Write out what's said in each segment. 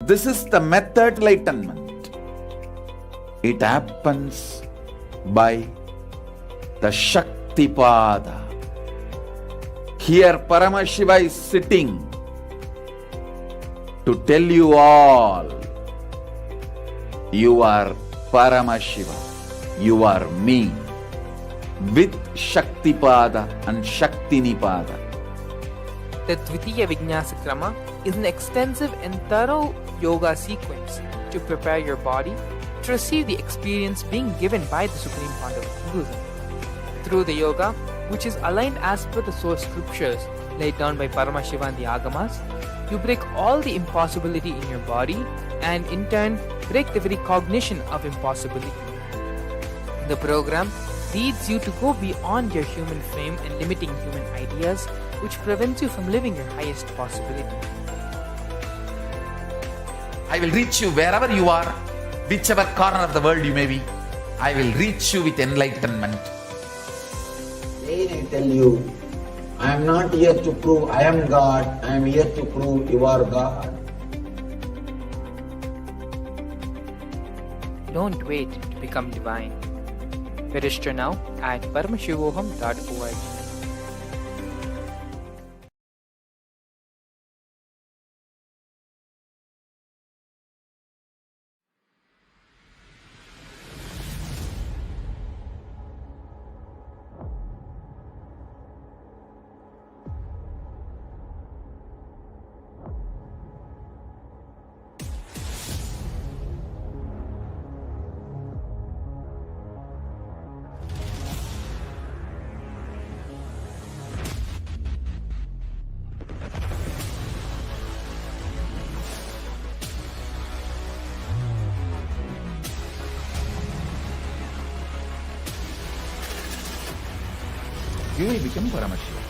this is the method enlightenment. It happens by the Shaktipada. Here Paramashiva is sitting to tell you all, you are Paramashiva, you are me, with Shaktipada and Shaktinipada. The Dvitiya Vijnasa Krama is an extensive and thorough yoga sequence to prepare your body to receive the experience being given by the Supreme Founder of Hinduism. Through the yoga, which is aligned as per the source scriptures laid down by Paramashiva and the Agamas, you break all the impossibility in your body and in turn break the very cognition of impossibility. The program leads you to go beyond your human frame and limiting human ideas, which prevents you from living your highest possibility. I will reach you wherever you are, whichever corner of the world you may be. I will reach you with enlightenment. Again I tell you, I am not here to prove I am God, I am here to prove you are God. Don't wait to become divine. Register now at paramashivoham.org. You will become Paramashiva.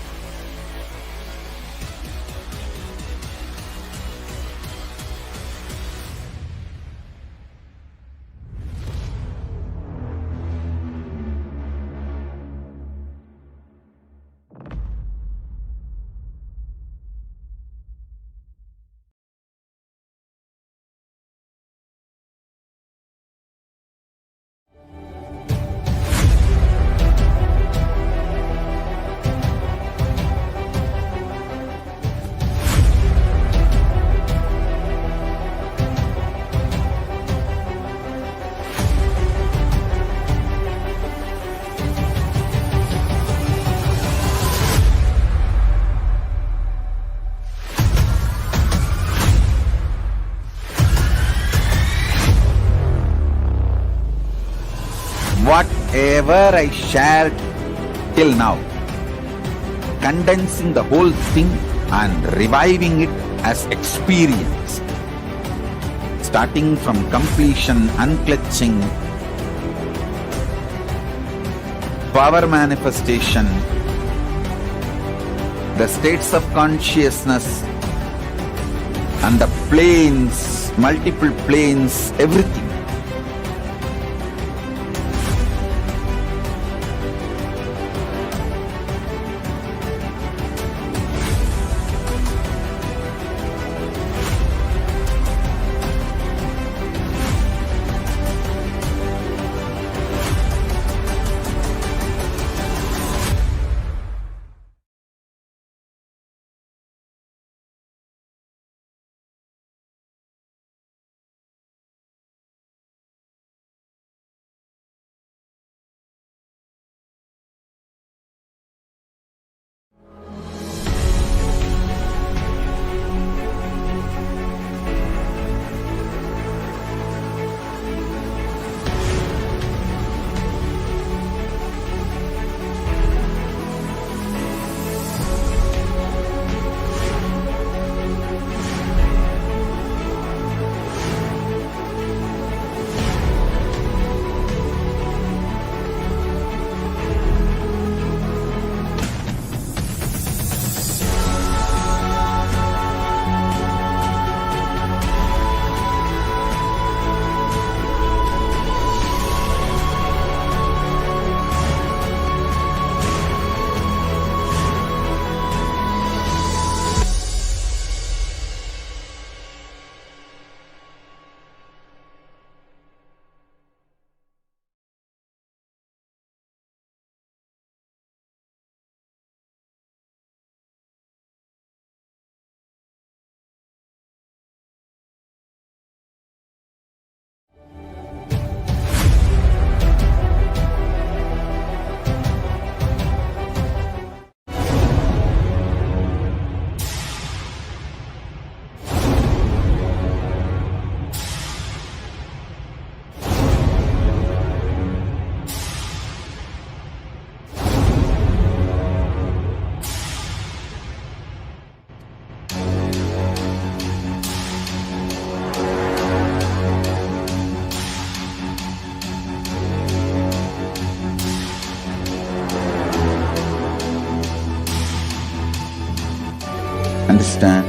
Whatever I shared till now, condensing the whole thing and reviving it as experience, starting from completion, unclutching, power manifestation, the states of consciousness and the planes, multiple planes, everything. Understand?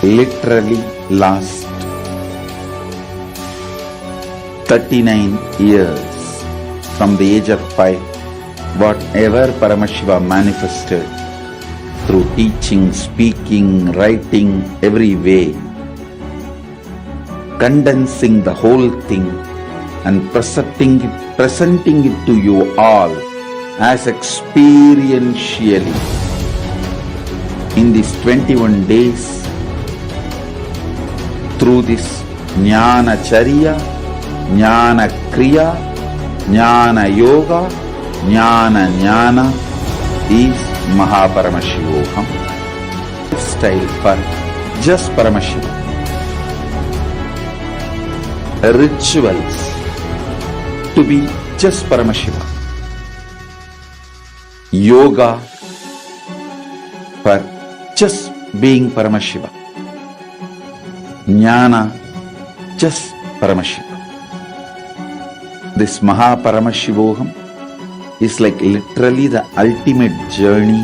Literally last 39 years from the age of 5, whatever Paramashiva manifested through teaching, speaking, writing, every way, condensing the whole thing and presenting it to you all as experientially in these 21 days through this Jnana Charya, Jnana Kriya, Jnana Yoga, Jnana is Mahaparamashivoham. Style for just Paramashiva. Rituals to be just Paramashiva. Yoga for just being Paramashiva. Jnana just Paramashiva. This Mahaparamashivoham is like literally the ultimate journey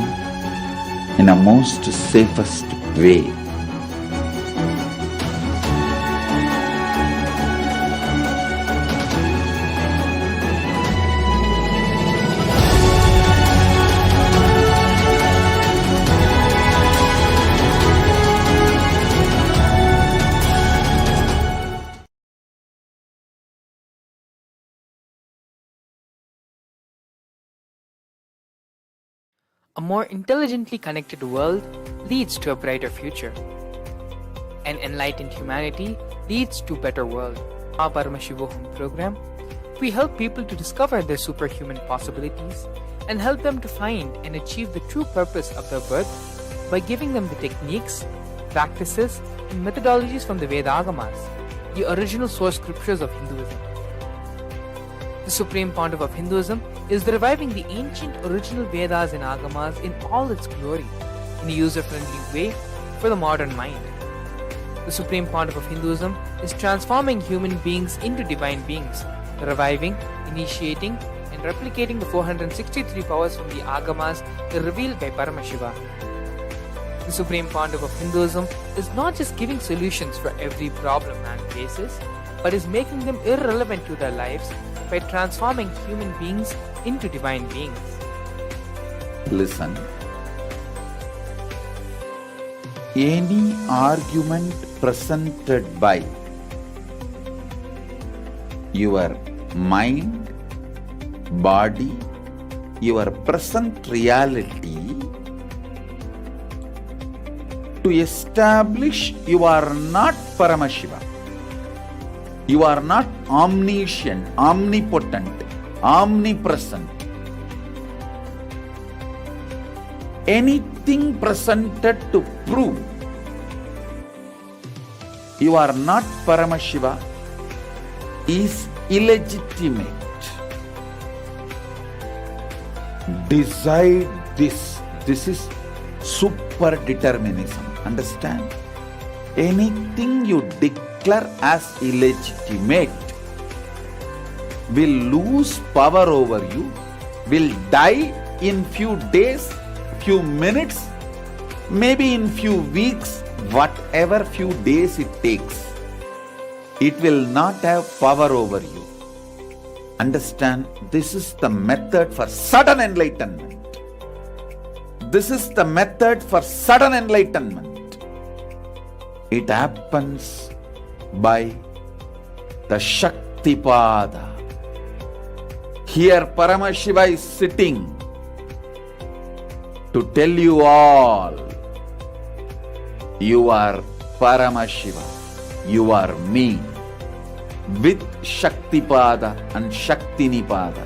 in a most safest way. A more intelligently connected world leads to a brighter future. An enlightened humanity leads to a better world. Our Paramashivoham program, we help people to discover their superhuman possibilities and help them to find and achieve the true purpose of their birth by giving them the techniques, practices, and methodologies from the Vedagamas, the original source scriptures of Hinduism. The Supreme Pontiff of Hinduism is reviving the ancient original Vedas and Agamas in all its glory, in a user-friendly way for the modern mind. The Supreme Pontiff of Hinduism is transforming human beings into divine beings, reviving, initiating, and replicating the 463 powers from the Agamas revealed by Paramashiva. The Supreme Pontiff of Hinduism is not just giving solutions for every problem man faces, but is making them irrelevant to their lives by transforming human beings into divine beings. Listen. Any argument presented by your mind, body, your present reality to establish you are not Paramashiva. You are not omniscient, omnipotent, omnipresent. Anything presented to prove you are not Paramashiva is illegitimate. Decide this. This is super determinism. Understand? Anything you declare as illegitimate will lose power over you, will die in few days, few minutes, maybe in few weeks, whatever few days it takes. It will not have power over you. Understand, this is the method for sudden enlightenment. This is the method for sudden enlightenment. It happens by the Shaktipada. Here Paramashiva is sitting to tell you all, you are Paramashiva, you are me, with Shaktipada and Shaktinipada.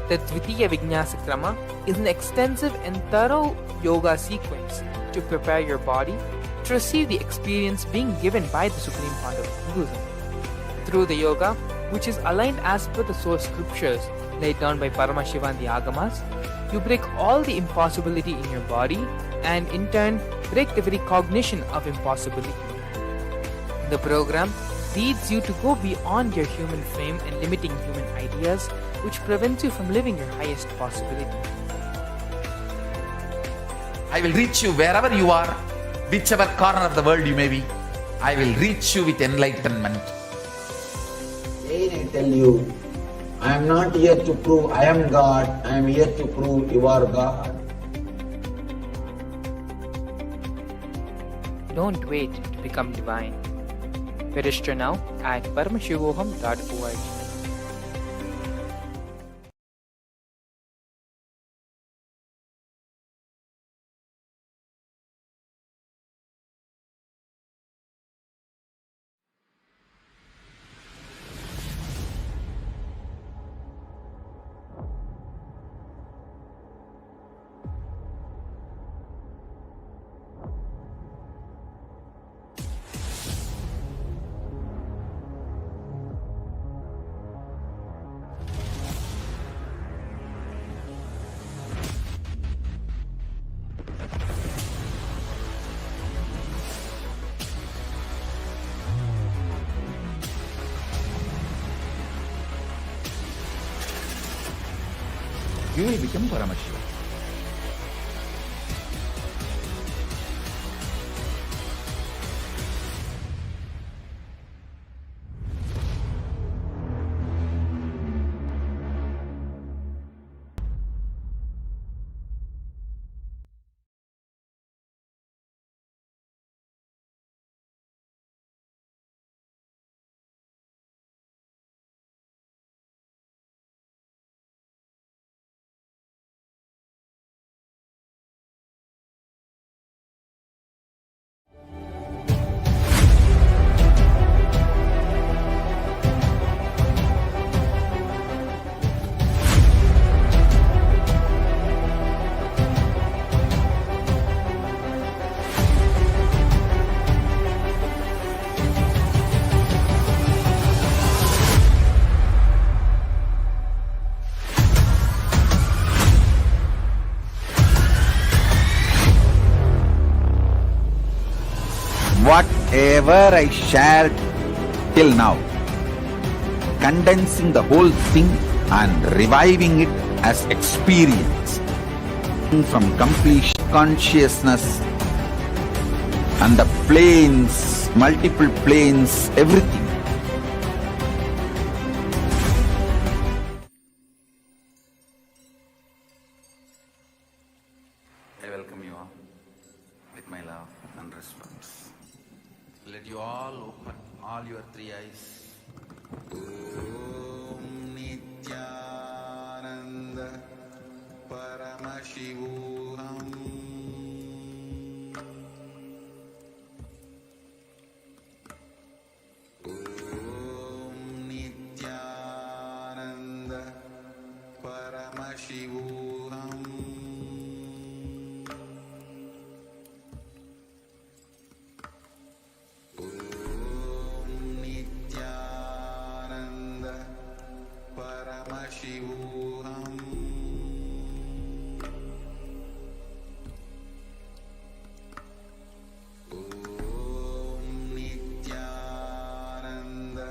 The Dvitiya Vijnasa Krama is an extensive and thorough yoga sequence to prepare your body to receive the experience being given by the Supreme Pontiff of Hinduism. Through the yoga, which is aligned as per the source scriptures laid down by Paramashiva and the Agamas, you break all the impossibility in your body and in turn break the very cognition of impossibility. The program leads you to go beyond your human frame and limiting human ideas, which prevents you from living your highest possibility. I will reach you wherever you are, whichever corner of the world you may be, I will reach you with enlightenment. Again I tell you, I am not here to prove I am God, I am here to prove you are God. Don't wait to become divine. Register now at paramashivoham.org. You will become Paramashivam. Whatever I shared till now, condensing the whole thing and reviving it as experience from complete consciousness and the planes, multiple planes, everything. I welcome you all with my love and response. Let you all open all your three eyes. Om Nithyananda Paramashivam. Om Nithyananda Paramashivam. Paramashivam. Om Nithyananda Paramashivam. Om Nithyananda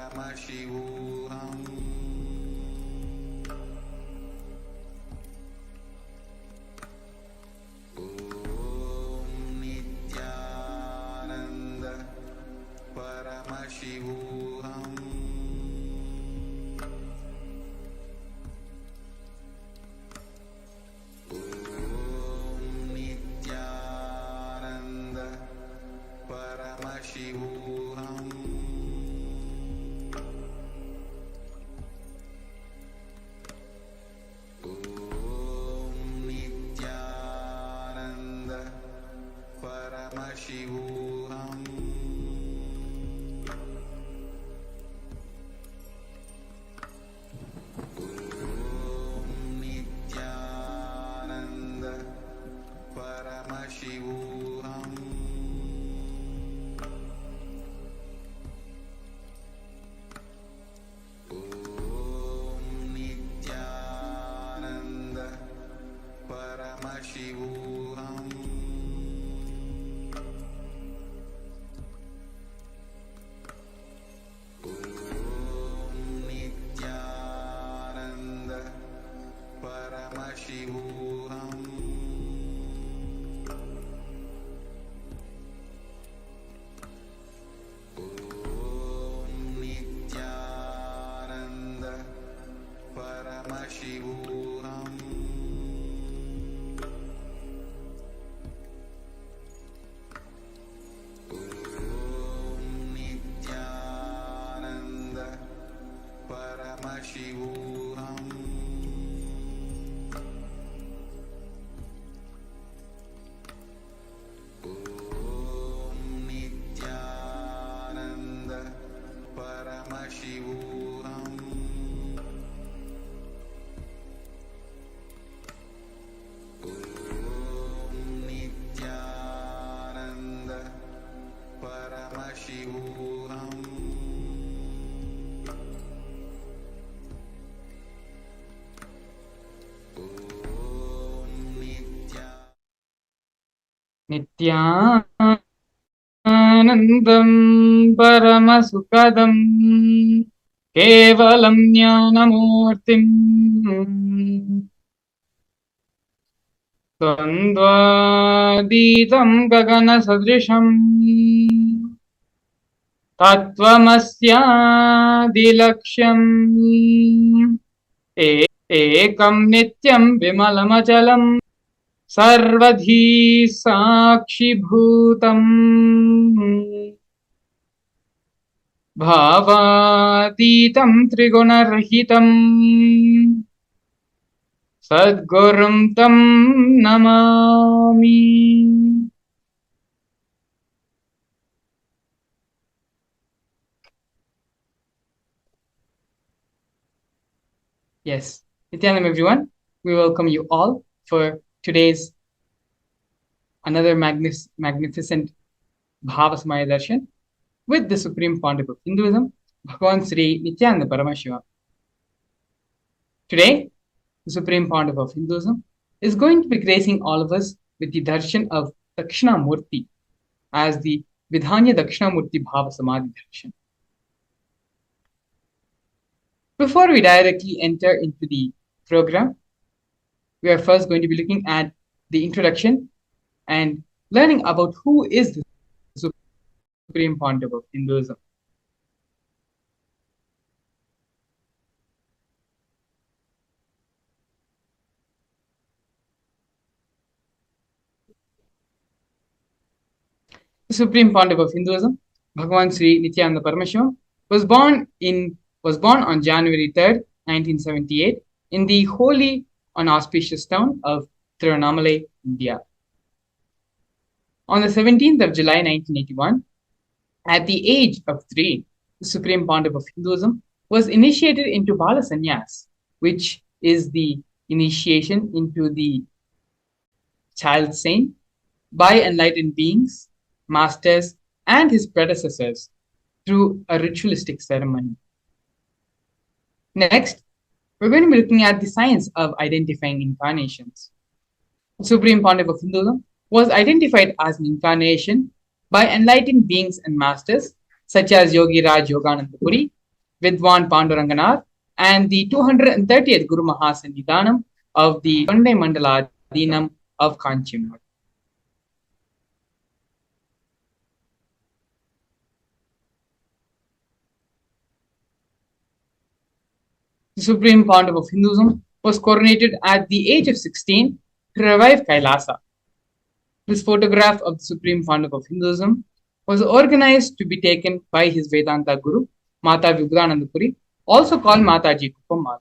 Paramashivam. Paramashivam. Om Nithyananda Paramashivam. नित्यानन्दं परमसुखदं केवलं ज्ञानमूर्तिम् द्वन्द्वातीतं गगनसदृशम् तत्त्वमस्यादिलक्ष्यम् एकं नित्यं विमलमचलम् सर्वधी साक्षिभूतम् भावातीतं त्रिगुणरहितम् सद्गुरुं तं Namami. Yes, Nithyananda everyone, we welcome you all for today's another magnificent Bhava Darshan with the Supreme Pontiff of Hinduism, Bhagavan Sri Nithyananda Paramashivam. Today, the Supreme Pontiff of Hinduism is going to be gracing all of us with the Darshan of Dakshinamurthy as the Vidhanya Dakshinamurthy Bhava Samadhi Darshan. Before we directly enter into the program, we are first going to be looking at the introduction and learning about who is the Supreme Pontiff of Hinduism. The Supreme Pontiff of Hinduism, Bhagavan Sri Nithyananda Paramashivam, was born on January 3rd, 1978, in the holy and auspicious town of Tiruvannamalai, India. On the 17th of July 1981, at the age of 3, the Supreme Pontiff of Hinduism was initiated into Bala Sannyas, which is the initiation into the child saint by enlightened beings, masters, and his predecessors through a ritualistic ceremony. Next, we're going to be looking at the science of identifying incarnations. The Supreme Pontiff of Hinduism was identified as an incarnation by enlightened beings and masters such as Yogi Raj Yogananda Puri, Vidwan Panduranganar, and the 230th Guru Mahasannidhanam of the Kondai Mandala Adinam of Kanchimur. The Supreme Pontiff of Hinduism was coronated at the age of 16 to revive Kailasa. This photograph of the Supreme Pontiff of Hinduism was organized to be taken by his Vedanta Guru, Mata Vibhudananda Puri, also called Mataji Kuppamma.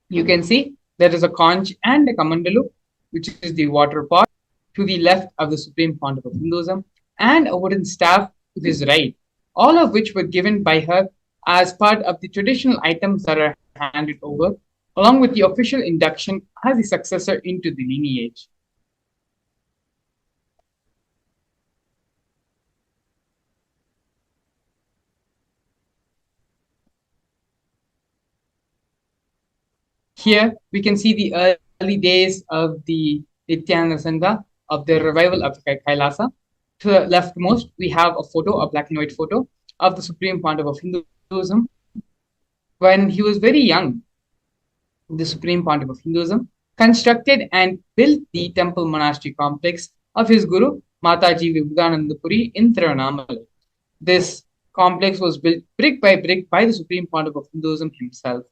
You can see there is a conch and a kamandalu, which is the water pot, to the left of the Supreme Pontiff of Hinduism, and a wooden staff to his right, all of which were given by her as part of the traditional items that are handed over, along with the official induction as the successor into the lineage. Here we can see the early days of the Nithyananda Sangha, of the revival of Kailasa. To the leftmost, we have a photo, a black and white photo of the Supreme Pontiff of Hinduism. When he was very young, the Supreme Pontiff of Hinduism constructed and built the temple monastery complex of his Guru, Mataji Vibhudananda Puri in Tiruvannamalai. This complex was built brick by the Supreme Pontiff of Hinduism himself.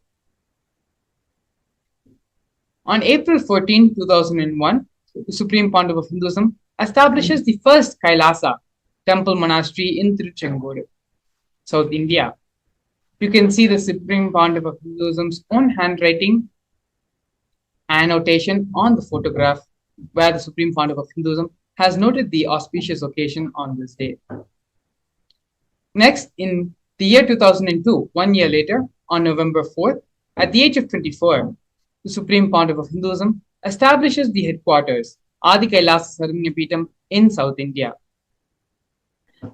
On April 14, 2001, the Supreme Pontiff of Hinduism establishes the first Kailasa temple monastery in Tiruchengodu, South India. You can see the Supreme Pontiff of Hinduism's own handwriting annotation on the photograph, where the Supreme Pontiff of Hinduism has noted the auspicious occasion on this day. Next, in the year 2002, 1 year later, on November 4th, at the age of 24, the Supreme Pontiff of Hinduism establishes the headquarters, Adi Kailasa Saranyapeetham, in South India.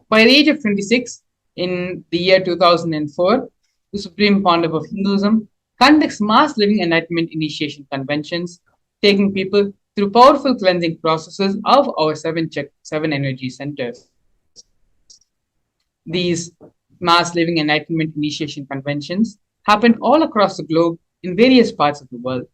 By the age of 26, in the year 2004, the Supreme Pontiff of Hinduism conducts mass living enlightenment initiation conventions, taking people through powerful cleansing processes of our seven energy centers. These mass living enlightenment initiation conventions happened all across the globe in various parts of the world.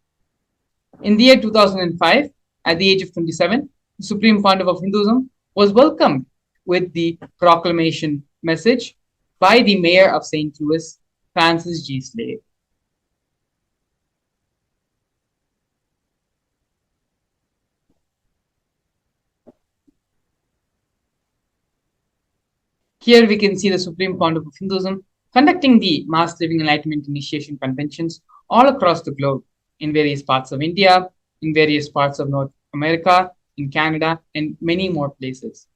In the year 2005, at the age of 27, the Supreme Pontiff of Hinduism was welcomed with the proclamation message by the Mayor of St. Louis, Francis G. Slade. Here we can see the Supreme Pontiff of Hinduism conducting the Mass Living Enlightenment Initiation Conventions all across the globe, in various parts of India, in various parts of North America, in Canada, and many more places.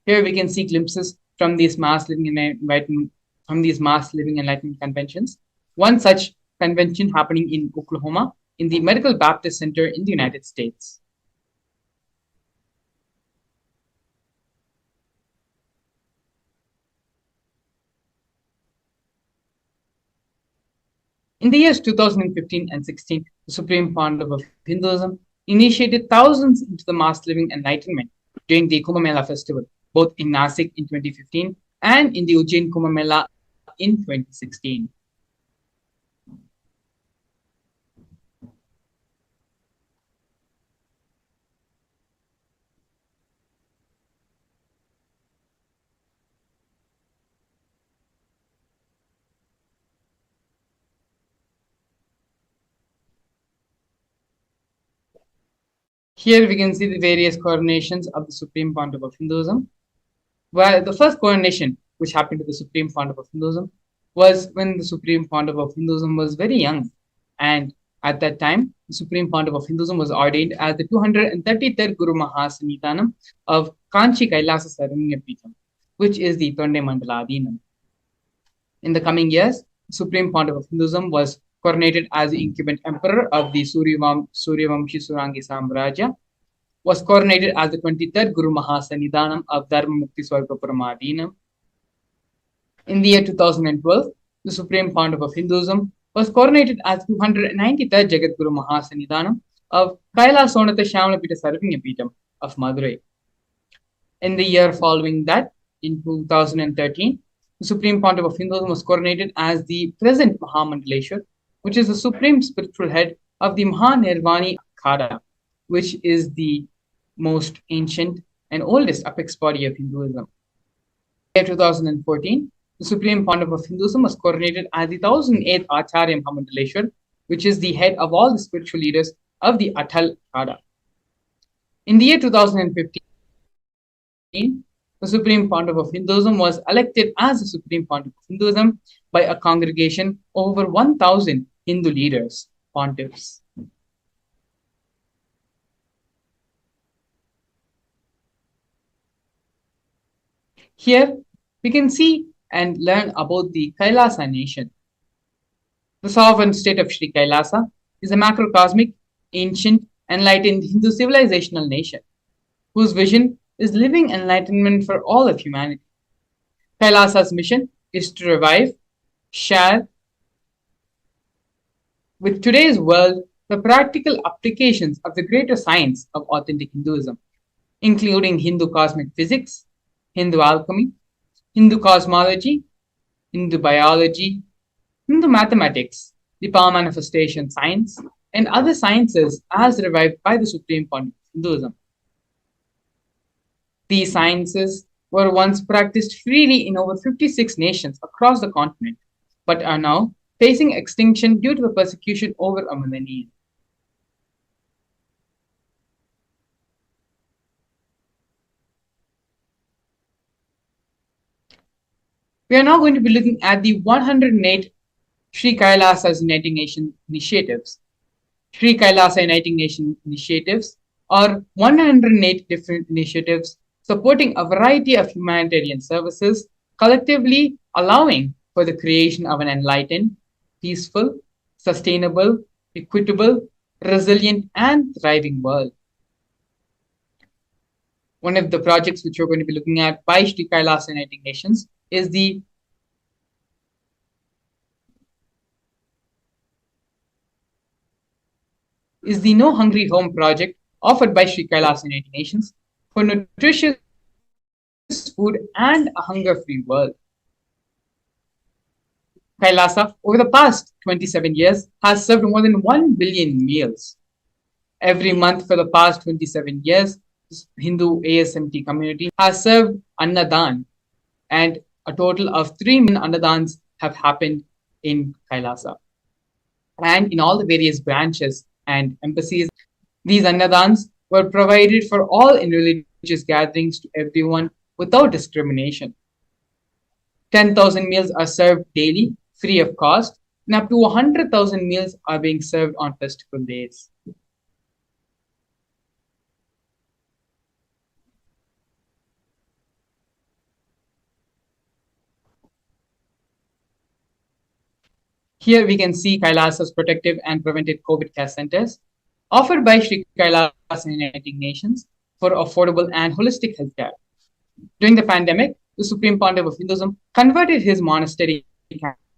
Here we can see glimpses from these Mass Living Enlightenment Conventions. One such convention happening in Oklahoma, in the Medical Baptist Center in the United States. In the years 2015 and 16, the Supreme Pontiff of Hinduism initiated thousands into the Mass Living Enlightenment during the Kumbh Mela festival, both in Nasik in 2015 and in the Ujjain Kumbh Mela in 2016. Here we can see the various coronations of the Supreme Pontiff of Hinduism, where the first coronation which happened to the Supreme Pontiff of Hinduism was when the Supreme Pontiff of Hinduism was very young, and at that time the Supreme Pontiff of Hinduism was ordained as the 233rd Guru Mahasannidhanam of Kanchi Kailasa Saranya Peetham, which is the Tonde Mandaladhinam. In the coming years, the Supreme Pontiff of Hinduism was coronated as the incumbent emperor of the Suryavamshi Surangi Samrajya, was coronated as the 23rd Guru Mahasannidhanam of Dharma Mukti Swargaparamadhinam. In the year 2012, the Supreme Pontiff of Hinduism was coronated as 293rd Jagat Guru Mahasannidhanam of Kailasonatha Shyamlapita Sarvanya Peetham of Madurai. In the year following that, in 2013, the Supreme Pontiff of Hinduism was coronated as the present Mahamandaleshwar, which is the supreme spiritual head of the Mahanirvani Akhada, which is the most ancient and oldest apex body of Hinduism. In 2014, the Supreme Pontiff of Hinduism was coronated as the 1008th Acharya Mahamandaleshwar, which is the head of all the spiritual leaders of the Atal Akhada. In the year 2015, the Supreme Pontiff of Hinduism was elected as the Supreme Pontiff of Hinduism by a congregation of over 1,000 Hindu leaders, pontiffs. Here, we can see and learn about the Kailasa nation. The sovereign state of Sri Kailasa is a macrocosmic, ancient, enlightened Hindu civilizational nation, whose vision is living enlightenment for all of humanity. Kailasa's mission is to revive, share with today's world the practical applications of the greater science of authentic Hinduism, including Hindu cosmic physics, Hindu alchemy, Hindu cosmology, Hindu biology, Hindu mathematics, the power manifestation science, and other sciences as revived by the Supreme Pontiff of Hinduism. These sciences were once practiced freely in over 56 nations across the continent, but are now facing extinction due to the persecution over a millennium. We are now going to be looking at the 108 Sri Kailasa's Uniting Nation initiatives. Sri Kailasa Uniting Nation initiatives are 108 different initiatives supporting a variety of humanitarian services, collectively allowing for the creation of an enlightened, peaceful, sustainable, equitable, resilient, and thriving world. One of the projects which we're going to be looking at by Sri Kailasa Uniting Nations is the No Hungry Home project offered by Sri Kailasa United Nations for nutritious food and a hunger-free world. Kailasa, over the past 27 years, has served more than 1 billion meals. Every month for the past 27 years, Hindu ASMT community has served Annadan, and a total of 3 million Annadans have happened in Kailasa. And in all the various branches and embassies, these Annadans were provided for all in religious gatherings to everyone without discrimination. 10,000 meals are served daily, free of cost, and up to 100,000 meals are being served on festival days. Here we can see Kailasa's protective and preventive COVID care centers offered by Sri Kailasa United Nations for affordable and holistic healthcare. During the pandemic, the Supreme Pontiff of Hinduism converted his monastery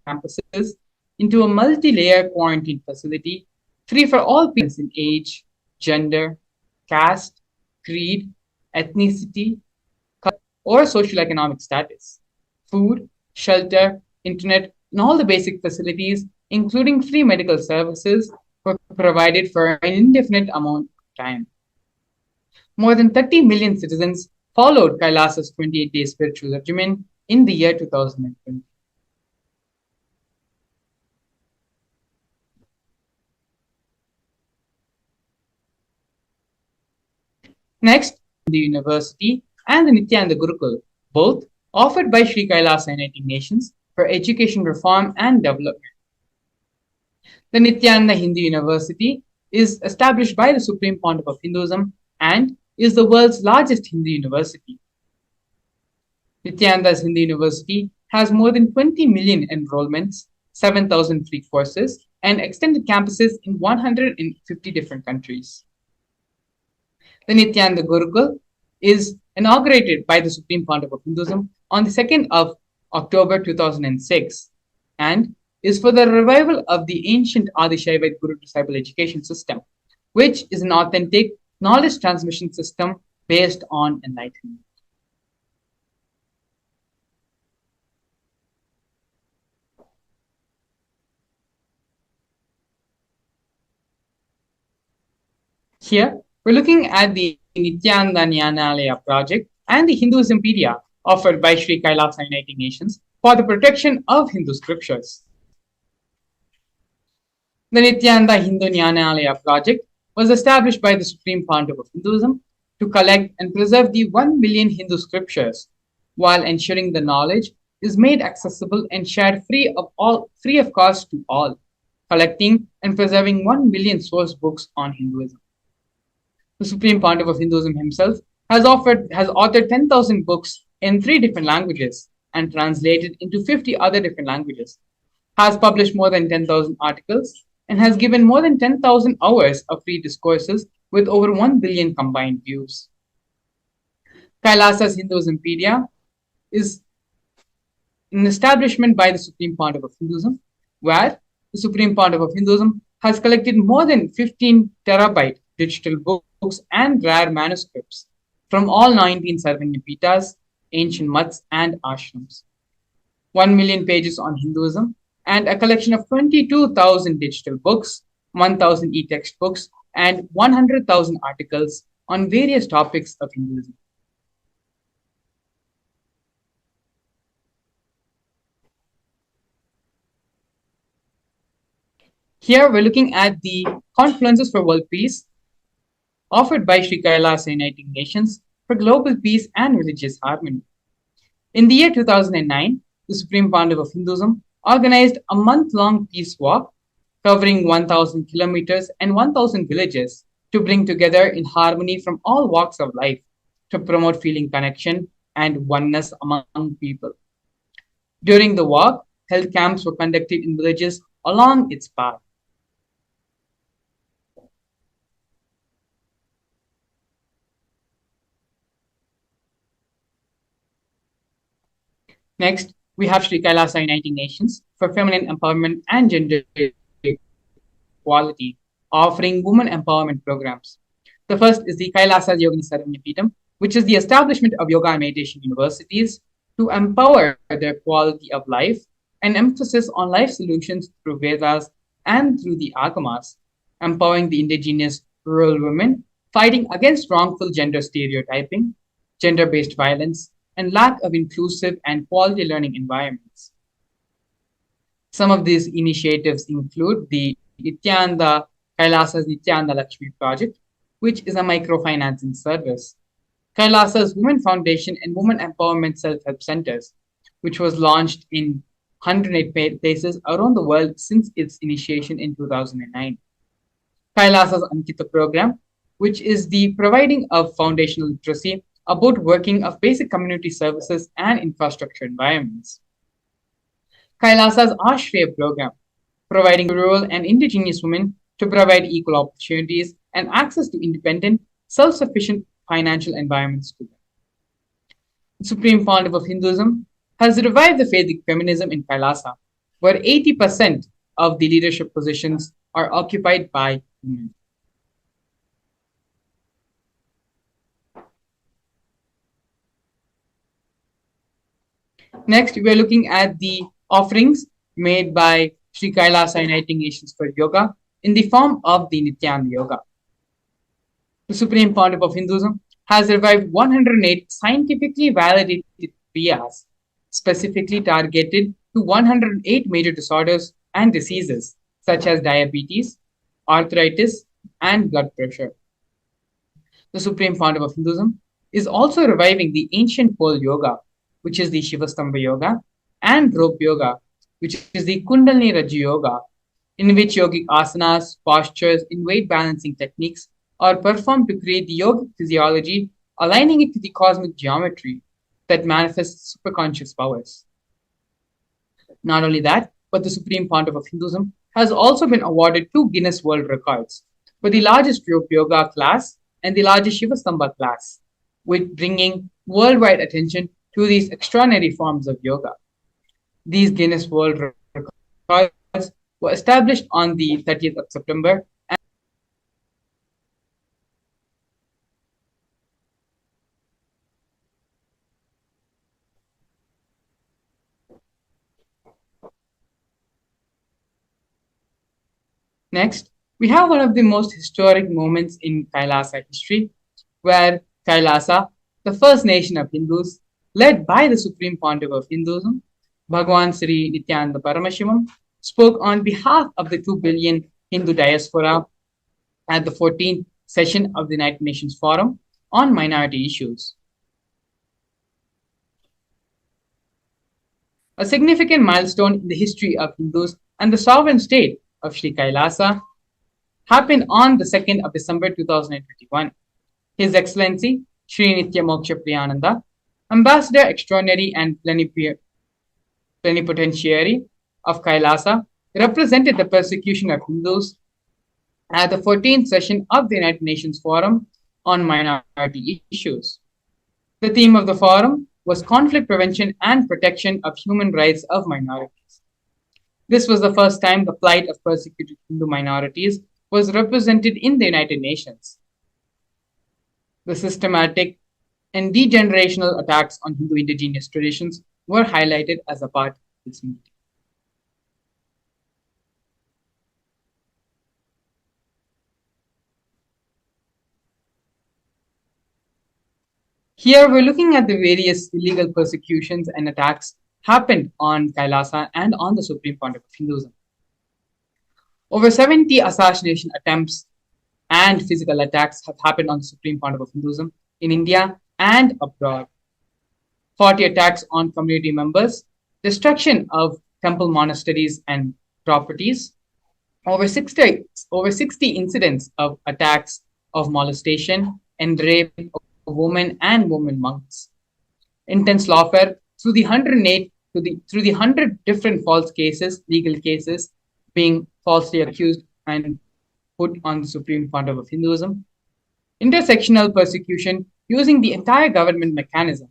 campuses into a multi-layer quarantine facility free for all people in age, gender, caste, creed, ethnicity, or social economic status. Food, shelter, internet, and all the basic facilities, including free medical services, were provided for an indefinite amount of time. More than 30 million citizens followed Kailasa's 28-day spiritual regimen in the year 2020. Next, the university and the Nithyananda Gurukul, both offered by Sri Kailasa United Nations for education reform and development. The Nithyananda Hindu University is established by the Supreme Pontiff of Hinduism and is the world's largest Hindu university. Nithyananda's Hindu University has more than 20 million enrollments, 7,000 free courses, and extended campuses in 150 different countries. The Nithyananda Gurukul is inaugurated by the Supreme Pontiff of Hinduism on the 2nd of October 2006 and is for the revival of the ancient Adishaiva Guru disciple education system, which is an authentic knowledge transmission system based on enlightenment. Here, we're looking at the Nithyananda Jnanalaya project and the Hinduismpedia offered by Sri Kailasa United Nations for the protection of Hindu scriptures. The Nithyananda Hindu Jnanalaya project was established by the Supreme Pontiff of Hinduism to collect and preserve the 1 million Hindu scriptures while ensuring the knowledge is made accessible and shared free of cost to all, collecting and preserving 1 million source books on Hinduism. The Supreme Pontiff of Hinduism himself has authored 10,000 books in 3 different languages and translated into 50 other different languages, has published more than 10,000 articles, and has given more than 10,000 hours of free discourses with over 1 billion combined views. Kailasa's Hinduismpedia is an establishment by the Supreme Pontiff of Hinduism, where the Supreme Pontiff of Hinduism has collected more than 15 terabyte digital books and rare manuscripts from all 19 Sarvanyapitas, ancient mats, and ashrams, 1 million pages on Hinduism, and a collection of 22,000 digital books, 1,000 e-textbooks, and 100,000 articles on various topics of Hinduism. Here we're looking at the Confluences for World Peace offered by Sri Kailasa United Nations for global peace and religious harmony. In the year 2009, the Supreme Pontiff of Hinduism organized a month-long peace walk covering 1,000 kilometers and 1,000 villages to bring together in harmony from all walks of life to promote feeling connection and oneness among people. During the walk, health camps were conducted in villages along its path. Next, we have Sri Kailasa United Nations for Feminine Empowerment and Gender Equality, offering women empowerment programs. The first is the Kailasa Yogini Saramyapeetham, which is the establishment of yoga and meditation universities to empower their quality of life and emphasis on life solutions through Vedas and through the Agamas, empowering the indigenous rural women, fighting against wrongful gender stereotyping, gender-based violence, and lack of inclusive and quality learning environments. Some of these initiatives include the Nithyananda Kailasa's Nithyananda Lakshmi project, which is a microfinancing service. Kailasa's Women Foundation and Women Empowerment Self-Help Centers, which was launched in 108 places around the world since its initiation in 2009. Kailasa's Ankita program, which is the providing of foundational literacy about working of basic community services and infrastructure environments. Kailasa's Ashray program, providing rural and indigenous women to provide equal opportunities and access to independent, self-sufficient financial environments to them. The Supreme Pontiff of Hinduism has revived the Vedic feminism in Kailasa, where 80% of the leadership positions are occupied by women. Next, we are looking at the offerings made by Sri Kailasa Uniting Nations for Yoga in the form of the Nityananda Yoga. The Supreme Pontiff of Hinduism has revived 108 scientifically validated kriyas, specifically targeted to 108 major disorders and diseases such as diabetes, arthritis, and blood pressure. The Supreme Pontiff of Hinduism is also reviving the ancient pole yoga, which is the Shivastambha yoga, and rope yoga, which is the Kundalini Rajya yoga, in which yogic asanas, postures, and weight balancing techniques are performed to create the yogic physiology, aligning it to the cosmic geometry that manifests superconscious powers. Not only that, but the Supreme Pontiff of Hinduism has also been awarded 2 Guinness World Records for the largest rope yoga class and the largest Shivastambha class, with bringing worldwide attention to these extraordinary forms of yoga. These Guinness World Records were established on the 30th of September. Next, we have one of the most historic moments in Kailasa history, where Kailasa, the first nation of Hindus, led by the Supreme Pontiff of Hinduism, Bhagwan Sri Nithyananda Paramashivam, spoke on behalf of the 2 billion Hindu diaspora at the 14th session of the United Nations Forum on Minority Issues. A significant milestone in the history of Hindus and the sovereign state of Sri Kailasa happened on the 2nd of December 2021. His Excellency Sri Nitya Moksha Priyananda, Ambassador Extraordinary and Plenipotentiary of Kailasa, represented the persecution of Hindus at the 14th session of the United Nations Forum on Minority Issues. The theme of the forum was conflict prevention and protection of human rights of minorities. This was the first time the plight of persecuted Hindu minorities was represented in the United Nations. The systematic and degenerational attacks on Hindu indigenous traditions were highlighted as a part of this meeting. Here we're looking at the various illegal persecutions and attacks happened on Kailasa and on the Supreme Pontiff of Hinduism. Over 70 assassination attempts and physical attacks have happened on the Supreme Pontiff of Hinduism in India and abroad. 40 attacks on community members, destruction of temple monasteries and properties, over 60 incidents of attacks of molestation and rape of women and women monks. Intense lawfare through the 100 different false cases, legal cases, being falsely accused and put on the Supreme Pontiff of Hinduism. Intersectional persecution using the entire government mechanism,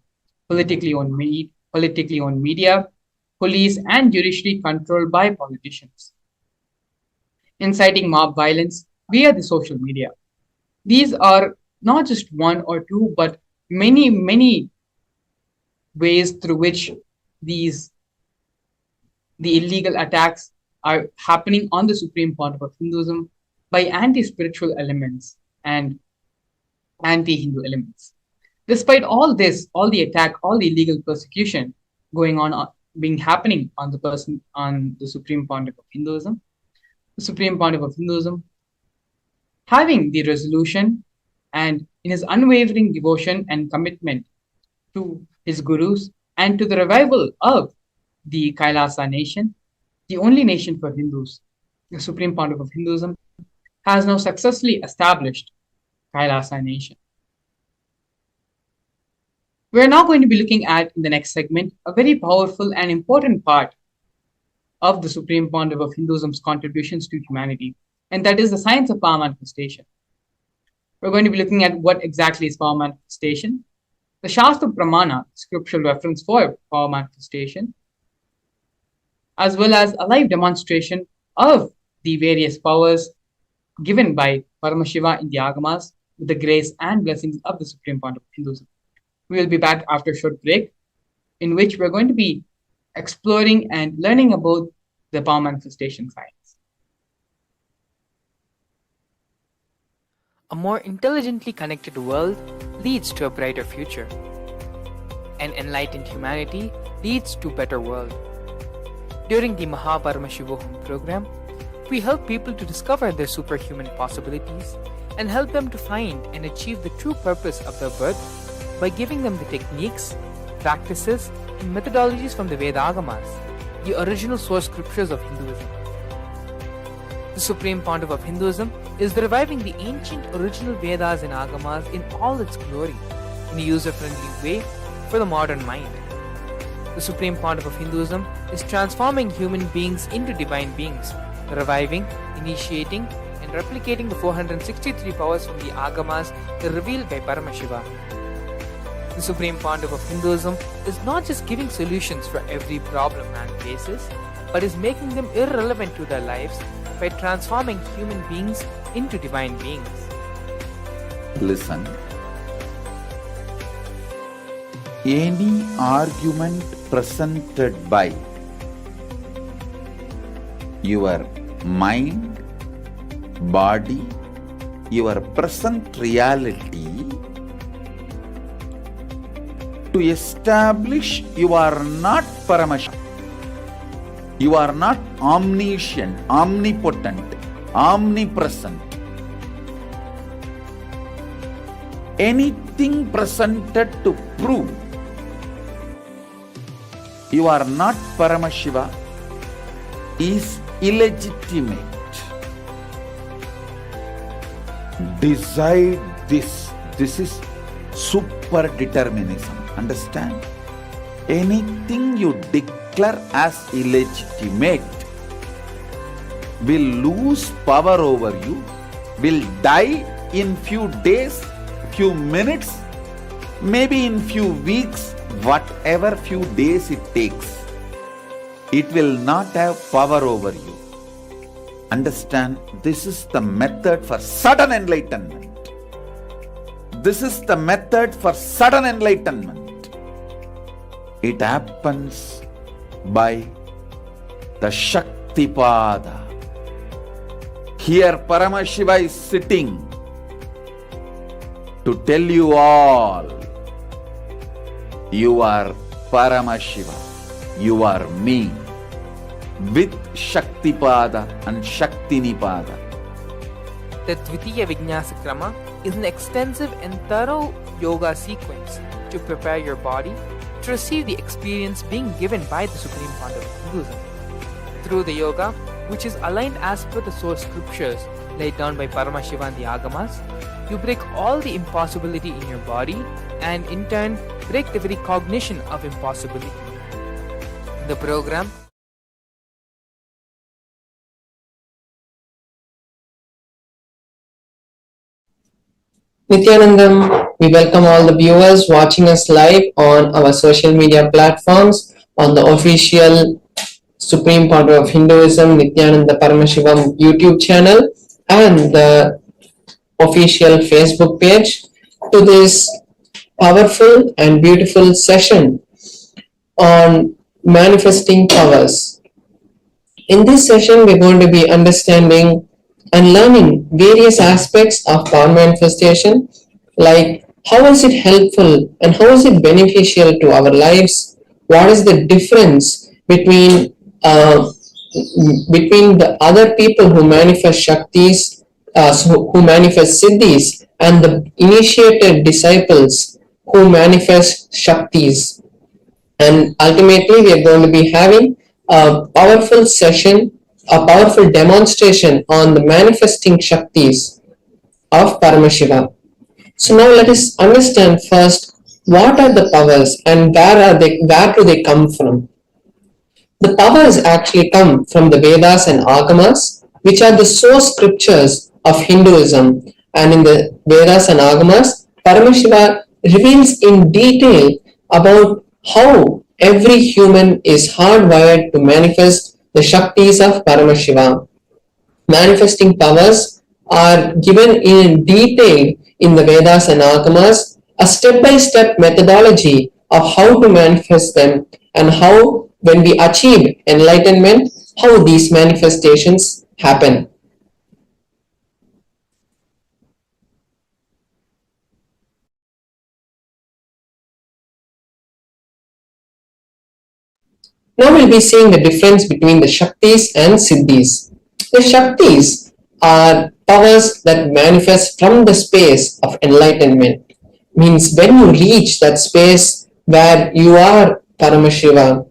politically owned media, police, and judiciary controlled by politicians. Inciting mob violence via the social media. These are not just one or two, but many, many ways through which these the illegal attacks are happening on the Supreme Pontiff of Hinduism by anti-spiritual elements and anti-Hindu elements. Despite all this, all the attack, all the illegal persecution going on being happening on the Supreme Pontiff of Hinduism, the Supreme Pontiff of Hinduism, having the resolution and in his unwavering devotion and commitment to his gurus and to the revival of the Kailasa nation, the only nation for Hindus, the Supreme Pontiff of Hinduism, has now successfully established Kailasa nation. We are now going to be looking at, in the next segment, a very powerful and important part of the Supreme Pontiff of Hinduism's contributions to humanity, and that is the science of power manifestation. We're going to be looking at what exactly is power manifestation, the Shastra Pramana, scriptural reference for power manifestation, as well as a live demonstration of the various powers given by Paramashiva in the Agamas with the grace and blessings of the Supreme Pontiff of Hinduism. We will be back after a short break, in which we're going to be exploring and learning about the power manifestation science. A more intelligently connected world leads to a brighter future. An enlightened humanity leads to a better world. During the Paramashivam program, we help people to discover their superhuman possibilities and help them to find and achieve the true purpose of their birth by giving them the techniques, practices, and methodologies from the Vedagamas, the original source scriptures of Hinduism. The Supreme Pontiff of Hinduism is reviving the ancient original Vedas and Agamas in all its glory, in a user-friendly way for the modern mind. The Supreme Pontiff of Hinduism is transforming human beings into divine beings, reviving, initiating, and replicating the 463 powers from the Agamas revealed by Paramashiva. The Supreme Pontiff of Hinduism is not just giving solutions for every problem man faces, but is making them irrelevant to their lives by transforming human beings into divine beings. Listen. Any argument presented by your mind, body, your present reality to establish you are not Paramashivam, you are not omniscient, omnipotent, omnipresent. Anything presented to prove you are not Paramashiva is illegitimate. Decide this. This is super determinism. Understand? Anything you declare as illegitimate will lose power over you, will die in few days, few minutes, maybe in few weeks, whatever few days it takes. It will not have power over you. Understand? This is the method for sudden enlightenment. This is the method for sudden enlightenment. It happens by the Shaktipada. Here Paramashiva is sitting to tell you all, you are Paramashiva, you are me, with Shaktipada and Shaktinipada. The Dvitiya Vijnasa Krama is an extensive and thorough yoga sequence to prepare your body to receive the experience being given by the Supreme Pontiff of Hinduism. Through the yoga, which is aligned as per the source scriptures laid down by Paramashiva and the Agamas, you break all the impossibility in your body and in turn break the very cognition of impossibility. In the program, Nithyanandam, we welcome all the viewers watching us live on our social media platforms on the official Supreme Pontiff of Hinduism Nithyananda Paramashivam YouTube channel and the official Facebook page to this powerful and beautiful session on manifesting powers. In this session, we're going to be understanding and learning various aspects of power manifestation, like how is it helpful and how is it beneficial to our lives? What is the difference between the other people who manifest Shaktis, who manifest Siddhis, and the initiated disciples who manifest Shaktis? And ultimately, we are going to be having a powerful session, a powerful demonstration on the manifesting Shaktis of Paramashivam. So now let us understand first what are the powers and where do they come from. The powers actually come from the Vedas and Agamas, which are the source scriptures of Hinduism. And in the Vedas and Agamas, Paramashiva reveals in detail about how every human is hardwired to manifest the Shaktis of Paramashiva. Manifesting powers are given in detail in the Vedas and Agamas, a step-by-step methodology of how to manifest them and how, when we achieve enlightenment, how these manifestations happen. Now we'll be seeing the difference between the Shaktis and Siddhis. The Shaktis are powers that manifest from the space of enlightenment. Means when you reach that space where you are Paramashiva,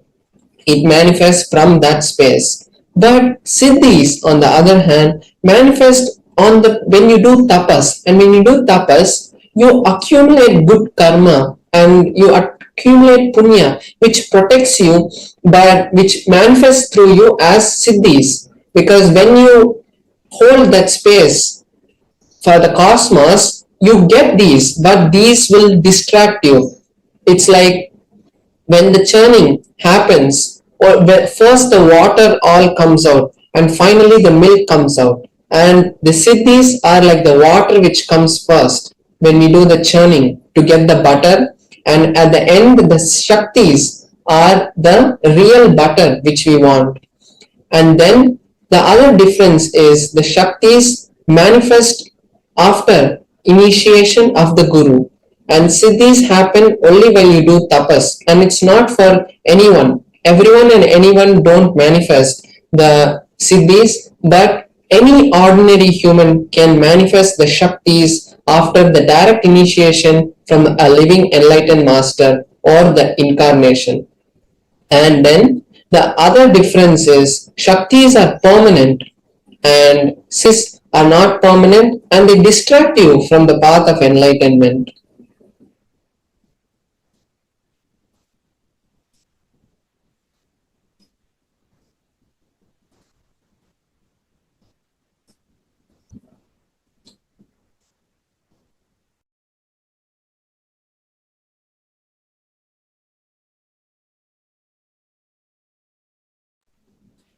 it manifests from that space. But Siddhis, on the other hand, manifest when you do tapas. And when you do tapas, you accumulate good karma and you accumulate punya, which protects you, but which manifests through you as Siddhis. Because when you hold that space for the cosmos, you get these, but these will distract you. It's like when the churning happens, or first the water all comes out, and finally the milk comes out. And the Siddhis are like the water which comes first when we do the churning to get the butter, and at the end the Shaktis are the real butter which we want. And then the other difference is the Shaktis manifest after initiation of the Guru, and Siddhis happen only when you do tapas, and it's not for anyone. Everyone and anyone don't manifest the Siddhis, but any ordinary human can manifest the Shaktis after the direct initiation from a living enlightened master or the incarnation. And then the other difference is Shaktis are permanent and Siddhis are not permanent, and they distract you from the path of enlightenment.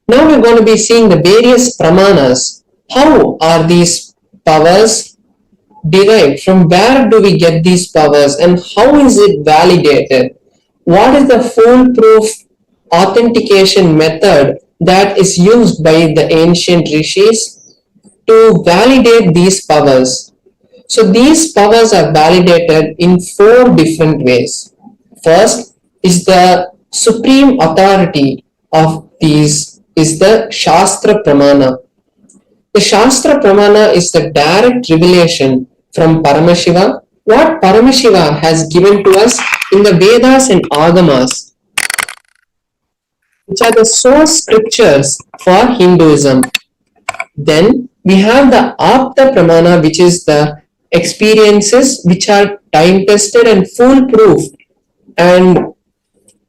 Now we're going to be seeing the various pramanas. How are these powers derived? From where do we get these powers and how is it validated? What is the foolproof authentication method that is used by the ancient rishis to validate these powers? So these powers are validated in 4 different ways. First is the supreme authority of these is the Shastra Pramana. The Shastra Pramana is the direct revelation from Paramashiva, what Paramashiva has given to us in the Vedas and Agamas, which are the source scriptures for Hinduism. Then we have the Apta Pramana, which is the experiences which are time tested and foolproof. And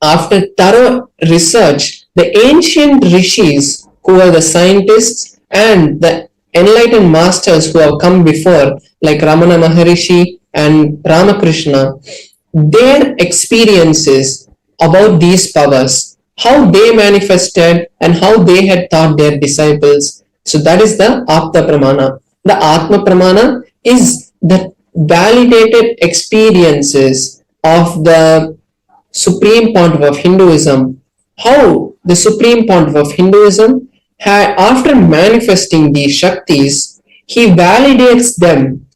after thorough research, the ancient rishis, who are the scientists, and the enlightened masters who have come before, like Ramana Maharishi and Ramakrishna, their experiences about these powers, how they manifested and how they had taught their disciples. So that is the Apta Pramana. The Atma Pramana is the validated experiences of the Supreme Pontiff of Hinduism. How the Supreme Pontiff of Hinduism, after manifesting these Shaktis, he validates them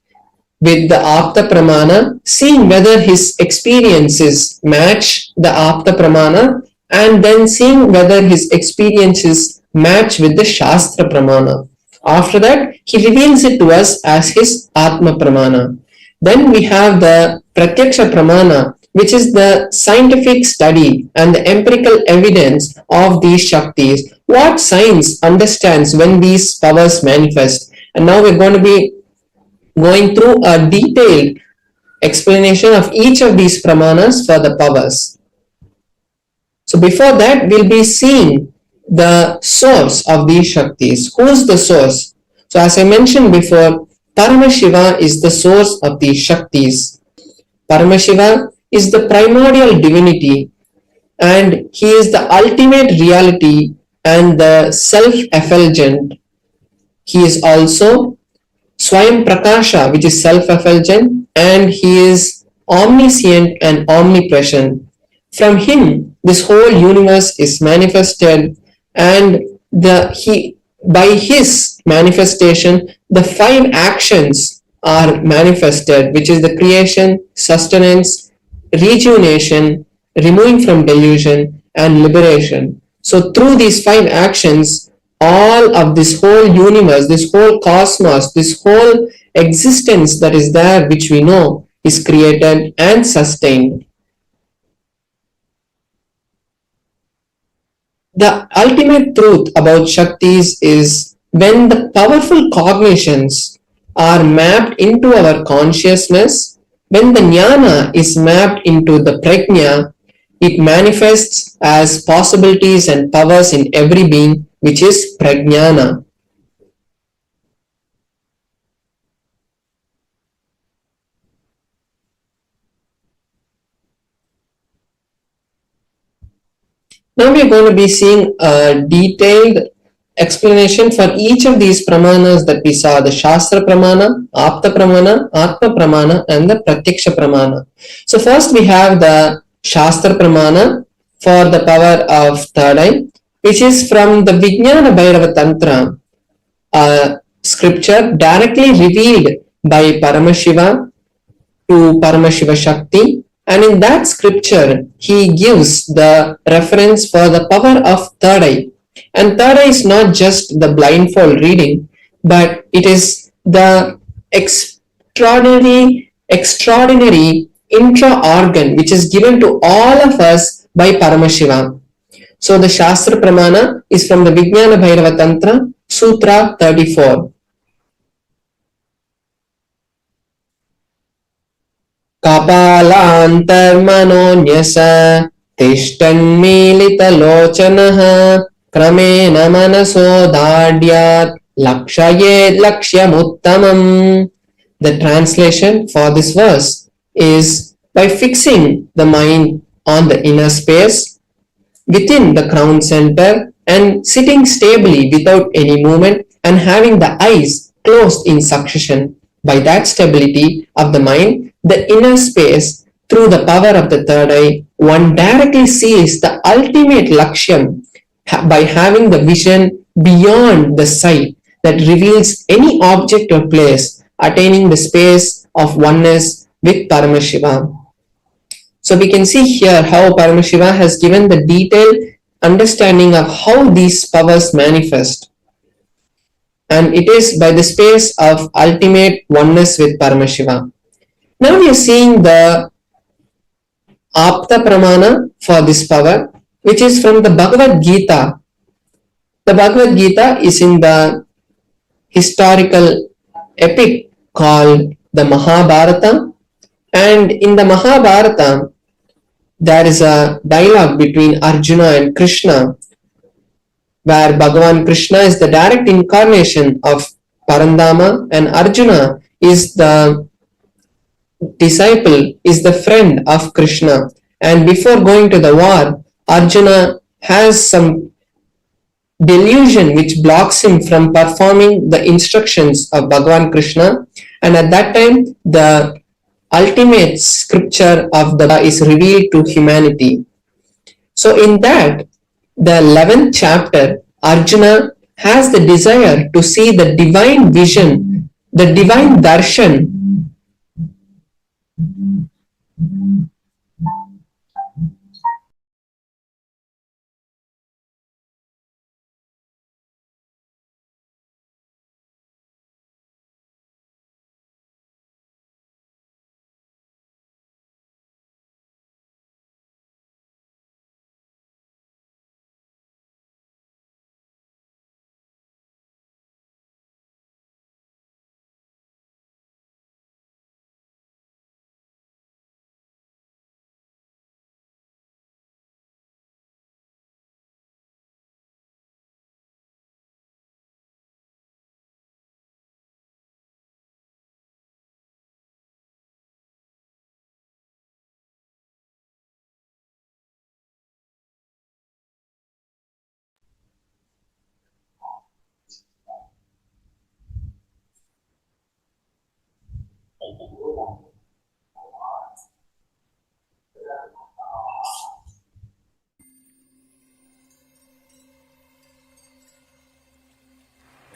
with the Apta Pramana, seeing whether his experiences match the Apta Pramana, and then seeing whether his experiences match with the Shastra Pramana. After that, he reveals it to us as his Atma Pramana. Then we have the Pratyaksha Pramana, which is the scientific study and the empirical evidence of these Shaktis. What science understands when these powers manifest. And now we're going to be going through a detailed explanation of each of these Pramanas for the powers. So before that, we'll be seeing the source of these Shaktis. Who is the source? So as I mentioned before, Paramashiva is the source of these Shaktis. Paramashiva is the primordial divinity, and he is the ultimate reality and the self-effulgent. He is also Swayam Prakasha, which is self-effulgent, and he is omniscient and omnipresent. From him, this whole universe is manifested, and by his manifestation, the 5 actions are manifested, which is the creation, sustenance, rejuvenation, removing from delusion, and liberation. So through these 5 actions, all of this whole universe, this whole cosmos, this whole existence that is there, which we know, is created and sustained. The ultimate truth about Shaktis is when the powerful cognitions are mapped into our consciousness, when the jnana is mapped into the prajna, it manifests as possibilities and powers in every being, which is prajnana. Now we are going to be seeing a detailed explanation for each of these pramanas that we saw, the Shastra Pramana, Apta Pramana, Atma Pramana, and the Pratyaksha Pramana. So first we have the Shastra Pramana for the power of third eye, which is from the Vijnana Bhairava Tantra, a scripture directly revealed by Paramashiva to Paramashiva Shakti. And in that scripture, he gives the reference for the power of third eye. And third eye is not just the blindfold reading, but it is the extraordinary intra-organ which is given to all of us by Paramashiva. So the Shastra Pramana is from the Vijnana Bhairava Tantra, Sutra 34. Kapalantarmanonyasa tishtanmilitalochanaha kramena manaso dhadyat lakshayed lakshyamuttamam. The translation for this verse is by fixing the mind on the inner space within the crown center and sitting stably without any movement and having the eyes closed in succession. By that stability of the mind, the inner space, through the power of the third eye, one directly sees the ultimate lakshyam by having the vision beyond the sight that reveals any object or place, attaining the space of oneness with Paramashiva. So we can see here how Paramashiva has given the detailed understanding of how these powers manifest. And it is by the space of ultimate oneness with Paramashiva. Now we are seeing the Apta Pramana for this power, which is from the Bhagavad Gita. The Bhagavad Gita is in the historical epic called the Mahabharata, and in the Mahabharata there is a dialogue between Arjuna and Krishna, where Bhagavan Krishna is the direct incarnation of Parandama and Arjuna is the disciple, is the friend of Krishna. And before going to the war, Arjuna has some delusion which blocks him from performing the instructions of Bhagavan Krishna, and at that time the ultimate scripture of the Bhava is revealed to humanity. So in that, the 11th chapter, Arjuna has the desire to see the divine vision, the divine darshan.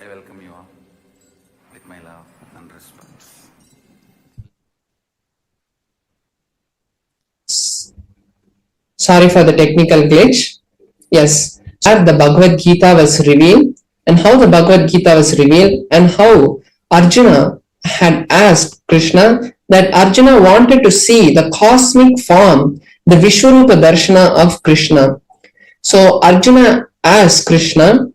I welcome you all with my love and respect. Sorry for the technical glitch. Yes, how the Bhagavad Gita was revealed, and how the Bhagavad Gita was revealed, and how Arjuna had asked Krishna that Arjuna wanted to see the cosmic form, the Vishwarupa Darshana of Krishna. So Arjuna asked Krishna,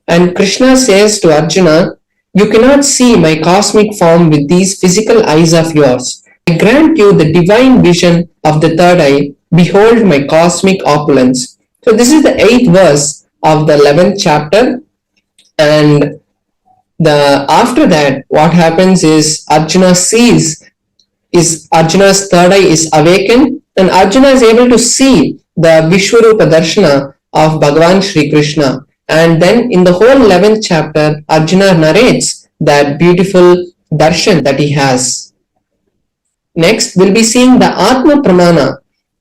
and Krishna says to Arjuna, "You cannot see my cosmic form with these physical eyes of yours. I grant you the divine vision of the third eye. Behold my cosmic opulence." So this is the 8th verse of the 11th chapter, and after that, what happens is Arjuna sees Arjuna's third eye is awakened, and Arjuna is able to see the Vishwarupa Darshana of Bhagavan Sri Krishna. And then in the whole 11th chapter, Arjuna narrates that beautiful darshan that he has. Next, we'll be seeing the Atma Pramana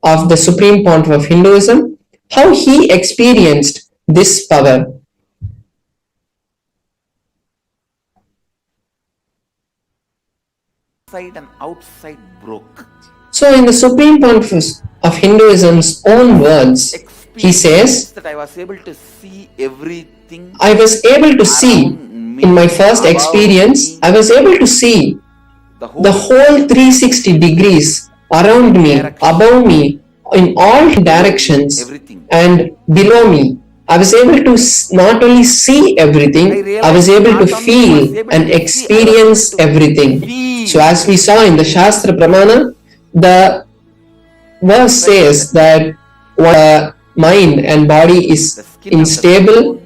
of the Supreme Pontiff of Hinduism, how he experienced this power. Inside and outside broke. So in the Supreme Pontiff of Hinduism's own words, he says, that I was able to see everything. I was able to see, in my first experience, I was able to see the whole 360 degrees around me, above me, in all directions, and below me. I was able to not only see everything, I was able to feel and experience everything. So as we saw in the Shastra Pramana, the verse says that when mind and body is unstable,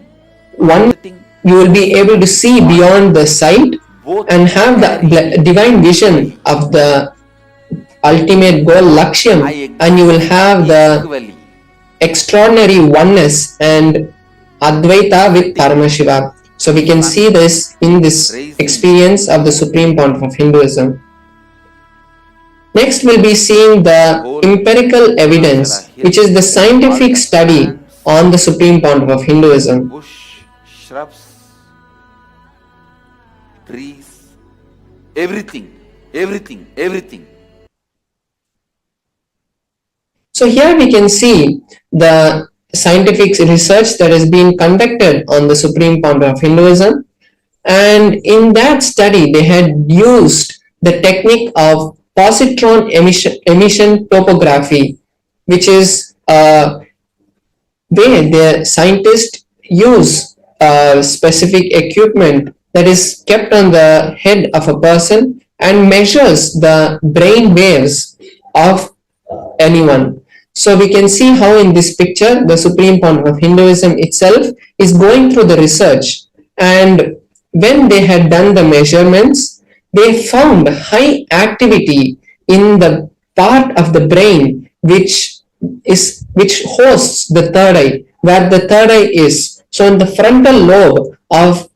you will be able to see beyond the sight and have the divine vision of the ultimate goal, Lakshyam, and you will have the extraordinary oneness and Advaita with Paramashivam. So we can see this in this experience of the Supreme Pontiff of Hinduism. Next, we'll be seeing the empirical evidence, which is the scientific study on the Supreme Pontiff of Hinduism. Bush, shrubs, trees, everything. So here we can see the scientific research that has been conducted on the Supreme Pontiff of Hinduism, and in that study they had used the technique of positron emission topography, which is where the scientists use specific equipment that is kept on the head of a person and measures the brain waves of anyone. So we can see how in this picture the Supreme Pontiff of Hinduism itself is going through the research, and when they had done the measurements, they found high activity in the part of the brain which hosts the third eye, where the third eye is. So in the frontal lobe of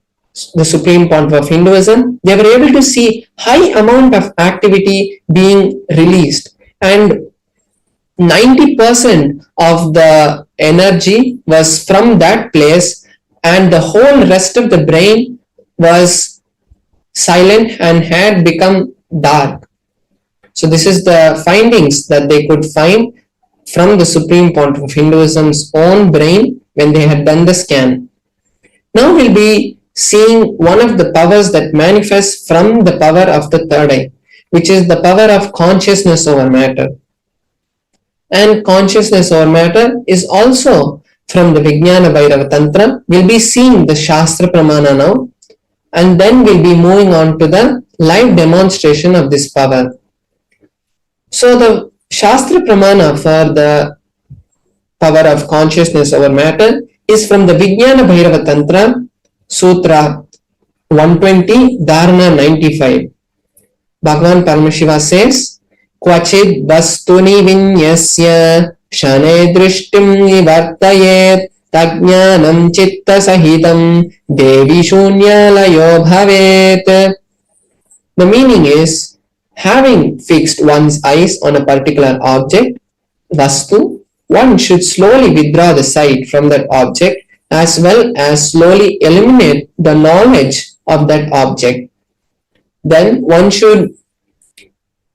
the Supreme Pontiff of Hinduism, they were able to see high amount of activity being released, and 90% of the energy was from that place, and the whole rest of the brain was silent and had become dark. So this is the findings that they could find from the Supreme Pontiff of Hinduism's own brain when they had done the scan. Now we'll be seeing one of the powers that manifests from the power of the third eye, which is the power of consciousness over matter. And consciousness over matter is also from the Vijnana Bhairava Tantra. We'll be seeing the Shastra Pramana now, and then we'll be moving on to the live demonstration of this power. So the Shastra Pramana for the power of consciousness over matter is from the Vijnana Bhairava Tantra, Sutra 120, Dharana 95. Bhagavan Paramashiva says, Kvachid vastuni vinyasya shane drishtim nivartayet tajnanam chitta sahitam devi shunyalayo bhavet. The meaning is, having fixed one's eyes on a particular object, vastu, one should slowly withdraw the sight from that object as well as slowly eliminate the knowledge of that object. Then one should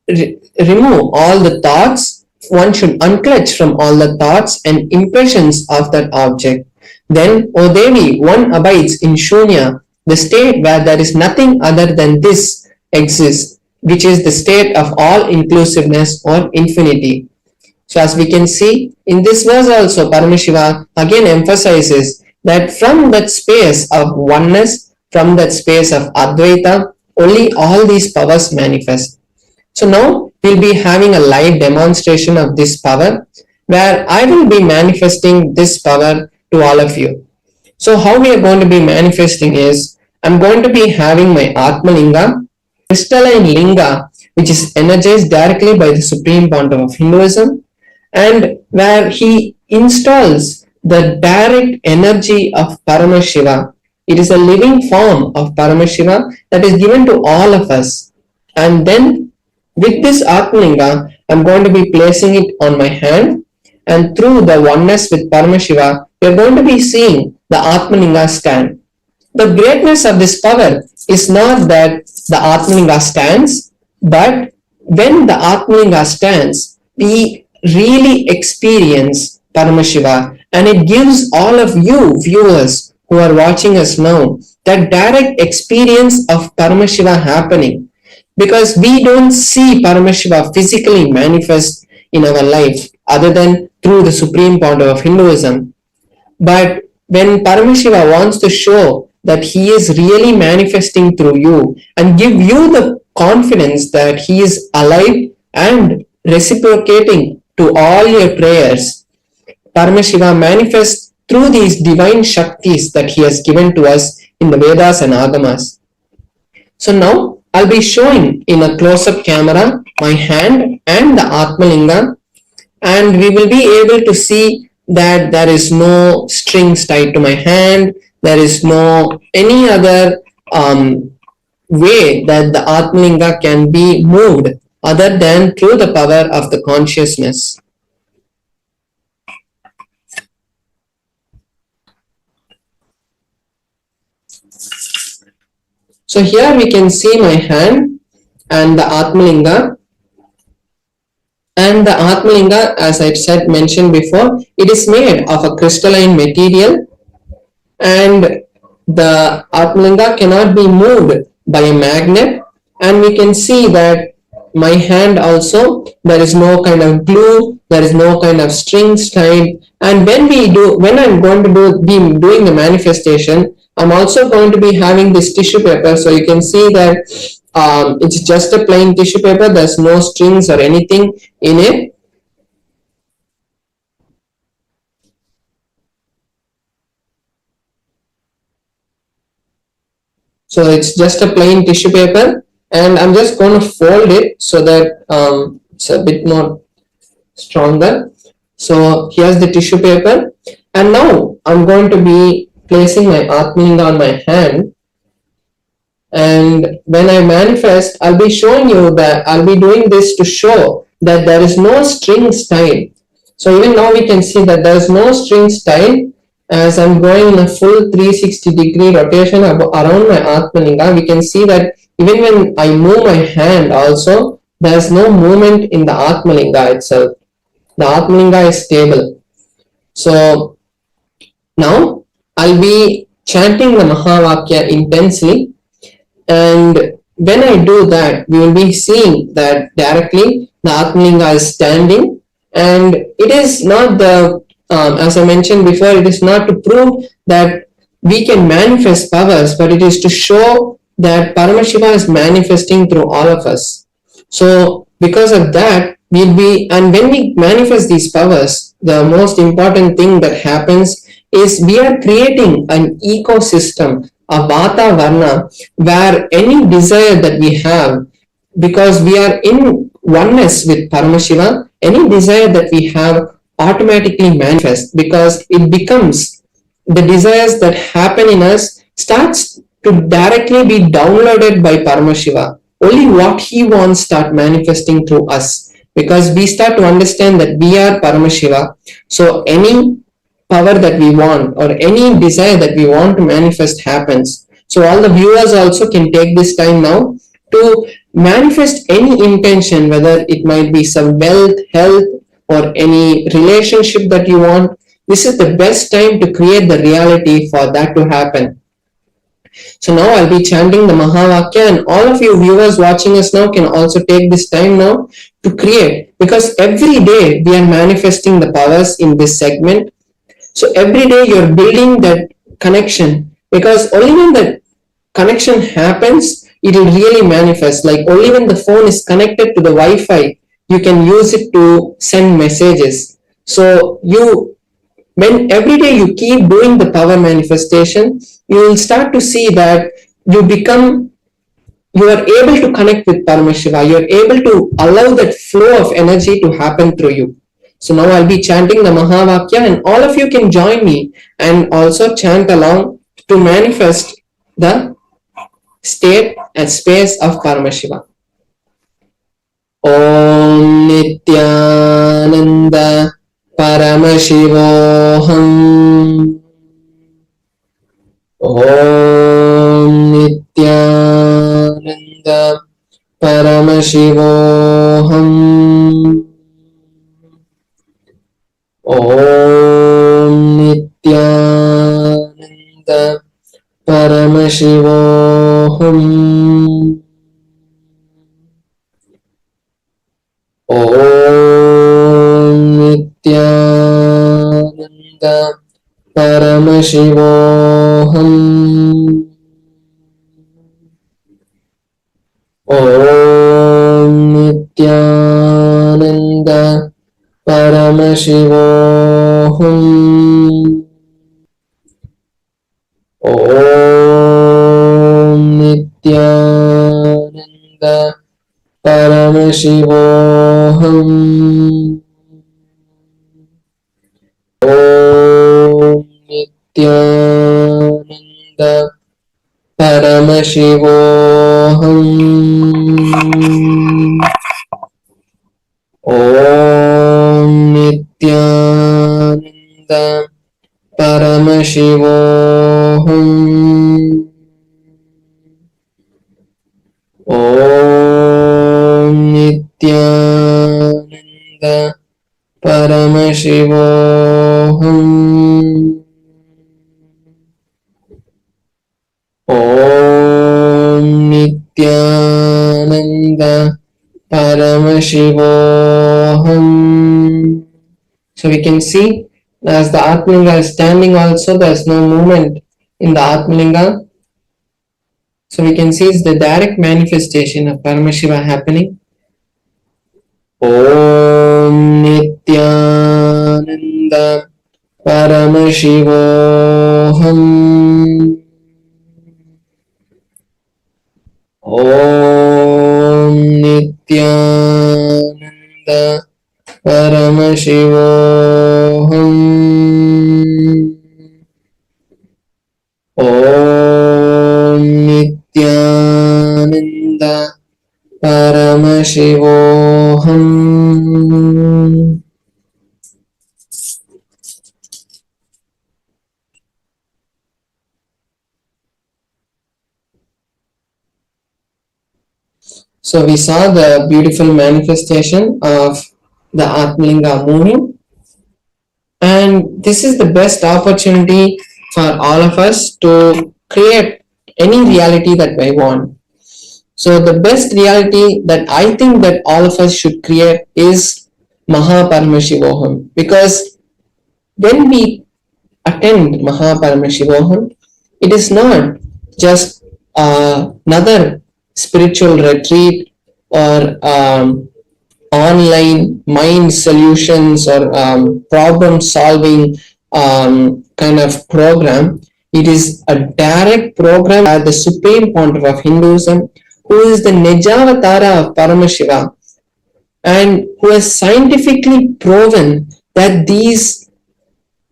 remove all the thoughts, one should unclutch from all the thoughts and impressions of that object. Then, O Devi, one abides in Shunya, the state where there is nothing other than this exists, which is the state of all inclusiveness or infinity. So as we can see, in this verse also, Paramashiva again emphasizes that from that space of oneness, from that space of Advaita, only all these powers manifest. So now we'll be having a live demonstration of this power, where I will be manifesting this power to all of you. So how we are going to be manifesting is, I'm going to be having my Atma Linga, crystalline Linga, which is energized directly by the Supreme Pontiff of Hinduism, and where he installs the direct energy of Paramashiva. It is a living form of Paramashiva that is given to all of us. And then with this Atmalinga, I'm going to be placing it on my hand, and through the oneness with Paramashiva, we are going to be seeing the Atmalinga stand. The greatness of this power is not that the Atmalinga stands, but when the Atmalinga stands, we really experience Paramashiva, and it gives all of you viewers who are watching us now that direct experience of Paramashiva happening, because we don't see Paramashiva physically manifest in our life other than through the Supreme Pontiff of Hinduism. But when Paramashiva wants to show that he is really manifesting through you and give you the confidence that he is alive and reciprocating to all your prayers, Paramashiva manifests through these divine Shaktis that he has given to us in the Vedas and Agamas. So now I'll be showing in a close-up camera my hand and the Atmalinga, and we will be able to see that there is no strings tied to my hand, there is no any other way that the Atmalinga can be moved other than through the power of the consciousness. So here we can see my hand and the Atmalinga. And the Atmalinga, as I said, mentioned before, it is made of a crystalline material, and the Atmalinga cannot be moved by a magnet. And we can see that my hand also, there is no kind of glue, there is no kind of strings tied. And when I'm going to be doing the manifestation, I'm also going to be having this tissue paper. So you can see that it's just a plain tissue paper. There's no strings or anything in it. So it's just a plain tissue paper, and I'm just going to fold it so that it's a bit more stronger. So here's the tissue paper, and now I'm going to be placing my Atmalinga on my hand, And when I manifest, I'll be showing you that I'll be doing this to show that there is no strings tied. So even now we can see that there is no strings tied. As I'm going in a full 360-degree rotation around my Atmalinga, we can see that even when I move my hand also, there is no movement in the Atmalinga itself. The Atmalinga is stable. So now I'll be chanting the Mahavakya intensely, and when I do that, we will be seeing that directly the Atmalinga is standing, and it is not the, as I mentioned before, it is not to prove that we can manifest powers, but it is to show that Paramashiva is manifesting through all of us. So because of that, we'll be, and when we manifest these powers, the most important thing that happens is we are creating an ecosystem, a Vata Varna, where any desire that we have, because we are in oneness with Paramashiva, any desire that we have automatically manifests, because it becomes, the desires that happen in us starts to directly be downloaded by Paramashiva. Only what he wants start manifesting through us, because we start to understand that we are Paramashiva. So any power that we want or any desire that we want to manifest happens. So all the viewers also can take this time now to manifest any intention, whether it might be some wealth, health, or any relationship that you want. This is the best time to create the reality for that to happen. So now I'll be chanting the Mahavakya, and all of you viewers watching us now can also take this time now to create, because every day we are manifesting the powers in this segment. So every day you're building that connection, because only when the connection happens, it will really manifest. Like only when the phone is connected to the Wi-Fi, you can use it to send messages. So when every day you keep doing the power manifestation, you will start to see that you are able to connect with Paramashiva. You are able to allow that flow of energy to happen through you. So now I'll be chanting the Mahavakya, and all of you can join me and also chant along to manifest the state and space of Paramashiva. Om Nithyananda Paramashivoham. Om Nithyananda Paramashivoham. Om Nithyananda Paramashivoham. Om Nithyananda Paramashivoham. Om Nithyananda Paramashivoham. Om Nithyananda Paramashivoham. Om Nithyananda Paramashivoham. Om Nithyananda Paramashivoham. Om Nithyananda Paramashivoham. Om Nithyananda Paramashivoham. So we can see as the Atmalinga is standing also, there is no movement in the Atmalinga. So we can see it's the direct manifestation of Paramashiva happening. Om Nithyananda Paramashivoham. Om Nithyananda Paramashivoham. Om Nithyananda Paramashivoham. So we saw the beautiful manifestation of the Atmalinga moving, and this is the best opportunity for all of us to create any reality that we want. So the best reality that I think that all of us should create is Paramashivoham, because when we attend Paramashivoham, it is not just another spiritual retreat or online mind solutions or problem solving kind of program. It is a direct program by the Supreme Pontiff of Hinduism, who is the Nijavatara of Paramashiva, and who has scientifically proven that these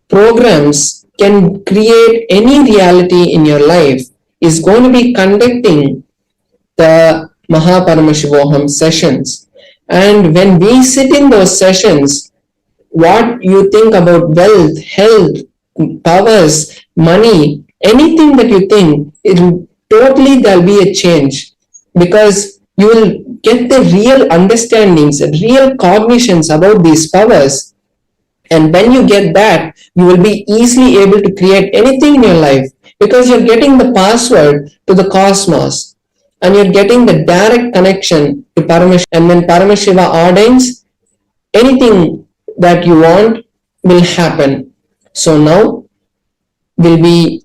programs can create any reality in your life, is going to be conducting the Paramashivoham sessions. And when we sit in those sessions, what you think about wealth, health, powers, money, anything that you think, there'll be a change, because you will get the real understandings and real cognitions about these powers. And when you get that, you will be easily able to create anything in your life, because you're getting the password to the cosmos and you're getting the direct connection to Paramashiva. And when Paramashiva ordains, anything that you want will happen. So now will be,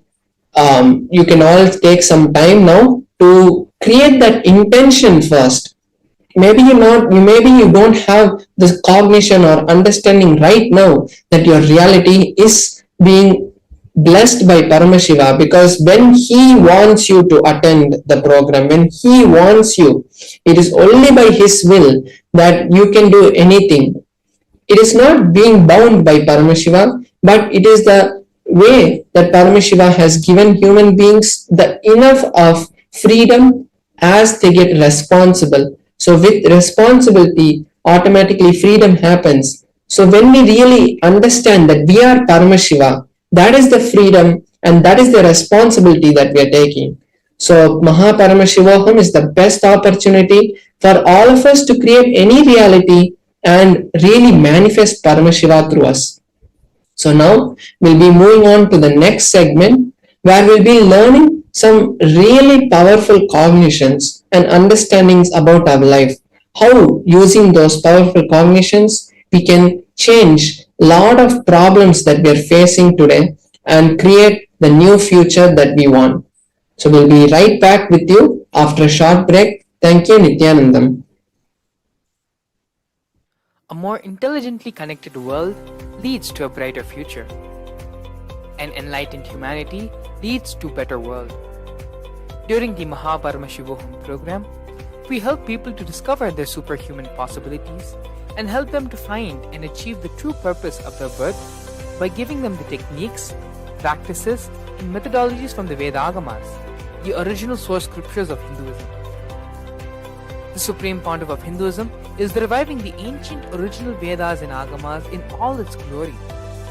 you can all take some time now to create that intention first. Maybe you don't have this cognition or understanding right now that your reality is being blessed by Paramashiva, because when he wants you to attend the program, when he wants you, it is only by his will that you can do anything. It is not being bound by Paramashiva, but it is the way that Paramashiva has given human beings the enough of freedom as they get responsible. So with responsibility, automatically freedom happens. So when we really understand that we are Paramashiva, that is the freedom and that is the responsibility that we are taking. So Paramashivoham is the best opportunity for all of us to create any reality and really manifest Paramashiva through us. So now we'll be moving on to the next segment, where we'll be learning some really powerful cognitions and understandings about our life. How using those powerful cognitions we can change a lot of problems that we are facing today and create the new future that we want. So we'll be right back with you after a short break. Thank you, Nithyanandam. A more intelligently connected world leads to a brighter future. An enlightened humanity leads to a better world. During the Paramashivoham program, we help people to discover their superhuman possibilities and help them to find and achieve the true purpose of their birth by giving them the techniques, practices, and methodologies from the Vedagamas, the original source scriptures of Hinduism. The Supreme Pontiff of Hinduism is reviving the ancient original Vedas and Agamas in all its glory,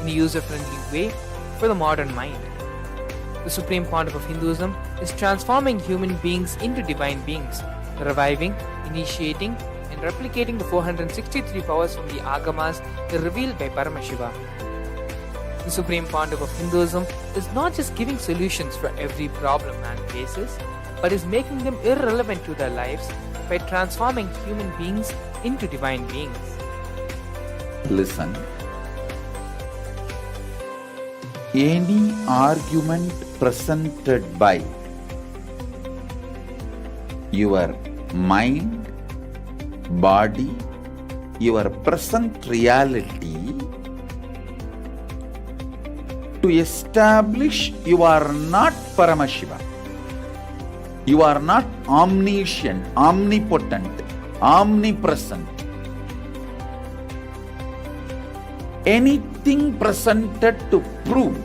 in a user-friendly way for the modern mind. The Supreme Pontiff of Hinduism is transforming human beings into divine beings, reviving, initiating, and replicating the 463 powers from the Agamas revealed by Paramashiva. The Supreme Pontiff of Hinduism is not just giving solutions for every problem man faces, but is making them irrelevant to their lives by transforming human beings into divine beings. Listen. Any argument presented by your mind, body, your present reality to establish you are not Paramashiva. You are not omniscient, omnipotent, omnipresent. Anything presented to prove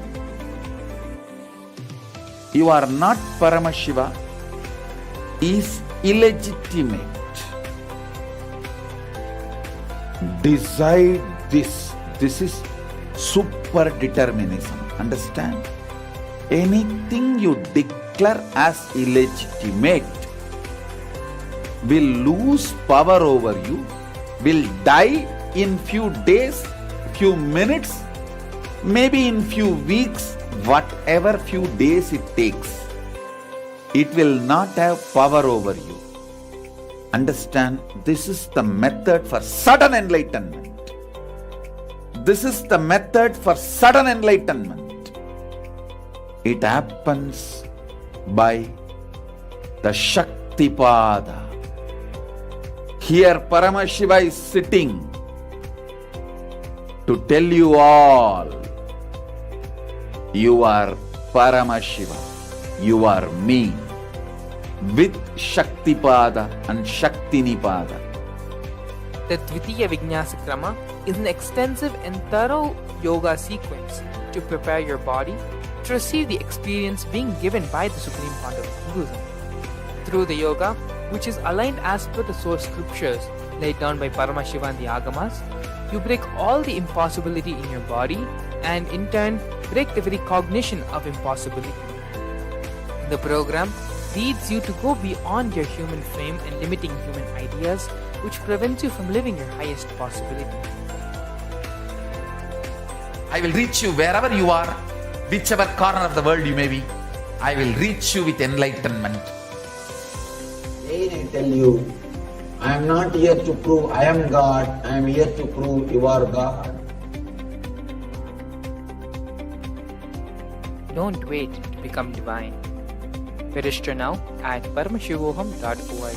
you are not Paramashiva is illegitimate. decide this. This is super determinism. Understand? Anything you declare as illegitimate will lose power over you, will die in few days, few minutes, maybe in few weeks, whatever few days it takes. It will not have power over you. Understand, this is the method for sudden enlightenment. This is the method for sudden enlightenment. It happens by the Shaktipada. Here Paramashiva is sitting to tell you all, you are Paramashiva, you are me, with Shaktipada and Shaktinipada. The Dvitiya Vinyasa Krama is an extensive and thorough yoga sequence to prepare your body to receive the experience being given by the Supreme Pandava of Hinduism. Through the yoga, which is aligned as per the source scriptures laid down by Paramashiva and the Agamas, you break all the impossibility in your body and in turn break the very cognition of impossibility. The program leads you to go beyond your human frame and limiting human ideas, which prevents you from living your highest possibility. I will reach you wherever you are, whichever corner of the world you may be. I will reach you with enlightenment. Again I tell you, I am not here to prove I am God, I am here to prove you are God. Don't wait to become divine. Register now at paramashivoham.org.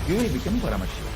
You will become Paramashiva.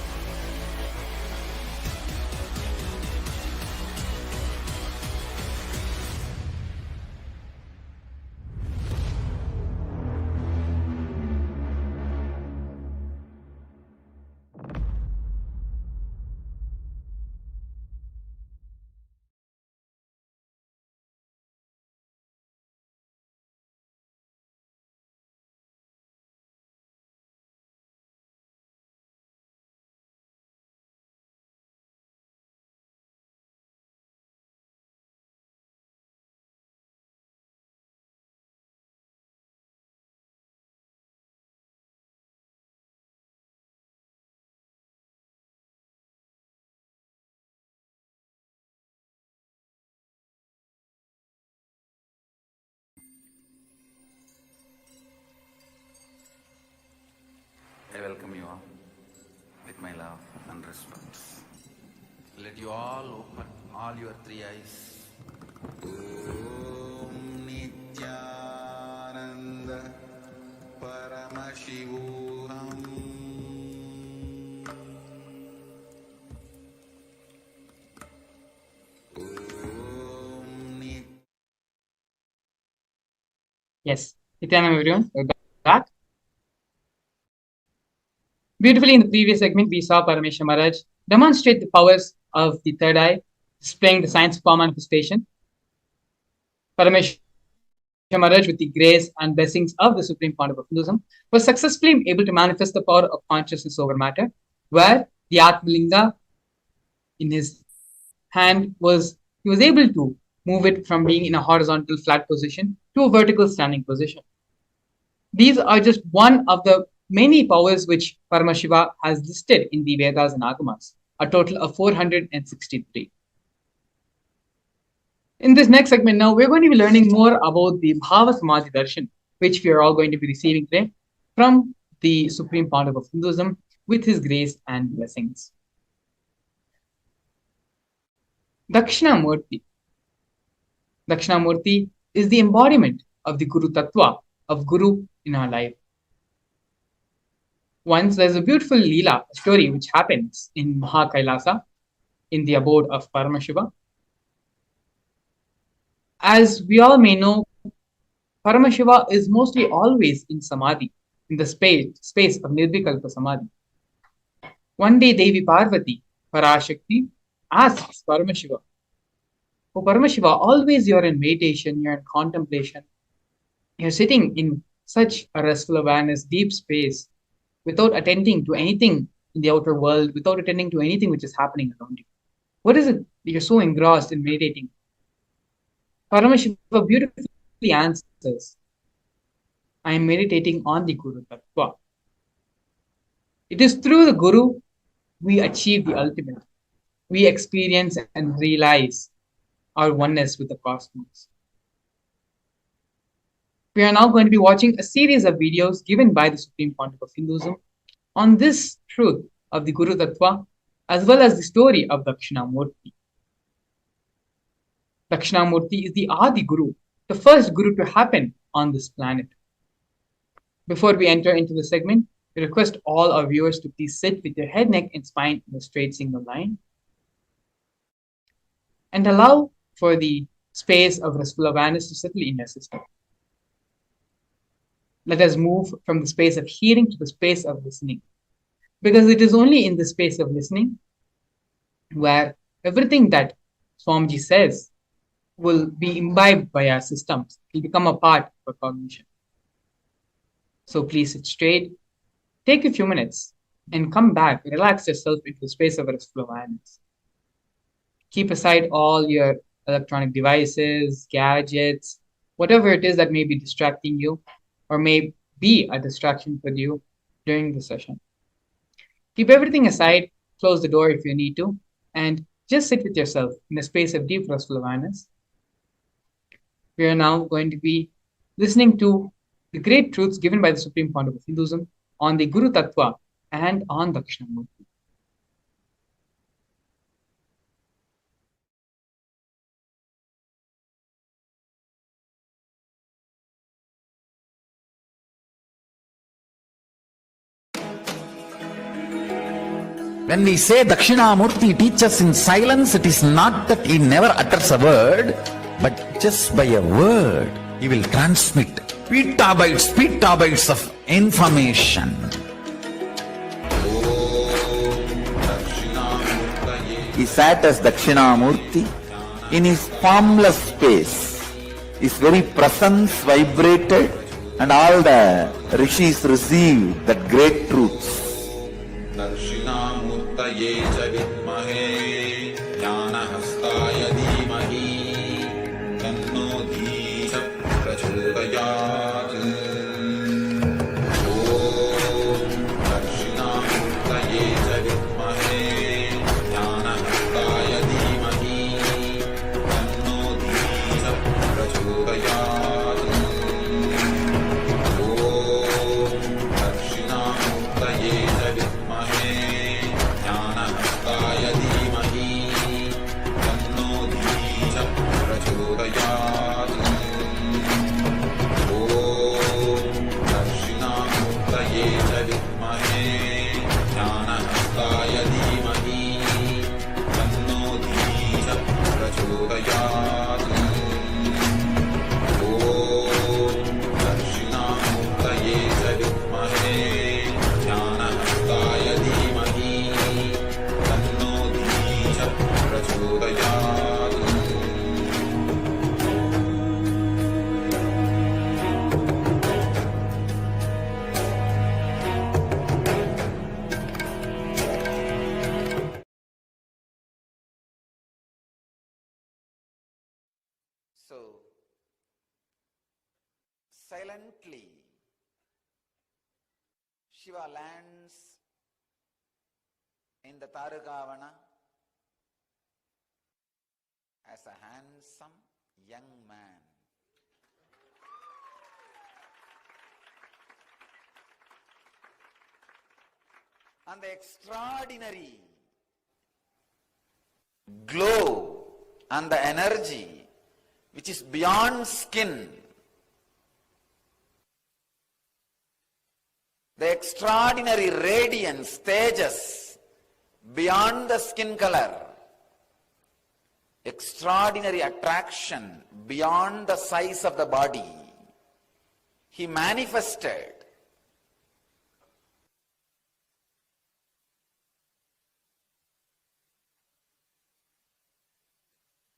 I welcome you all with my love and respect. Let you all open all your three eyes. Om Nithyananda Paramashivam. Yes, Nithyananda everyone, we're back. Beautifully, in the previous segment, we saw Parameshwar Maharaj demonstrate the powers of the third eye, displaying the science of power manifestation. Parameshwar Maharaj, with the grace and blessings of the Supreme Pandava of Hinduism, was successfully able to manifest the power of consciousness over matter, where the Atmalinga in his hand he was able to move it from being in a horizontal flat position to a vertical standing position. These are just one of the many powers which Paramashiva has listed in the Vedas and Agamas, a total of 463. In this next segment now, we're going to be learning more about the Bhava Samadhi Darshan, which we are all going to be receiving today from the Supreme Pontiff of Hinduism with his grace and blessings. Dakshinamurthy. Dakshinamurthy is the embodiment of the Guru Tattva, of Guru in our life. Once there's a beautiful Leela story which happens in Mahakailasa, in the abode of Paramashiva. As we all may know, Paramashiva is mostly always in Samadhi, in the space of Nirvikalpa Samadhi. One day Devi Parvati, Parashakti, asks Paramashiva, "Oh Paramashiva, always you're in meditation, you're in contemplation, you're sitting in such a restful awareness, deep space, without attending to anything in the outer world, without attending to anything which is happening around you. What is it that you're so engrossed in meditating?" Paramashiva beautifully answers, "I am meditating on the Guru Tattva." It is through the Guru we achieve the ultimate. We experience and realize our oneness with the cosmos. We are now going to be watching a series of videos given by the Supreme Pontiff of Hinduism on this truth of the Guru Tattva, as well as the story of Dakshinamurthy. Dakshinamurthy is the Adi Guru, the first Guru to happen on this planet. Before we enter into the segment, we request all our viewers to please sit with your head, neck, and spine in a straight single line, and allow for the space of restful awareness to settle in your system. Let us move from the space of hearing to the space of listening, because it is only in the space of listening where everything that Swamiji says will be imbibed by our systems, will become a part of our cognition. So please sit straight, take a few minutes, and come back, relax yourself into the space of restful awareness. Keep aside all your electronic devices, gadgets, whatever it is that may be distracting you or may be a distraction for you during the session. Keep everything aside, close the door if you need to, and just sit with yourself in a space of deep restful awareness. We are now going to be listening to the great truths given by the Supreme Pontiff of Hinduism on the Guru Tattva and on Dakshinamurthy. When we say Dakshinamurthy teaches in silence, it is not that he never utters a word, but just by a word, he will transmit petabytes of information. He sat as Dakshinamurthy in his formless space. His very presence vibrated, and all the rishis received that great truths. Dakshinamurtaye cha vidmahe jnanahastaya dhimahi tanno dhisha prachodayat. Om Dakshinamurtaye cha vidmahe jnanahastaya dhimahi tanno dhisha prachodayat. Om Dakshinamurtaye cha vidmahe jnanahastaya dhimahi Silently, Shiva lands in the Tarugavana as a handsome young man. And the extraordinary glow and the energy which is beyond skin, the extraordinary radiance, tejas, beyond the skin color, extraordinary attraction beyond the size of the body, he manifested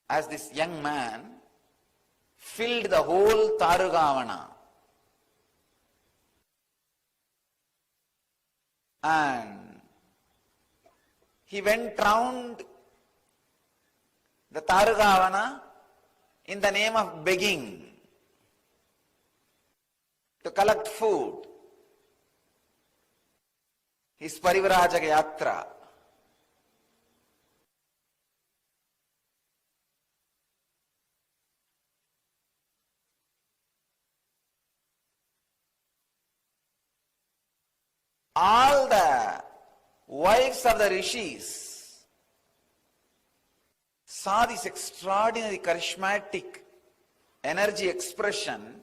as this young man filled the whole Tarugavana. And he went round the Tarugavana in the name of begging to collect food. His Parivrajaka Yatra. All the wives of the rishis saw this extraordinary charismatic energy expression.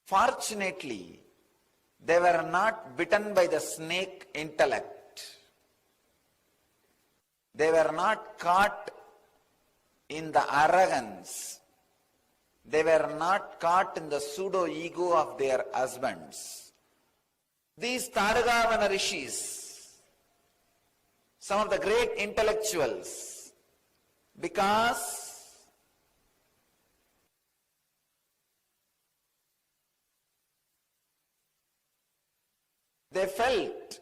Fortunately, they were not bitten by the snake intellect. They were not caught in the arrogance. They were not caught in the pseudo-ego of their husbands. These Tarugavana rishis, some of the great intellectuals, because they felt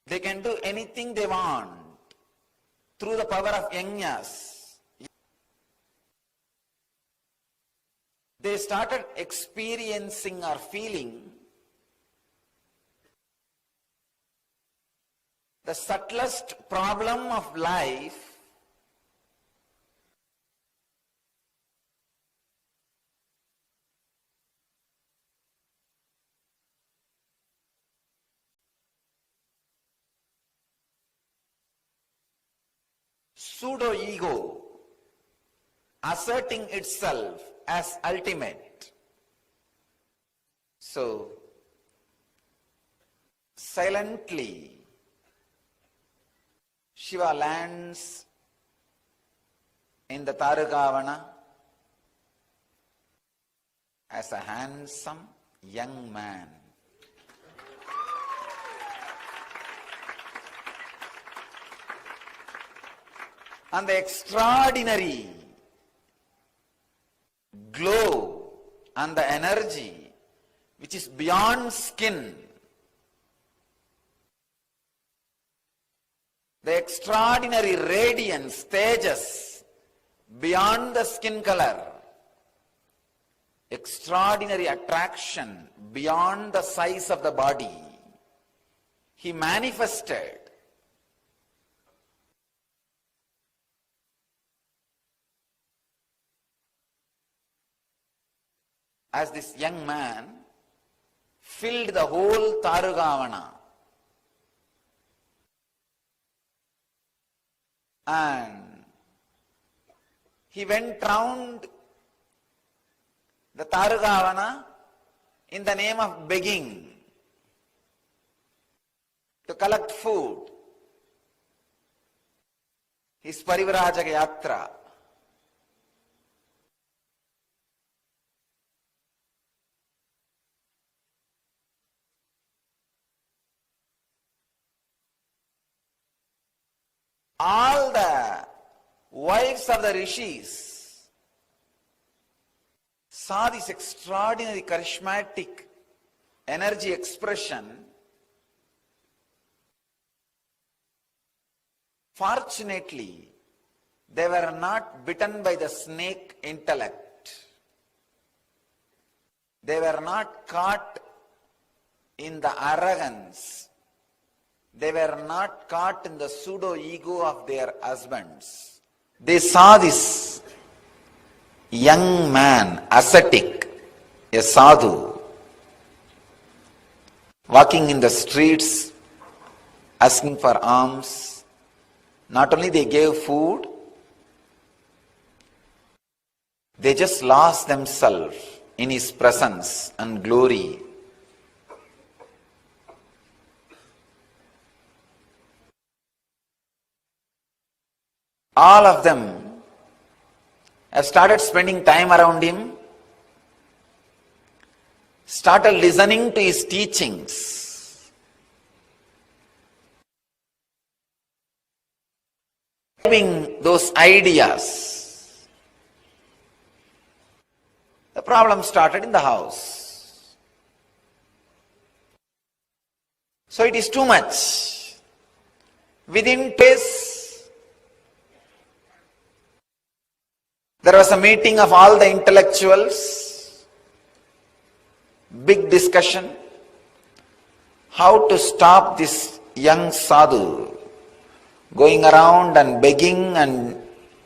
they can do anything they want through the power of yajnas. They started experiencing or feeling the subtlest problem of life pseudo-ego asserting itself as ultimate. So, silently, Shiva lands in the Tarugavana as a handsome young man. And the extraordinary glow and the energy which is beyond skin, the extraordinary radiance, tejas, beyond the skin color, extraordinary attraction beyond the size of the body, he manifested as this young man filled the whole Tarugavana. And he went round the Tarugavana in the name of begging to collect food. His Parivrajaka Yatra. All the wives of the rishis saw this extraordinary charismatic energy expression. Fortunately, They were not bitten by the snake intellect. They were not caught in the arrogance. They were not caught in the pseudo-ego of their husbands. They saw this young man, ascetic, a sadhu, walking in the streets, asking for alms. Not only they gave food, they just lost themselves in his presence and glory. All of them have started spending time around him, started listening to his teachings. Having those ideas. The problem started in the house. So it is too much. Within days, there was a meeting of all the intellectuals, big discussion, how to stop this young sadhu going around and begging and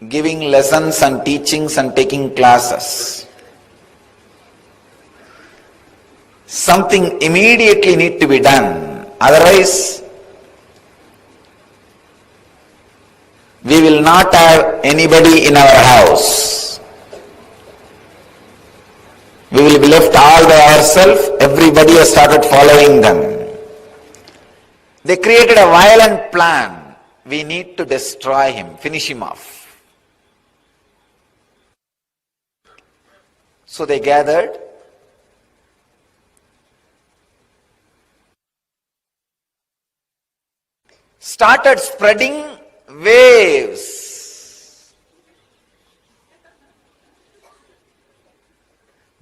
giving lessons and teachings and taking classes. Something immediately need to be done. Otherwise, we will not have anybody in our house. We will be left all by ourselves. Everybody has started following them. They created a violent plan. We need to destroy him, finish him off. So they gathered. Started spreading waves.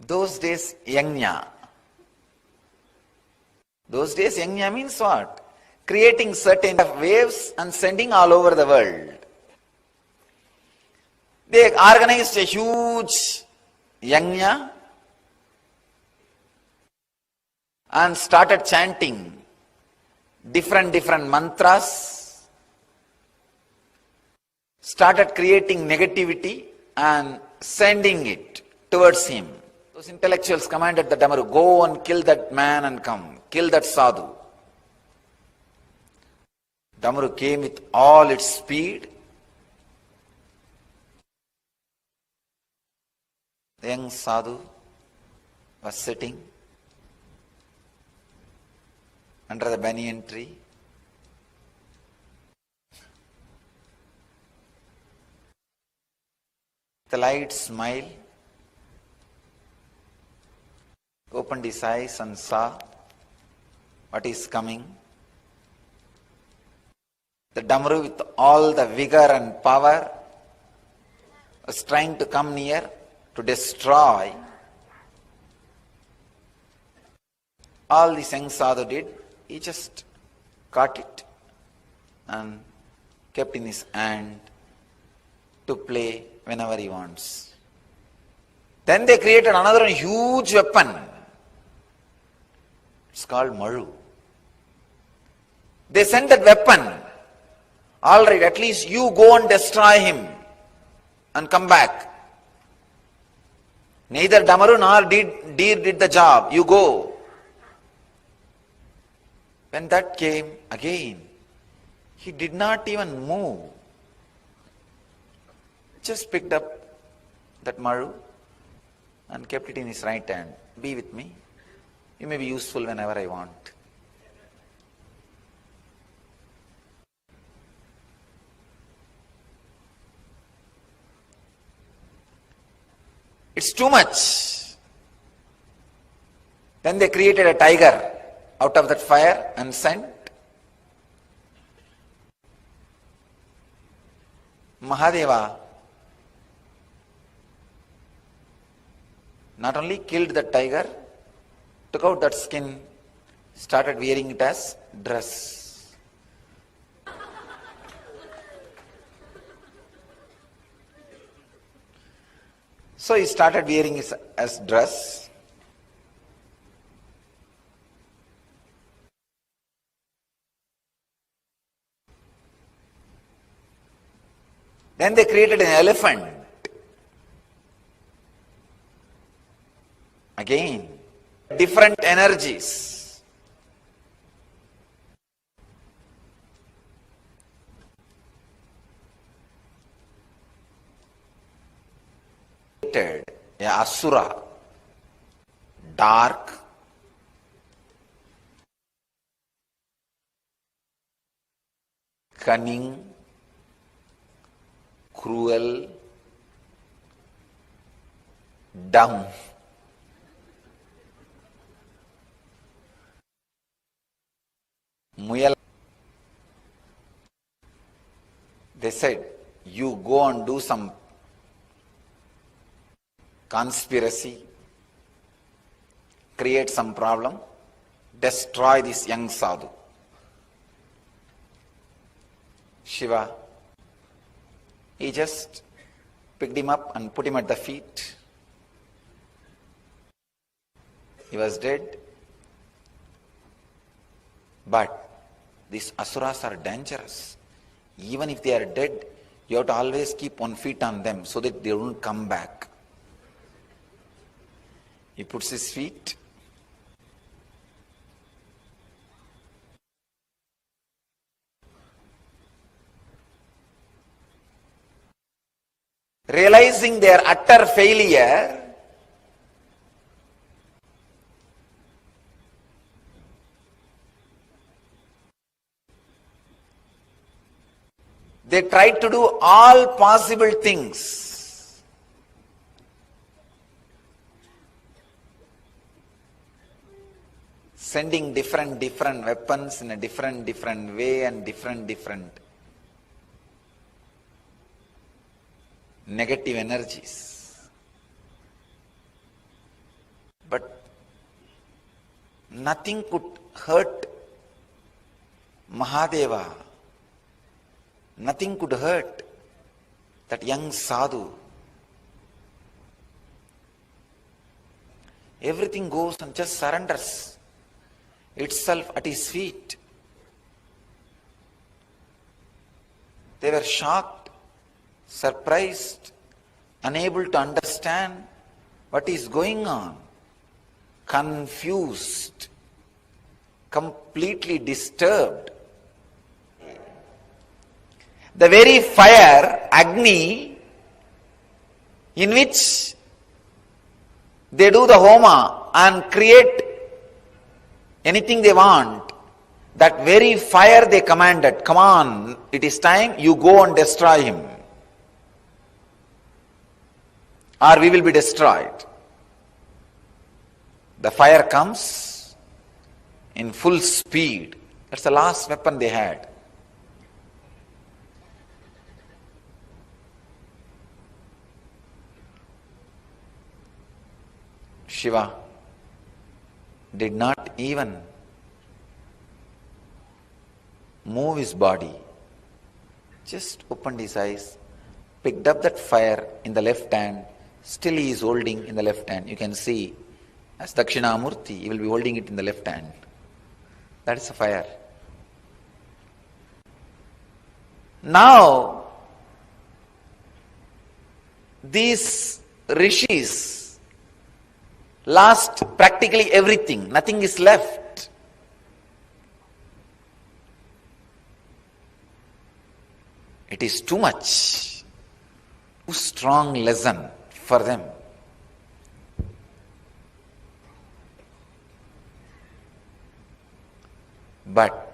Those days, yajna. Those days, yajna means what? Creating certain waves and sending all over the world. They organized a huge yajna and started chanting different mantras, started creating negativity and sending it towards him. Those intellectuals commanded the Damaru, go and kill that man and come, kill that sadhu. Damaru came with all its speed. The young sadhu was sitting under the banyan tree. The light smile, opened his eyes and saw what is coming. The Damaru with all the vigor and power was trying to come near to destroy. All this young sadhu did, he just caught it and kept in his hand to play whenever he wants. Then they created another huge weapon. It's called Maru. They sent that weapon. All right, at least you go and destroy him and come back. Neither Damaru nor Deer did the job. You go. When that came again, he did not even move. Just picked up that Maru and kept it in his right hand. Be with me. You may be useful whenever I want. It's too much. Then they created a tiger out of that fire and sent. Mahadeva not only killed the tiger, took out that skin, started wearing it as dress. So he started wearing his as dress. Then they created an elephant. Again, different energies. A asura, dark, cunning, cruel, dumb. Muyal. They said, you go and do some conspiracy, create some problem, destroy this young sadhu. Shiva, he just picked him up and put him at the feet. He was dead. But these asuras are dangerous. Even if they are dead, you have to always keep 1 foot on them so that they don't come back. He puts his feet. Realizing their utter failure, they tried to do all possible things. Sending different weapons in a different way and different negative energies. But nothing could hurt Mahadeva. Nothing could hurt that young sadhu. Everything goes and just surrenders itself at his feet. They were shocked, surprised, unable to understand what is going on, confused, completely disturbed. The very fire, Agni, in which they do the homa and create anything they want, that very fire they commanded, come on, it is time, you go and destroy him, or we will be destroyed. The fire comes in full speed. That's the last weapon they had. Shiva did not even move his body, just opened his eyes, picked up that fire in the left hand, still he is holding in the left hand. You can see, as Dakshinamurthy, he will be holding it in the left hand. That is the fire. Now, these rishis lost practically everything. Nothing is left. It is too much, too strong lesson for them. But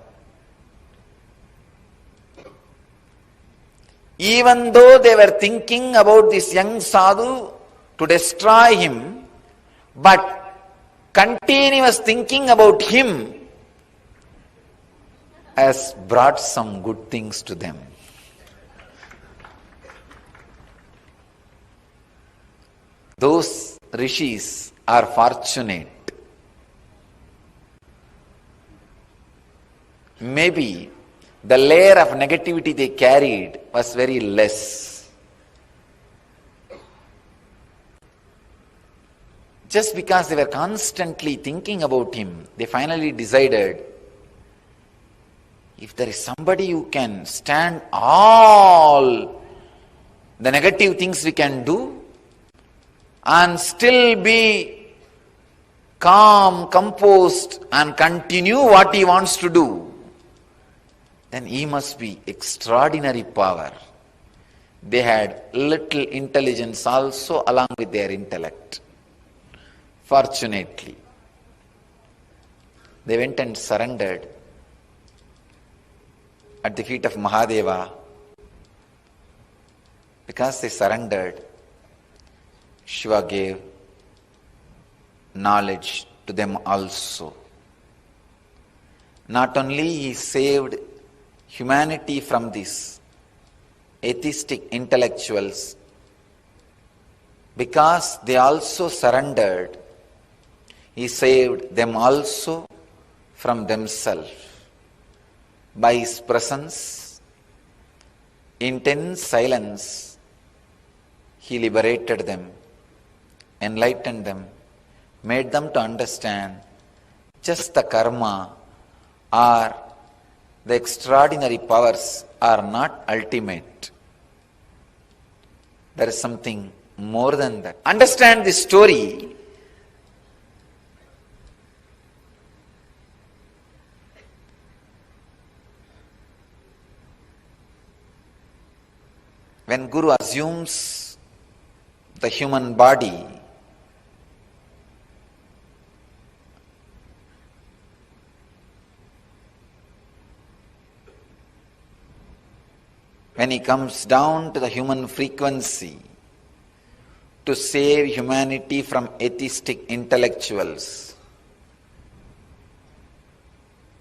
even though they were thinking about this young sadhu to destroy him, but continuous thinking about him has brought some good things to them. Those rishis are fortunate. Maybe the layer of negativity they carried was very less. Just because they were constantly thinking about him, they finally decided, if there is somebody who can stand all the negative things we can do and still be calm, composed and continue what he wants to do, then he must be extraordinary power. They had little intelligence also along with their intellect. Fortunately, they went and surrendered at the feet of Mahadeva. Because they surrendered, Shiva gave knowledge to them also. Not only he saved humanity from these atheistic intellectuals, because they also surrendered, he saved them also from themselves. By his presence, intense silence, he liberated them, enlightened them, made them to understand just the karma or the extraordinary powers are not ultimate. There is something more than that. Understand this story. When Guru assumes the human body, when he comes down to the human frequency to save humanity from atheistic intellectuals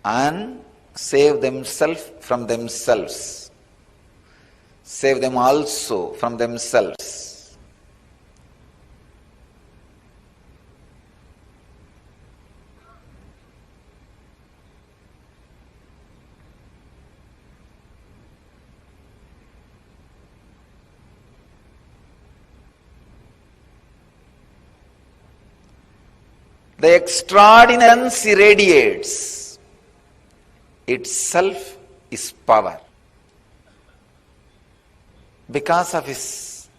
and save themselves from themselves, save them also from themselves. The extraordinance he radiates itself is power. Because of his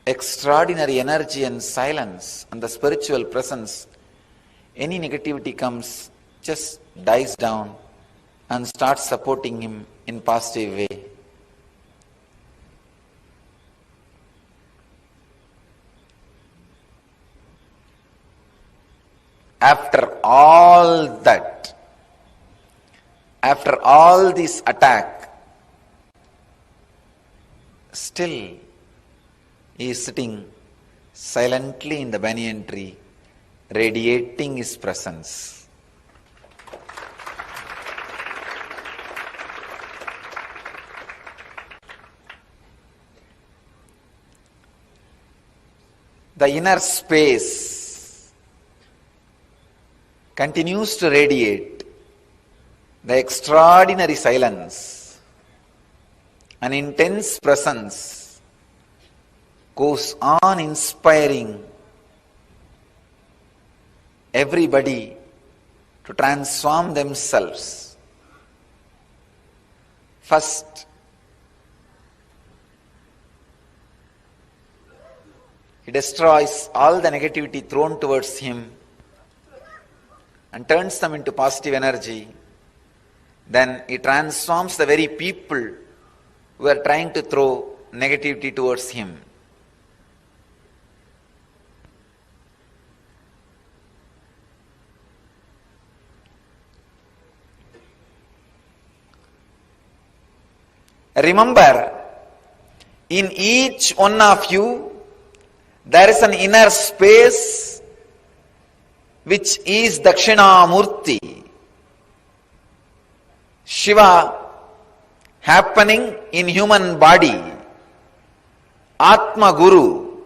extraordinary energy and silence and the spiritual presence, any negativity comes, just dies down and starts supporting him in positive way. After all that, after all this attack, still he is sitting silently in the banyan tree, radiating his presence. The inner space continues to radiate the extraordinary silence. An intense presence goes on inspiring everybody to transform themselves. First, he destroys all the negativity thrown towards him and turns them into positive energy. Then he transforms the very people who are trying to throw negativity towards him. Remember, in each one of you, there is an inner space which is Dakshinamurthy. Shiva happening in human body. Atma Guru,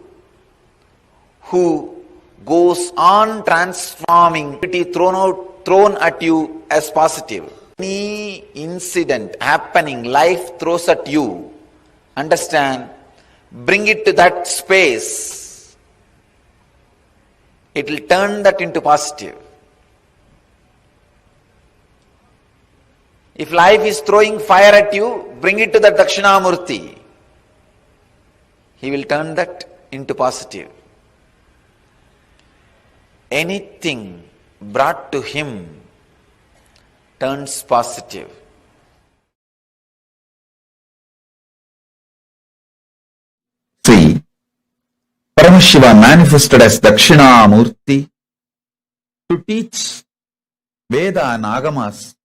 who goes on transforming thrown at you as positive. Any incident happening, life throws at you, understand, bring it to that space. it will turn that into positive. If life is throwing fire at you, bring it to the Dakshinamurthy. He will turn that into positive. Anything brought to him turns positive. See, Paramashiva manifested as Dakshinamurthy to teach Veda and Agamas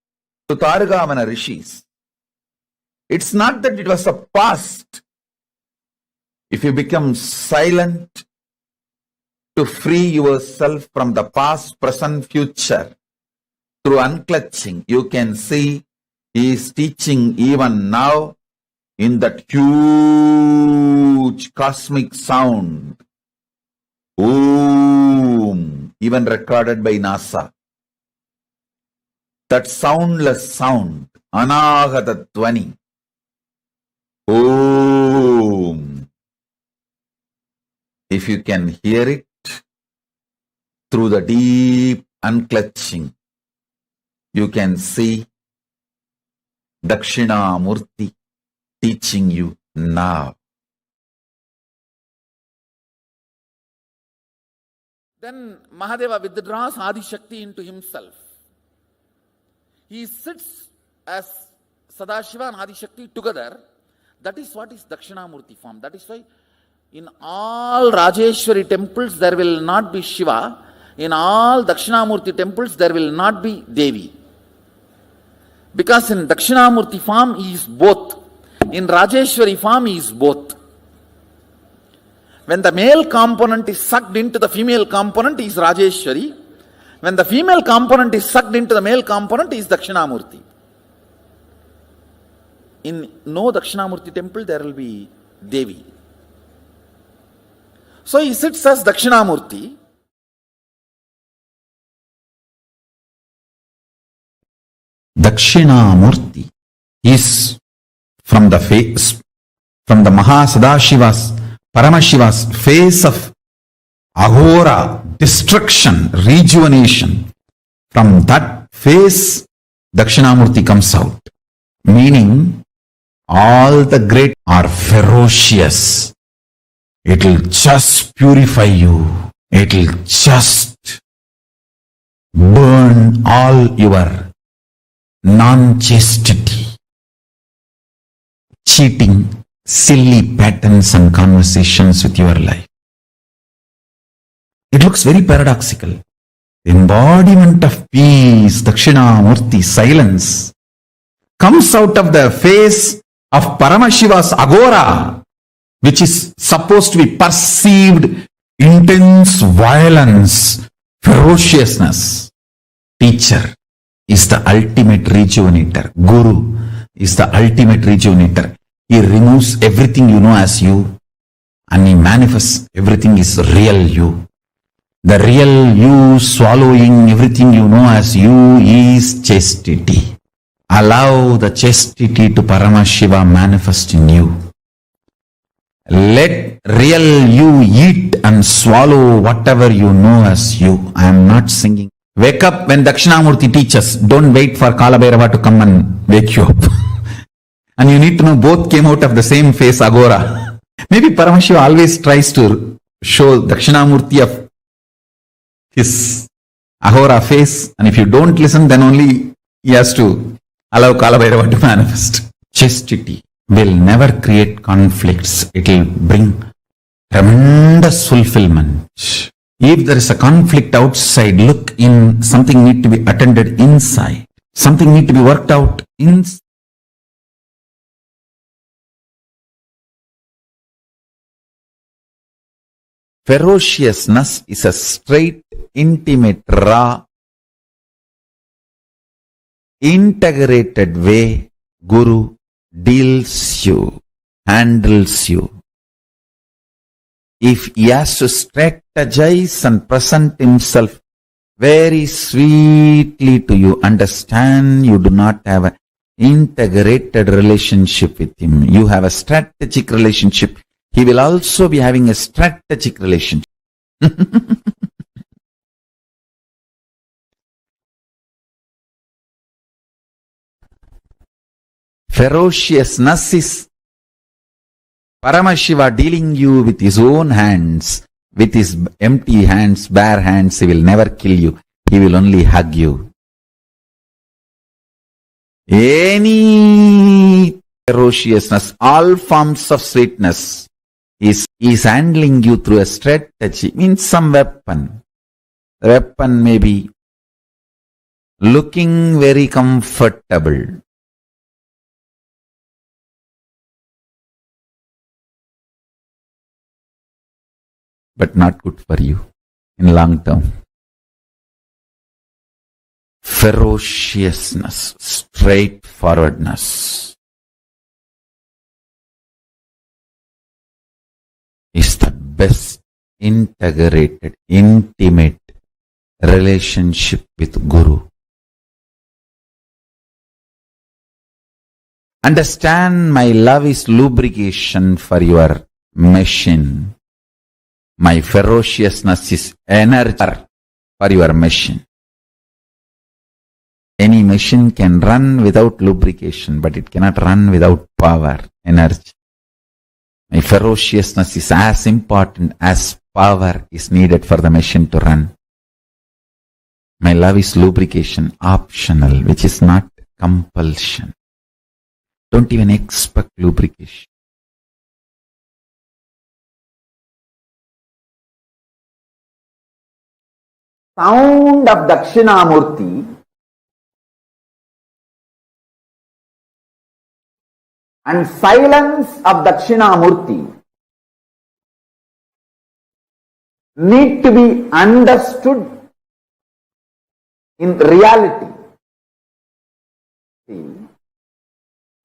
to Targavana rishis. It's not that it was a past. If you become silent to free yourself from the past, present, future, through unclutching, you can see he is teaching even now in that huge cosmic sound. Om, even recorded by NASA. That soundless sound, Anahata Dhvani. Om. If you can hear it through the deep unclutching, you can see Dakshinamurthy teaching you now. Then Mahadeva withdraws Adi Shakti into himself. He sits as Sadashiva and Adi Shakti together. That is what is Dakshinamurthy form. That is why in all Rajeshwari temples there will not be Shiva. In all Dakshinamurthy temples there will not be Devi. Because in Dakshinamurthy form he is both. In Rajeshwari form he is both. When the male component is sucked into the female component, he is Rajeshwari. When the female component is sucked into the male component, he is Dakshinamurthy. In no Dakshinamurthy temple, there will be Devi. So he sits as Dakshinamurthy. Dakshinamurthy is from the face, from the Mahasadashiva's, Paramashiva's face of Ahora, destruction, rejuvenation. From that face, Dakshinamurthy comes out. Meaning, all the great are ferocious. It'll just purify you. It'll just burn all your non-chastity, cheating, silly patterns and conversations with your life. It looks very paradoxical. Embodiment of peace, Dakshinamurthy, silence, comes out of the face of Paramashiva's Agora, which is supposed to be perceived intense violence, ferociousness. Teacher is the ultimate rejuvenator. Guru is the ultimate rejuvenator. He removes everything you know as you and he manifests everything is real you. The real you swallowing everything you know as you is chastity. Allow the chastity to Paramashiva manifest in you. Let real you eat and swallow whatever you know as you. I am not singing. Wake up when Dakshinamurthy teaches. Don't wait for Kalabhairava to come and wake you up. And you need to know both came out of the same face, Agora. Maybe Paramashiva always tries to show Dakshinamurthy of his Ahora face, and if you don't listen, then only he has to allow Kalabhairava to manifest. Chastity will never create conflicts. It will bring tremendous fulfillment. If there is a conflict outside, look in. Something need to be attended inside. Something need to be worked out inside. Ferociousness is a straight, intimate, raw, integrated way Guru deals you, handles you. If he has to strategize and present himself very sweetly to you, understand you do not have an integrated relationship with him. You have a strategic relationship. He will also be having a strategic relationship. Ferociousness is Paramashiva dealing you with his own hands. With his empty hands, bare hands, he will never kill you. He will only hug you. Any ferociousness, all forms of sweetness is handling you through a strategy, means some weapon. The weapon may be looking very comfortable. But not good for you in long term. Ferociousness, straightforwardness is the best integrated, intimate relationship with Guru. Understand, my love is lubrication for your machine. My ferociousness is energy for your machine. Any machine can run without lubrication, but it cannot run without power, energy. My ferociousness is as important as power is needed for the machine to run. My love is lubrication, optional, which is not compulsion. Don't even expect lubrication. Sound of Dakshinamurthy and silence of Dakshinamurthy need to be understood in reality. See,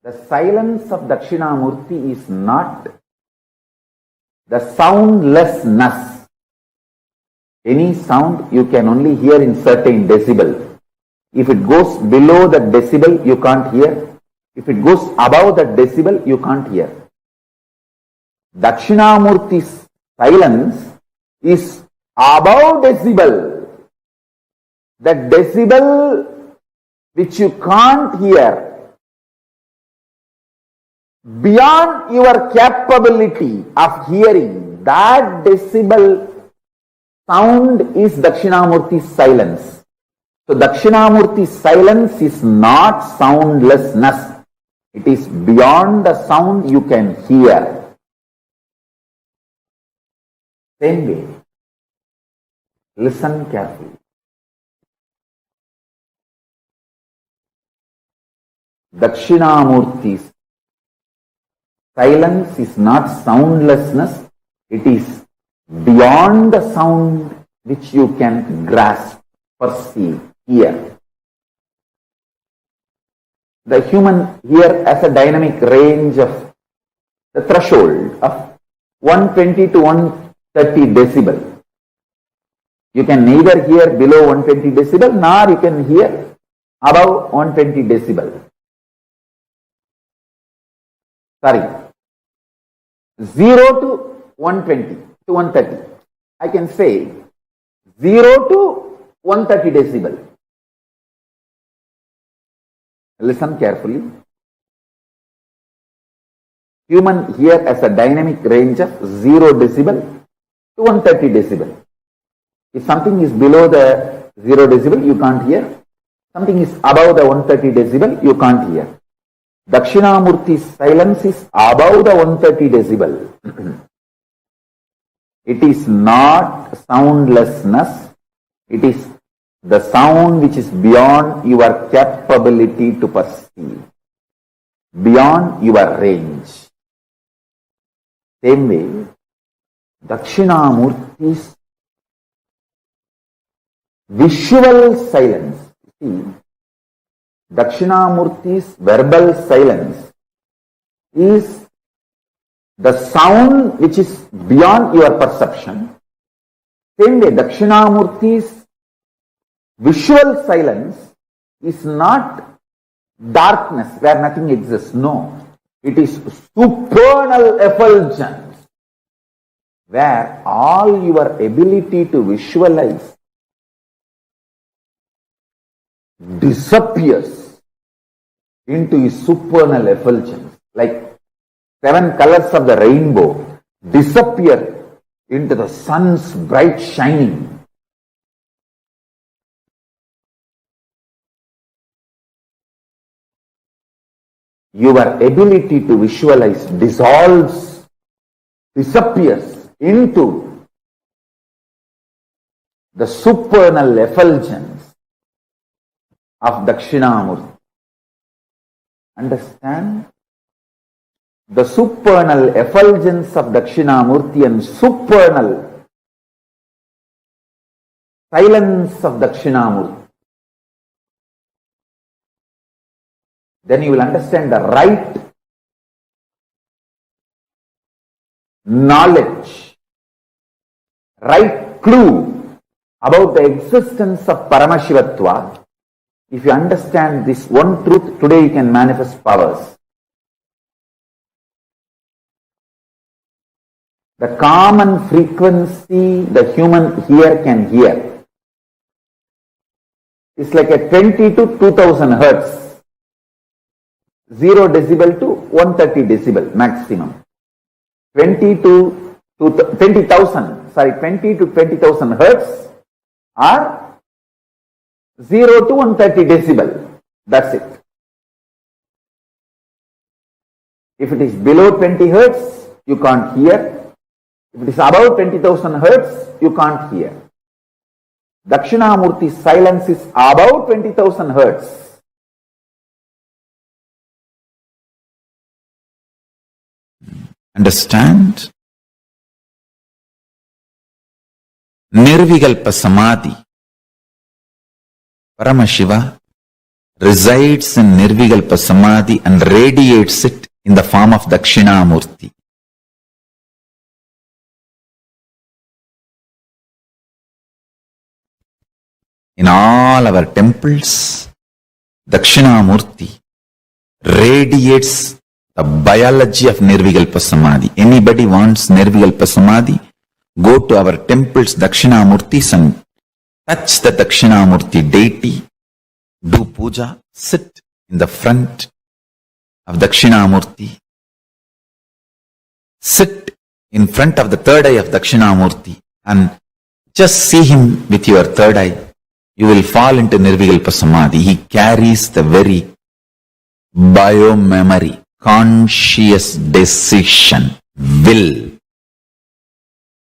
the silence of Dakshinamurthy is not the soundlessness. Any sound you can only hear in certain decibel. If it goes below that decibel, you can't hear. If it goes above that decibel, you can't hear. Dakshinamurthy's silence is above decibel. That decibel which you can't hear, beyond your capability of hearing, that decibel sound is Dakshinamurthy's silence. So Dakshinamurthy's silence is not soundlessness. It is beyond the sound you can hear. Same way, listen carefully. Dakshinamurthy's silence is not soundlessness. It is beyond the sound which you can grasp, perceive, hear. The human here has a dynamic range of the threshold of 120 to 130 decibel. You can neither hear below 120 decibel nor you can hear above 120 decibel. Sorry, 0 to 120 to 130. I can say 0 to 130 decibel. Listen carefully. Human here has a dynamic range of 0 decibel to 130 decibel. If something is below the 0 decibel, you can't hear. Something is above the 130 decibel, you can't hear. Dakshinamurthy's silence is above the 130 decibel. It is not soundlessness. It is the sound which is beyond your capability to perceive, beyond your range. Same way, Dakshinamurthy's visual silence. See, Dakshinamurthy's verbal silence is the sound which is beyond your perception. Same way, Dakshinamurthy's visual silence is not darkness where nothing exists. No, it is supernal effulgence where all your ability to visualize disappears. into his supernal effulgence, like 7 colors of the rainbow disappear into the sun's bright shining. Your ability to visualize dissolves, disappears into the supernal effulgence of Dakshinamurthy. Understand? The supernal effulgence of Dakshinamurthy and supernal silence of Dakshinamurthy. Then you will understand the right knowledge, right clue about the existence of Paramashivatva. If you understand this one truth, today you can manifest powers. The common frequency the human ear can hear is like a 20 to 2000 hertz. 0 decibel to 130 decibel maximum. 20 to 20,000 hertz or 0 to 130 decibel. That's it. If it is below 20 hertz, you can't hear. If it is above 20,000 hertz, you can't hear. Dakshinamurthi's silence is above 20,000 hertz. Understand? Nirvikalpa Samadhi. Paramashiva resides in Nirvikalpa Samadhi and radiates it in the form of Dakshinamurthy. In all our temples, Dakshinamurthy radiates the biology of Nirvikalpa Samadhi. Anybody wants Nirvikalpa Samadhi, go to our temples, Dakshinamurthis, and touch the Dakshinamurthy deity, do puja, sit in the front of Dakshinamurthy, sit in front of the third eye of Dakshinamurthy and just see him with your third eye. You will fall into Nirvikalpa Samadhi. He carries the very bio-memory, conscious decision, will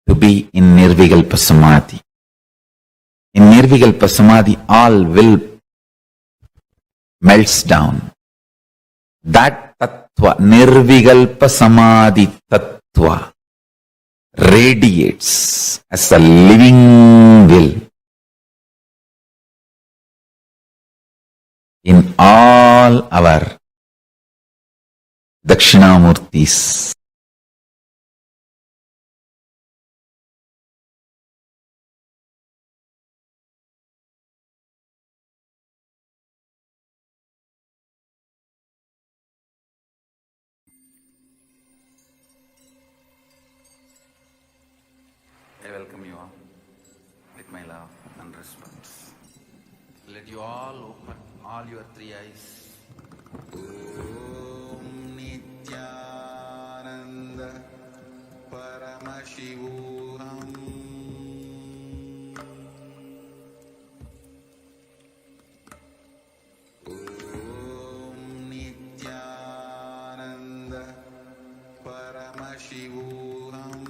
to be in Nirvikalpa Samadhi. In Nirvikalpa Samadhi, all will melts down. That Tattva, Nirvikalpa Samadhi Tattva, radiates as a living will in all our Dakshinamurthis. I welcome you all with my love and respect. Let you all open all your 3 eyes. Om Nithyananda Paramashivam. Om Nithyananda Paramashivam.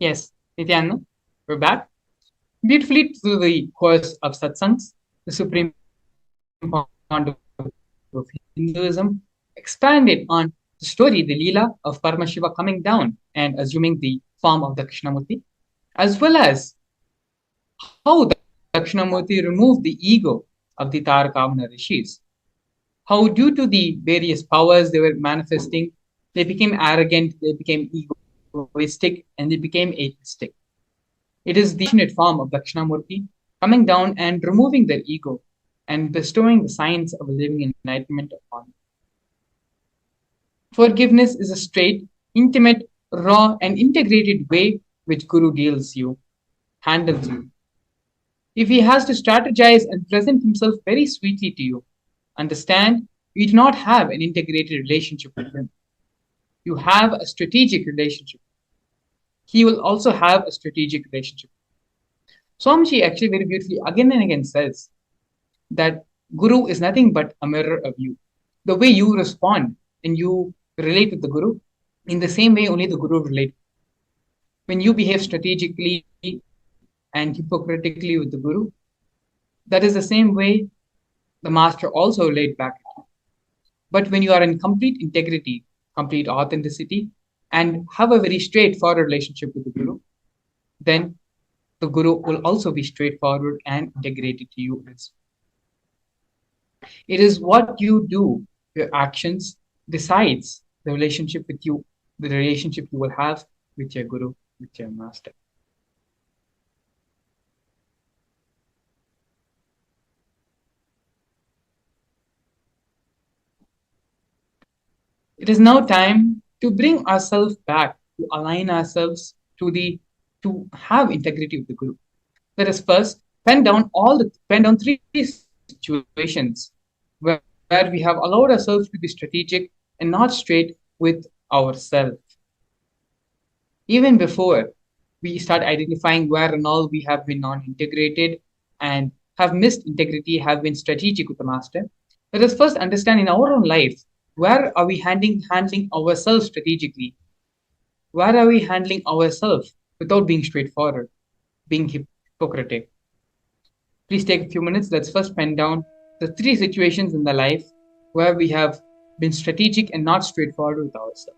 Yes, Nithyananda, we're back. Beautifully through the course of satsangs, the supreme founder of Hinduism expanded on the story, the Leela of Paramashiva coming down and assuming the form of Dakshinamurthy, as well as how Dakshinamurthy removed the ego of the Tarakavana rishis. How, due to the various powers they were manifesting, they became arrogant, they became egoistic, and they became atheistic. It is the passionate form of Dakshinamurthy coming down and removing their ego and bestowing the science of living enlightenment upon them. Forgiveness is a straight, intimate, raw, and integrated way which Guru handles you. If he has to strategize and present himself very sweetly to you, understand you do not have an integrated relationship with him. You have a strategic relationship. He will also have a strategic relationship. Swamiji actually very beautifully again and again says that Guru is nothing but a mirror of you. The way you respond and you relate with the Guru, in the same way only the Guru relates. When you behave strategically and hypocritically with the Guru, that is the same way the Master also relates back at you. But when you are in complete integrity, complete authenticity, and have a very straightforward relationship with the Guru, then the Guru will also be straightforward and integrated to you as well. It is what you do, your actions, decides the relationship with you, the relationship you will have with your Guru, with your Master. It is now time to bring ourselves back, to align ourselves to have integrity with the Guru. Let us first pen down three situations where we have allowed ourselves to be strategic and not straight with ourselves. Even before we start identifying where and all we have been non-integrated and have missed integrity, have been strategic with the Master, let us first understand in our own life, where are we handling ourselves strategically? Where are we handling ourselves without being straightforward, being hypocritic? Please take a few minutes. Let's first pen down the three situations in the life where we have been strategic and not straightforward with ourselves.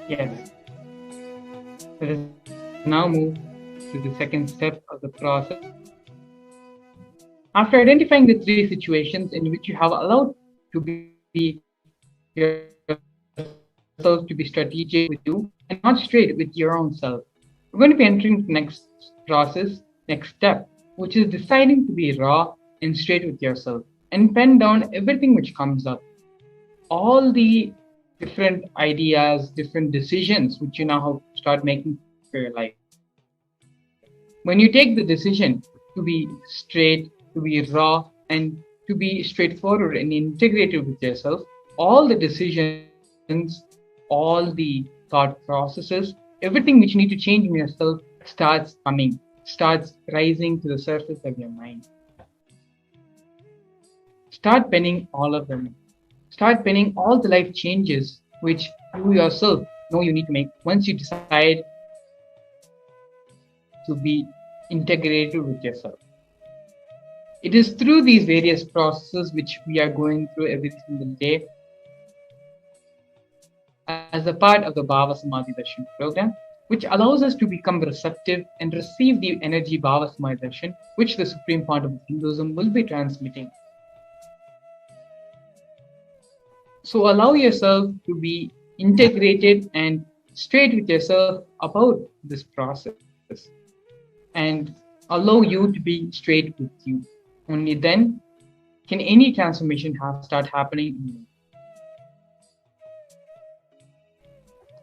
Yes. Let us now move to the second step of the process. After identifying the three situations in which you have allowed to be yourself to be strategic with you and not straight with your own self, we're going to be entering the next process, next step, which is deciding to be raw and straight with yourself and pen down everything which comes up. All the different ideas, different decisions which you now have start making for your life. When you take the decision to be straight, to be raw, and to be straightforward and integrated with yourself, all the decisions, all the thought processes, everything which you need to change in yourself starts rising to the surface of your mind. Start penning all of them. Start penning all the life changes which you yourself know you need to make once you decide to be integrated with yourself. It is through these various processes which we are going through every single day as a part of the Bhava Samadhi Darshan program, which allows us to become receptive and receive the energy Bhava Samadhi Darshan, which the Supreme Pontiff of Hinduism will be transmitting. So allow yourself to be integrated and straight with yourself about this process and allow you to be straight with you. Only then can any transformation start happening in you.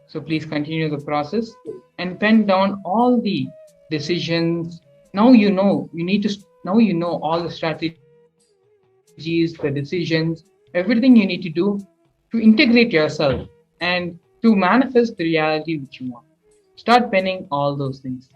So please continue the process and pen down all the decisions. Now you know all the strategies, the decisions, everything you need to do to integrate yourself and to manifest the reality which you want. Start penning all those things.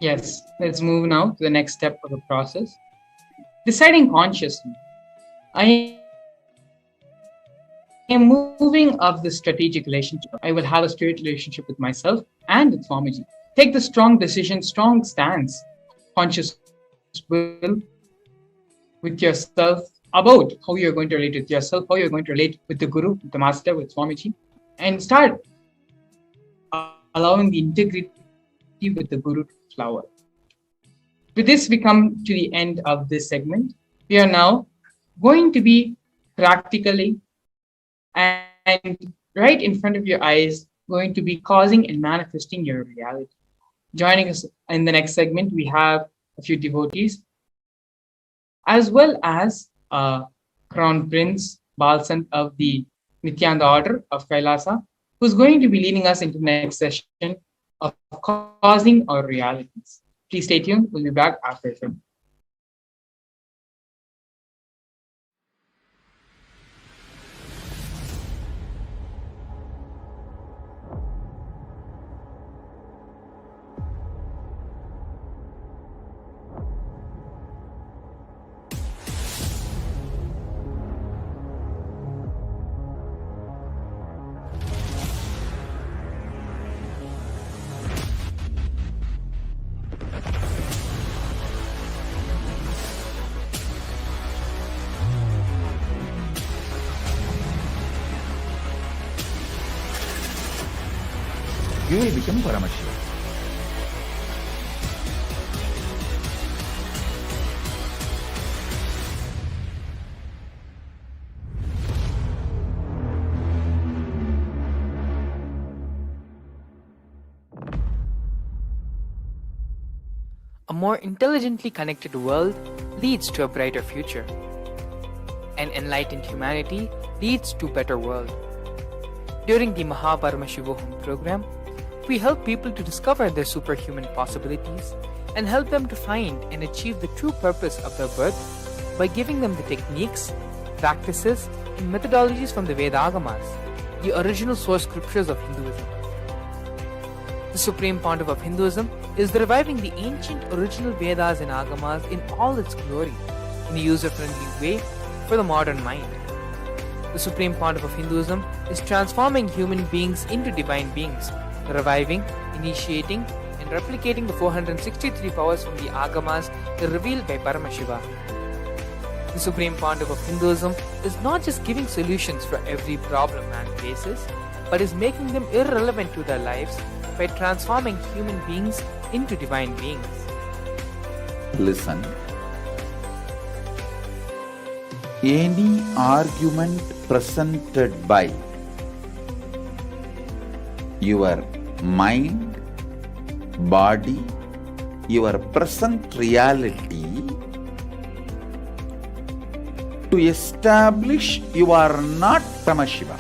Yes, let's move now to the next step of the process. Deciding consciously. I am moving up the strategic relationship. I will have a straight relationship with myself and with Swamiji. Take the strong decision, strong stance, conscious will with yourself about how you're going to relate with yourself, how you're going to relate with the Guru, with the Master, with Swamiji, and start allowing the integrity with the Guru to flower. With this, we come to the end of this segment. We are now going to be practically and right in front of your eyes, going to be causing and manifesting your reality. Joining us in the next segment, we have a few devotees, as well as Crown Prince Balsant of the Nithyananda order of Kailasa, who's going to be leading us into the next session of causing our realities. Please stay tuned. We'll be back after this. you will become Paramashivam. A more intelligently connected world leads to a brighter future. An enlightened humanity leads to a better world. During the Paramashivam program, we help people to discover their superhuman possibilities and help them to find and achieve the true purpose of their birth by giving them the techniques, practices, and methodologies from the Vedagamas, the original source scriptures of Hinduism. The Supreme Pontiff of Hinduism is reviving the ancient original Vedas and Agamas in all its glory, in a user-friendly way for the modern mind. The Supreme Pontiff of Hinduism is transforming human beings into divine beings, reviving, initiating, and replicating the 463 powers from the Agamas revealed by Paramashivam. The Supreme Pontiff of Hinduism is not just giving solutions for every problem man faces, but is making them irrelevant to their lives by transforming human beings into divine beings. Listen. Any argument presented by your mind, body, your present reality to establish you are not Paramashiva.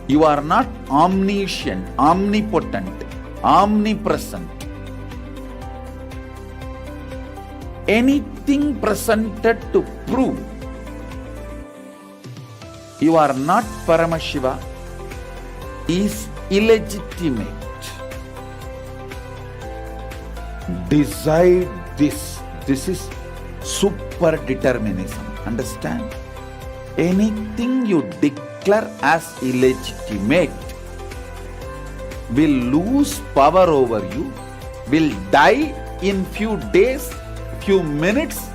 You are not omniscient, omnipotent, omnipresent. Anything presented to prove you are not Paramashiva is illegitimate. Decide this. This is super determinism. Understand? Anything you declare as illegitimate will lose power over you, will die in few days, few minutes,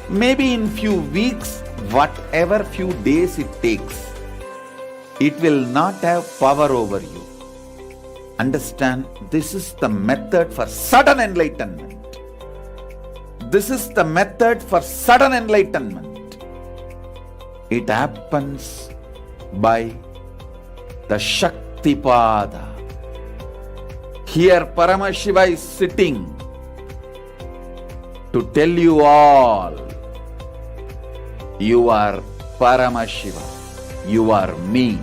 maybe in few weeks, whatever few days it takes. It will not have power over you. Understand, this is the method for sudden enlightenment. This is the method for sudden enlightenment. It happens by the Shaktipada. Here Paramashiva is sitting to tell you all, you are Paramashiva, you are me,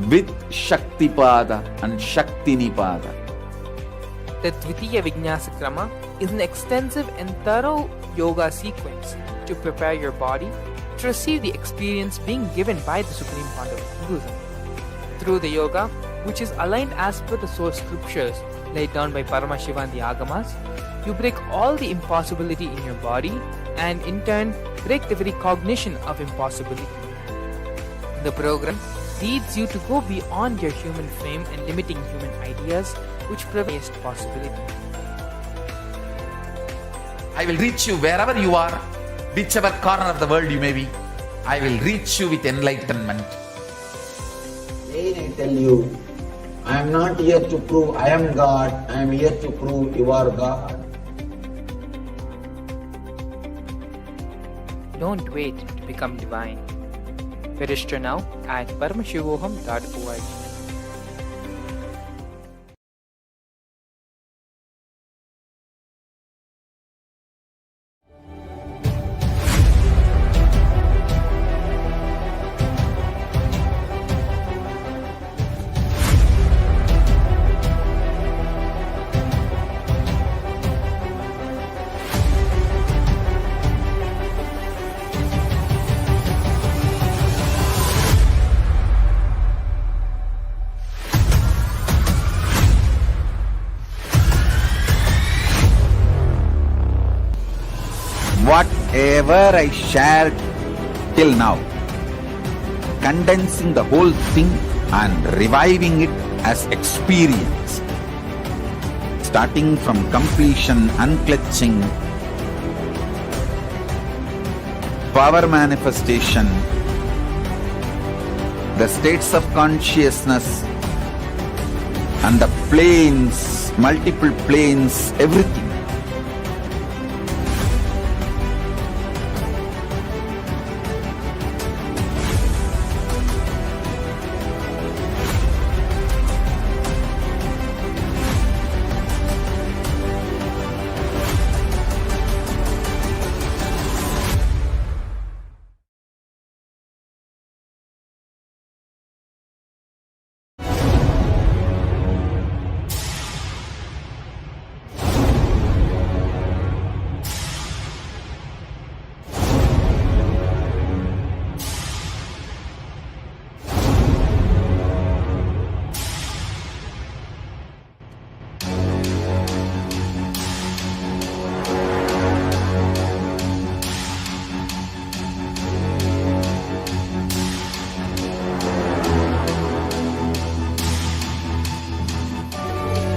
with Shaktipada and Shaktinipada. The Dvitiya Vijnasa Krama is an extensive and thorough yoga sequence to prepare your body to receive the experience being given by the Supreme Pontiff of Hinduism. Through the yoga, which is aligned as per the source scriptures laid down by Paramashivam and the Agamas, you break all the impossibility in your body and in turn break the very cognition of impossibility. The program leads you to go beyond your human frame and limiting human ideas which prevent possibility. I will reach you wherever you are, whichever corner of the world you may be. I will reach you with enlightenment. Again I tell you, I am not here to prove I am God, I am here to prove you are God. Don't wait to become divine. Register now at paramashivoham.org. Whatever I shared till now, condensing the whole thing and reviving it as experience, starting from completion, unclutching, power manifestation, the states of consciousness, and the planes, multiple planes, everything.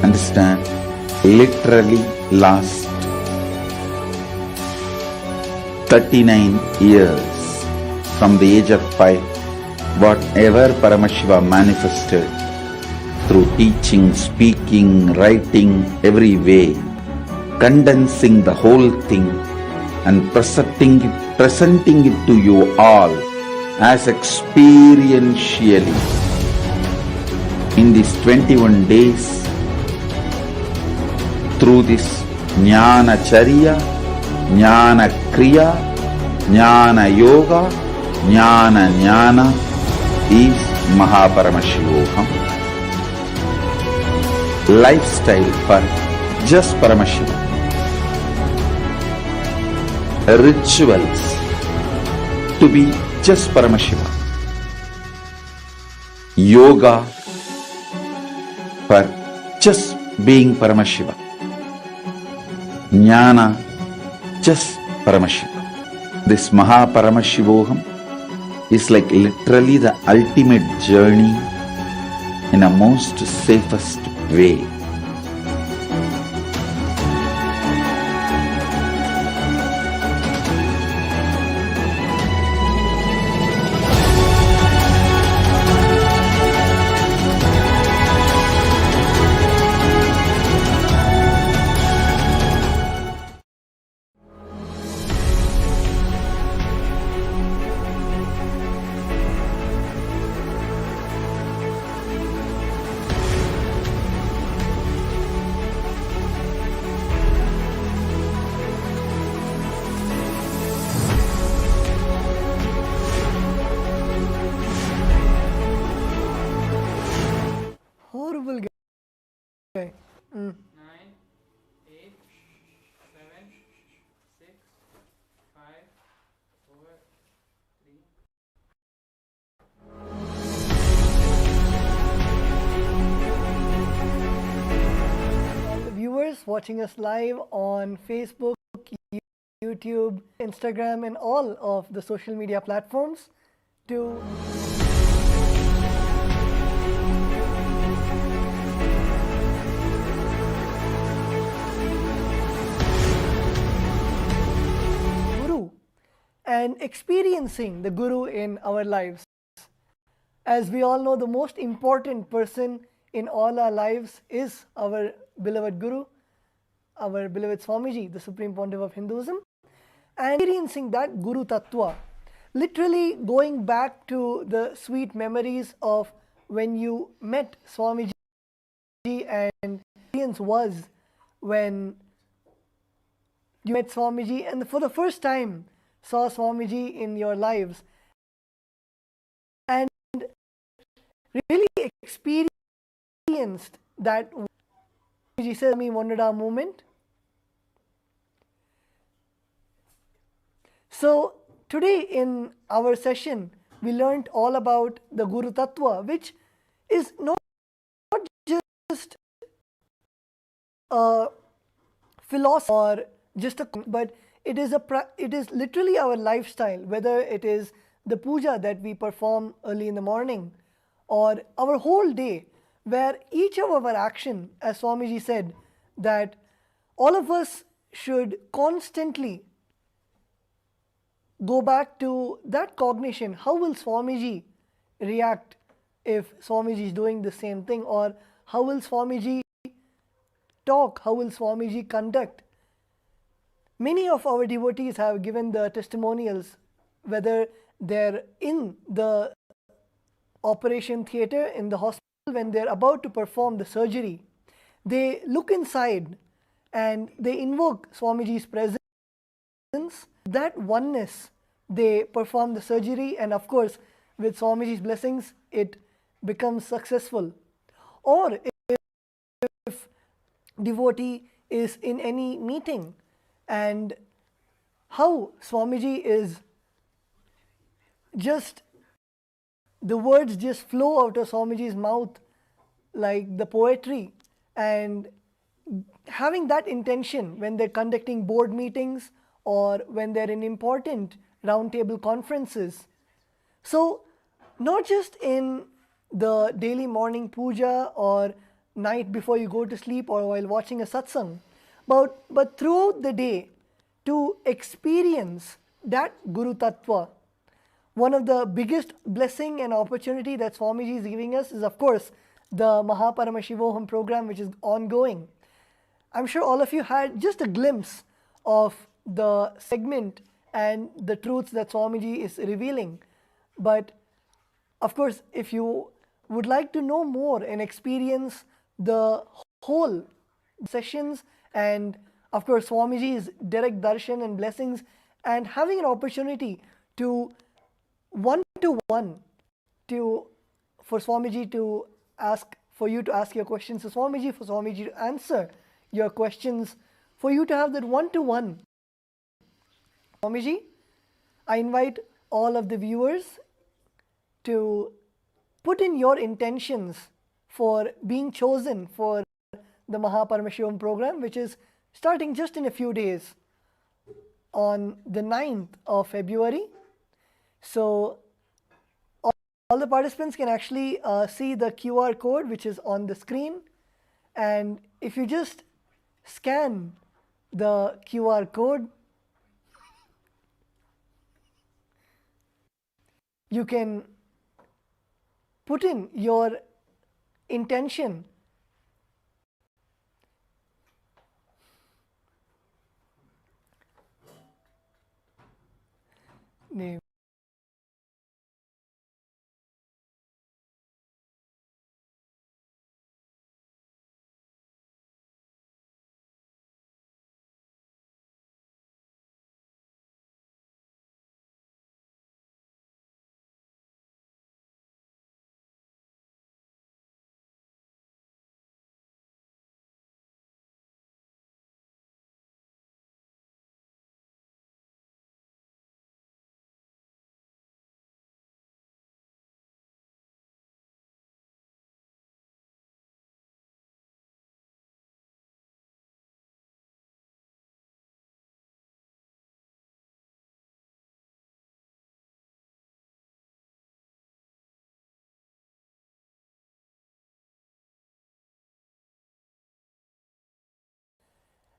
Understand? Literally last 39 years from the age of 5, whatever Paramashiva manifested through teaching, speaking, writing, every way, condensing the whole thing and presenting it to you all as experientially in these 21 days through this Jnana Charya, Jnana Kriya, Jnana Yoga, Jnana Jnana is Mahaparamashivoham. Lifestyle for just Paramashiva. Rituals to be just Paramashiva. Yoga for just being Paramashiva. Jnana, just Paramashiva. This Mahaparamashivoham is like literally the ultimate journey in a most safest way. Horrible guy. 9, 8, 7, 6, 5, 4, 3. All the viewers watching us live on Facebook, YouTube, Instagram, and all of the social media platforms to Guru and experiencing the Guru in our lives. As we all know, the most important person in all our lives is our beloved Guru, our beloved Swamiji, the Supreme Pontiff of Hinduism, and experiencing that Guru Tattva, literally going back to the sweet memories of when you met Swamiji, and experience was when you met Swamiji and for the first time saw Swamiji in your lives and really experienced that Swamiji said me Wonderda moment. So today in our session we learnt all about the Guru Tattva, which is not just a philosophy or just a, but it is literally our lifestyle, whether it is the puja that we perform early in the morning or our whole day, where each of our action, as Swamiji said, that all of us should constantly go back to that cognition. How will Swamiji react if Swamiji is doing the same thing, or How will Swamiji talk? How will Swamiji conduct? Many of our devotees have given the testimonials, whether they're in the operation theatre, in the hospital, when they're about to perform the surgery. They look inside and they invoke Swamiji's presence. That oneness, they perform the surgery, and of course, with Swamiji's blessings, it becomes successful. Or if devotee is in any meeting, and how Swamiji is just, the words just flow out of Swamiji's mouth like the poetry, and having that intention when they're conducting board meetings or when they're in important roundtable conferences. So not just in the daily morning puja or night before you go to sleep or while watching a satsang, but throughout the day, to experience that Guru Tattva. One of the biggest blessing and opportunity that Swamiji is giving us is, of course, the Paramashivam program, which is ongoing. I'm sure all of you had just a glimpse of the segment and the truths that Swamiji is revealing. But of course, if you would like to know more and experience the whole sessions, and of course Swamiji's direct darshan and blessings, and having an opportunity to one-to-one for Swamiji to ask, for you to ask your questions to Swamiji, for Swamiji to answer your questions, for you to have that one-to-one. Swamiji, I invite all of the viewers to put in your intentions for being chosen for the Paramashivam program, which is starting just in a few days on the 9th of February. So all the participants can actually see the QR code which is on the screen, and if you just scan the QR code, you can put in your intention. Name.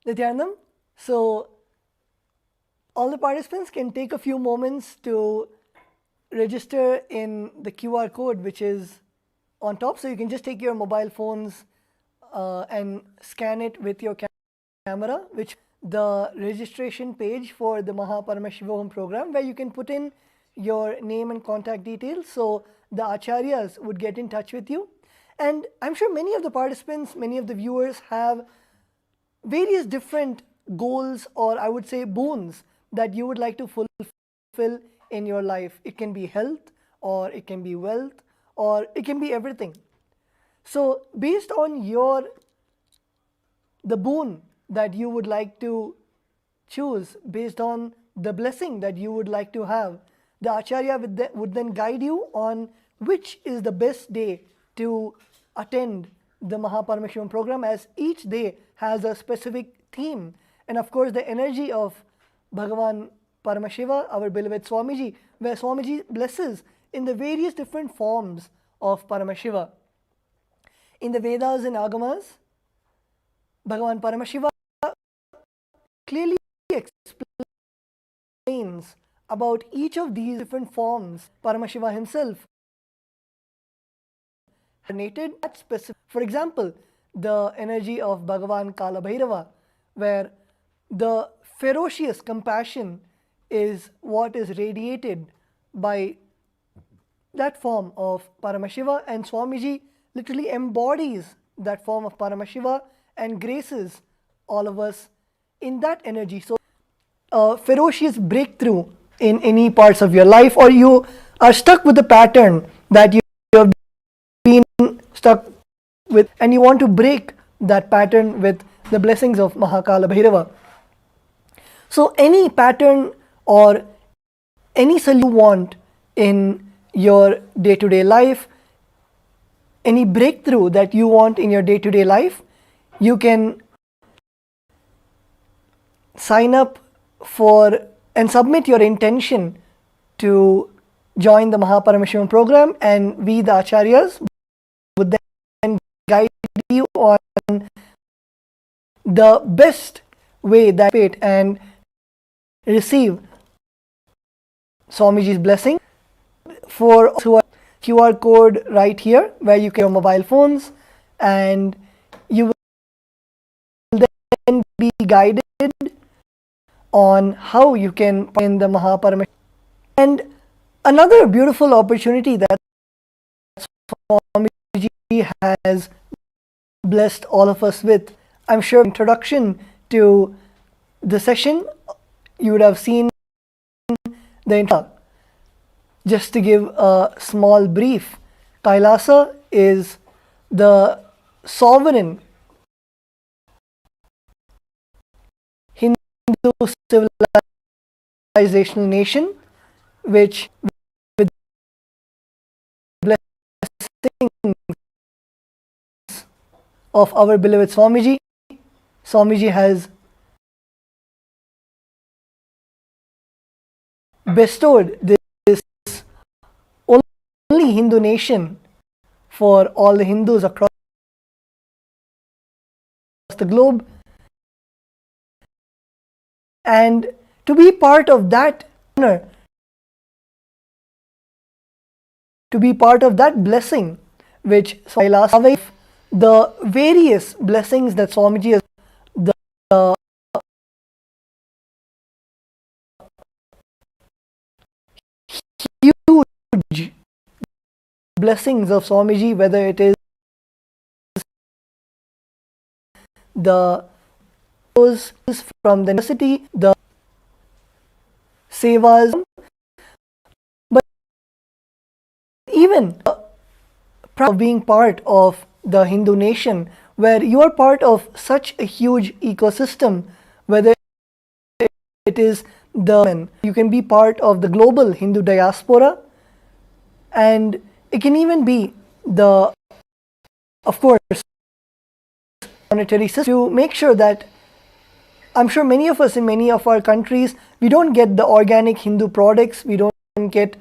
Nithyananda, so all the participants can take a few moments to register in the QR code which is on top. So you can just take your mobile phones and scan it with your camera, which the registration page for the Paramashivam program, where you can put in your name and contact details, so the acharyas would get in touch with you. And I'm sure many of the participants, many of the viewers have various different goals, or I would say boons, that you would like to fulfill in your life. It can be health, or it can be wealth, or it can be everything. So based on the boon that you would like to choose, based on the blessing that you would like to have, the Acharya would then guide you on which is the best day to attend the Paramashivam program, as each day has a specific theme. And of course the energy of Bhagavan Paramashiva, our beloved Swamiji, where Swamiji blesses in the various different forms of Paramashiva. In the Vedas and Agamas, Bhagavan Paramashiva clearly explains about each of these different forms. Paramashiva himself That specific, for example, the energy of Bhagavan Kala Bhairava, where the ferocious compassion is what is radiated by that form of Paramashiva, and Swamiji literally embodies that form of Paramashiva and graces all of us in that energy. So a ferocious breakthrough in any parts of your life, or you are stuck with a pattern that you have been stuck with and you want to break that pattern with the blessings of Mahakala Bhairava. So any pattern or any solution you want in your day-to-day life, any breakthrough that you want in your day-to-day life, you can sign up for and submit your intention to join the Mahaparamashivam program, and we, the Acharyas, would then guide you on the best way that you and receive Swamiji's blessing. For who are QR code right here where you can your mobile phones, and you will then be guided on how you can in the Mahaparamishivam. And another beautiful opportunity that Swamiji has blessed all of us with, I'm sure introduction to the session you would have seen the intro. Just to give a small brief, Kailasa is the sovereign Hindu civilizational nation, which with blessings of our beloved Swamiji, Swamiji has bestowed this only Hindu nation for all the Hindus across the globe, and to be part of that honor, to be part of that blessing which Kailasa, the various blessings that Swamiji has, the huge blessings of Swamiji, whether it is the from the university, the sevas, but even proud of being part of the Hindu nation, where you are part of such a huge ecosystem, whether it is the, you can be part of the global Hindu diaspora, and it can even be the, of course, monetary system to make sure that, I'm sure many of us in many of our countries, we don't get the organic Hindu products, we don't get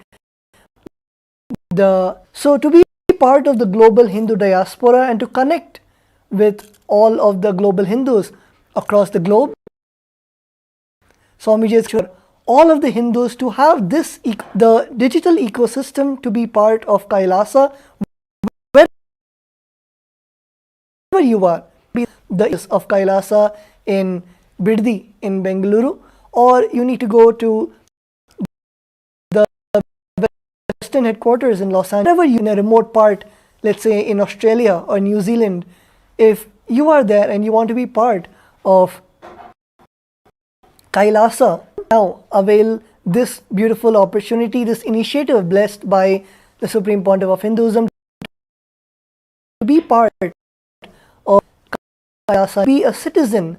the, so to be part of the global Hindu diaspora and to connect with all of the global Hindus across the globe, Swamiji is sure all of the Hindus to have this, the digital ecosystem to be part of Kailasa, wherever you are, be the of Kailasa in Biddi in Bengaluru, or you need to go to the Western headquarters in Los Angeles, wherever you in a remote part, let's say in Australia or New Zealand, if you are there and you want to be part of Kailasa, now avail this beautiful opportunity, this initiative blessed by the Supreme Pontiff of Hinduism to be part of Kailasa, be a citizen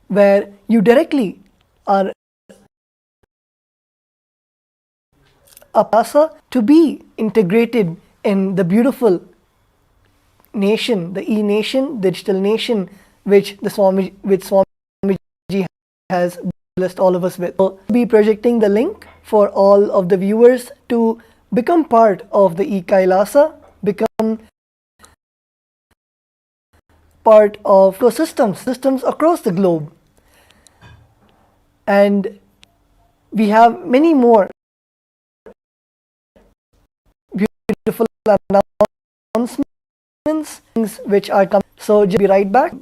where you directly are a Kailasa, to be integrated in the beautiful nation, the e-nation, the digital nation, which the Swamiji has blessed all of us with. So, be projecting the link for all of the viewers to become part of the e-Kailasa, become part of systems across the globe. And we have many more beautiful announcements questions which are coming. So just be right back.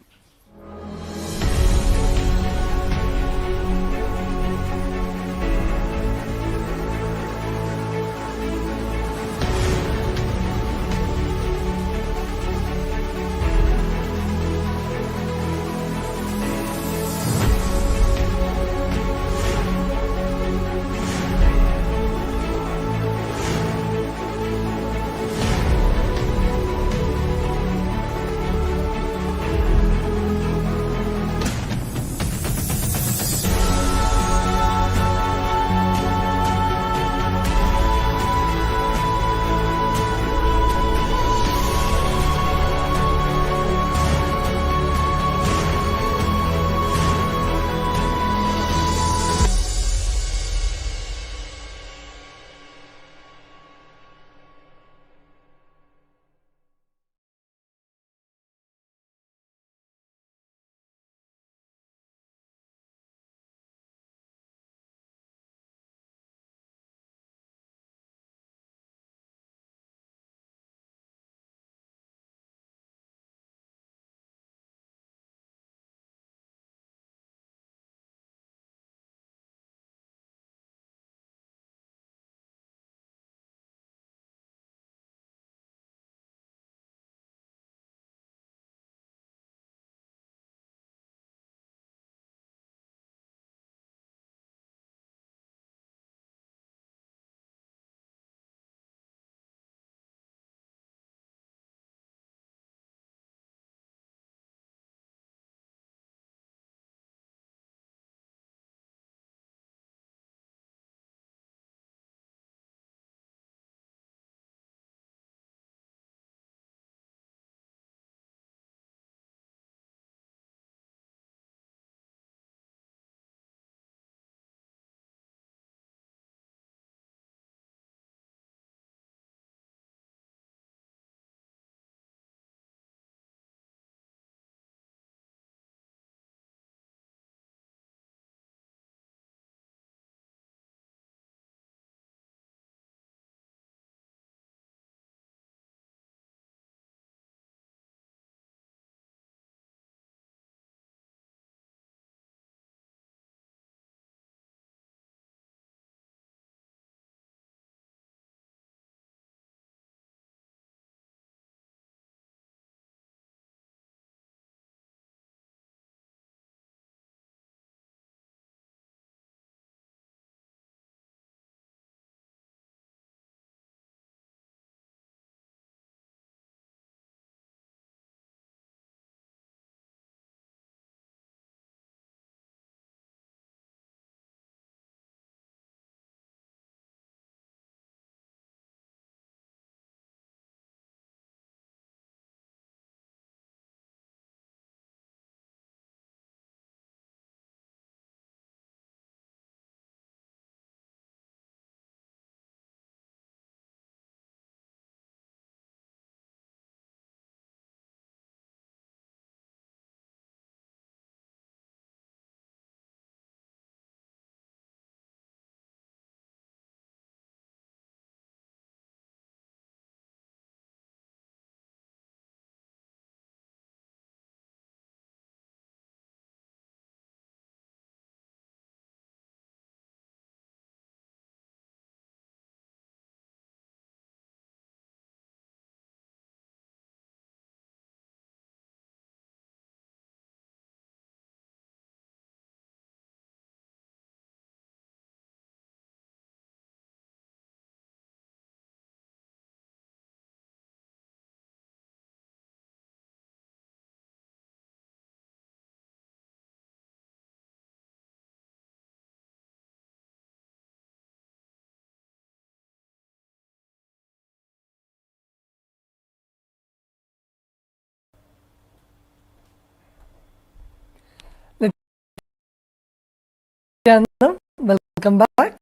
Nithyananda, welcome back.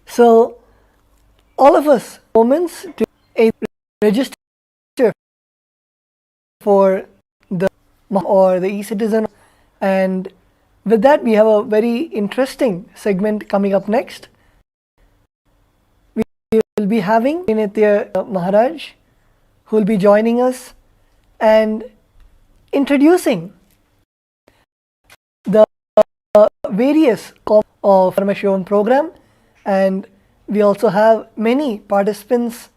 So, all of us moments to register for the or the e-citizen, and with that we have a very interesting segment coming up next. We will be having Nithya Maharaj, who will be joining us and introducing the various of Paramashivam program, and we also have many participants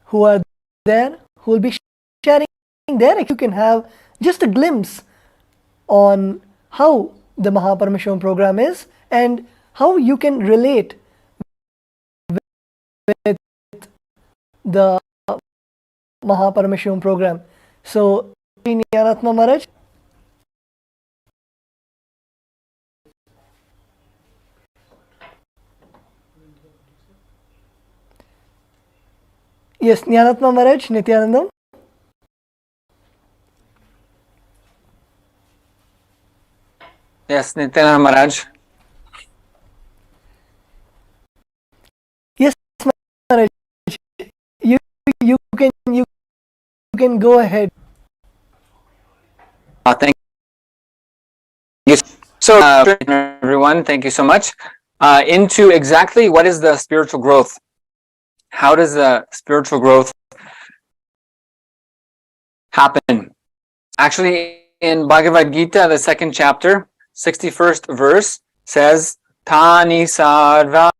who are there who will be sharing their. You can have just a glimpse on how the Paramashivam program is and how you can relate with the Paramashivam program. So, Nyanatma Maharaj. Yes, Nyanatma Maharaj, Nithyanandam. Yes, Nithyananda Maharaj. Yes, Maharaj. You can go ahead. Thank you. So, everyone, thank you so much. Into exactly what is the spiritual growth? How does the spiritual growth happen? Actually, in Bhagavad Gita, the second chapter, 61st verse says, Tani sarvani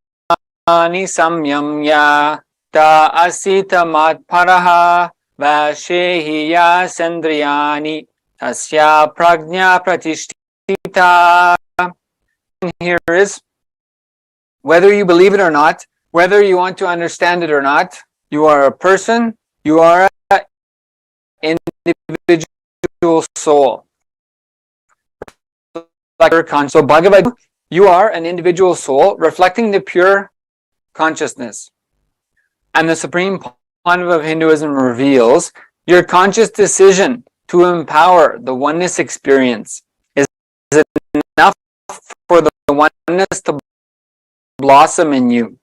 samyamya ta asita matparaha vashehiya sandriyani tasya prajna pratishtita. Here is, whether you believe it or not, whether you want to understand it or not, you are a person, you are an individual soul. So Bhagavad Gita, you are an individual soul reflecting the pure consciousness. And the Supreme Pandava of Hinduism reveals your conscious decision to empower the oneness experience is enough for the oneness to blossom in you.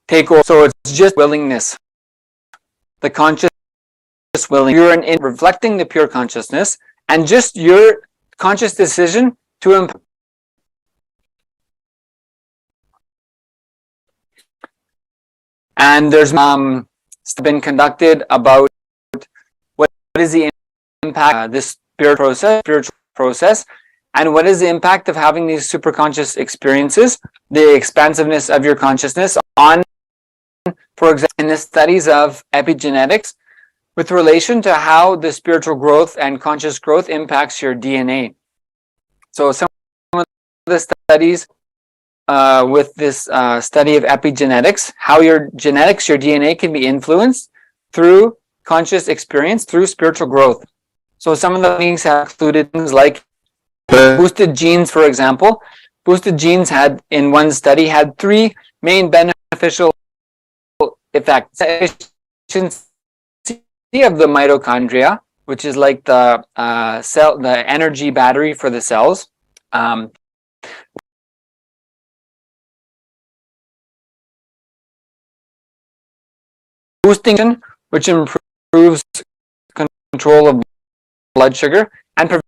Take over. So it's just willingness. The conscious willing. You're in reflecting the pure consciousness and just your conscious decision to empower. And there's been conducted about what is the impact of this spiritual process, and what is the impact of having these superconscious experiences, the expansiveness of your consciousness on, for example, in the studies of epigenetics, with relation to how the spiritual growth and conscious growth impacts your DNA. So some of the studies with this study of epigenetics, how your genetics, your DNA can be influenced through conscious experience, through spiritual growth. So some of the things have included things like boosted genes, for example. Boosted genes had, in one study, had 3 main beneficial effects. Efficiency of the mitochondria, which is like the cell, the energy battery for the cells. Boosting, which improves control of blood sugar and prevent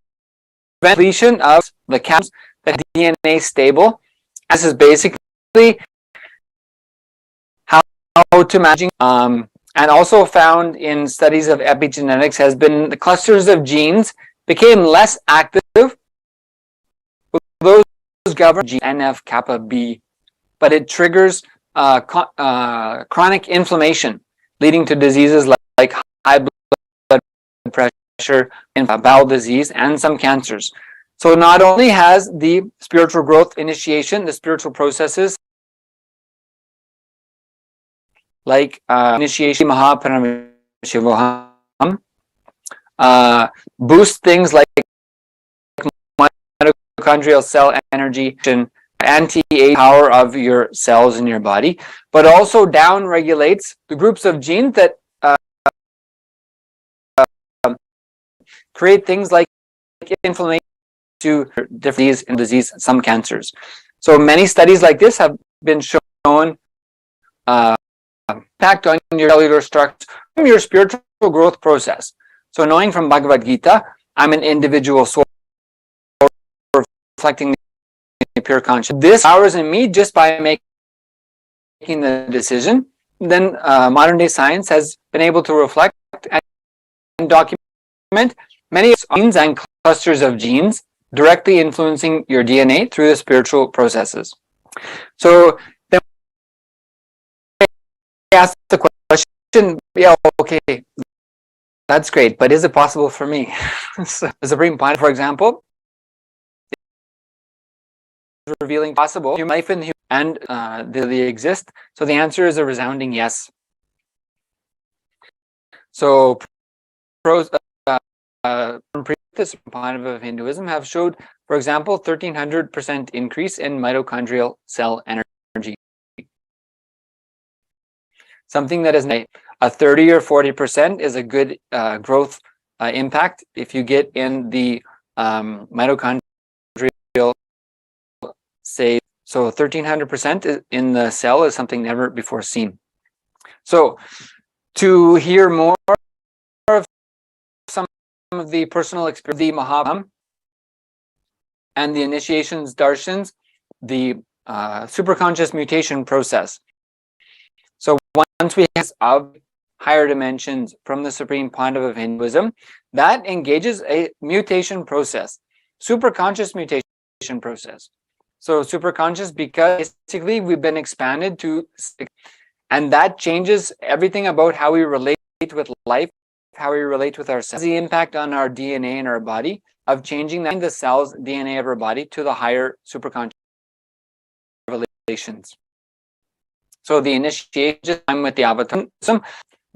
depletion of the caps that DNA stable. This is basically how to manage, and also found in studies of epigenetics has been the clusters of genes became less active with those governed NF kappa B, but it triggers chronic inflammation, leading to diseases like high blood pressure, and bowel disease, and some cancers. So not only has the spiritual growth initiation, the spiritual processes like initiation Paramashivam, boost things like mitochondrial cell energy and anti-age power of your cells in your body, but also down regulates the groups of genes that create things like inflammation to different disease, some cancers. So many studies like this have been shown impact on your cellular structure from your spiritual growth process. So knowing from Bhagavad Gita, I'm an individual soul reflecting the pure consciousness. This powers in me just by making the decision. Then modern day science has been able to reflect and document many genes and clusters of genes directly influencing your DNA through the spiritual processes. So then we ask the question, yeah, okay, that's great, but is it possible for me? So the Supreme Point, for example, is revealing possible human life and they exist. So the answer is a resounding yes. So pros from previous point of Hinduism have showed, for example, 1300% increase in mitochondrial cell energy. Something that is a 30 or 40% is a good growth impact if you get in the mitochondrial, say, so 1300% in the cell is something never before seen. So to hear more of some of the personal experience, the Mahabharata and the initiations, darshans, the superconscious mutation process. So once we have higher dimensions from the Supreme Pontiff of Hinduism, that engages a mutation process, superconscious mutation process. So superconscious because basically we've been expanded to, and that changes everything about how we relate with life, how we relate with ourselves, the impact on our DNA in our body of changing the cells DNA of our body to the higher superconscious relations. So the initiation time with the avatar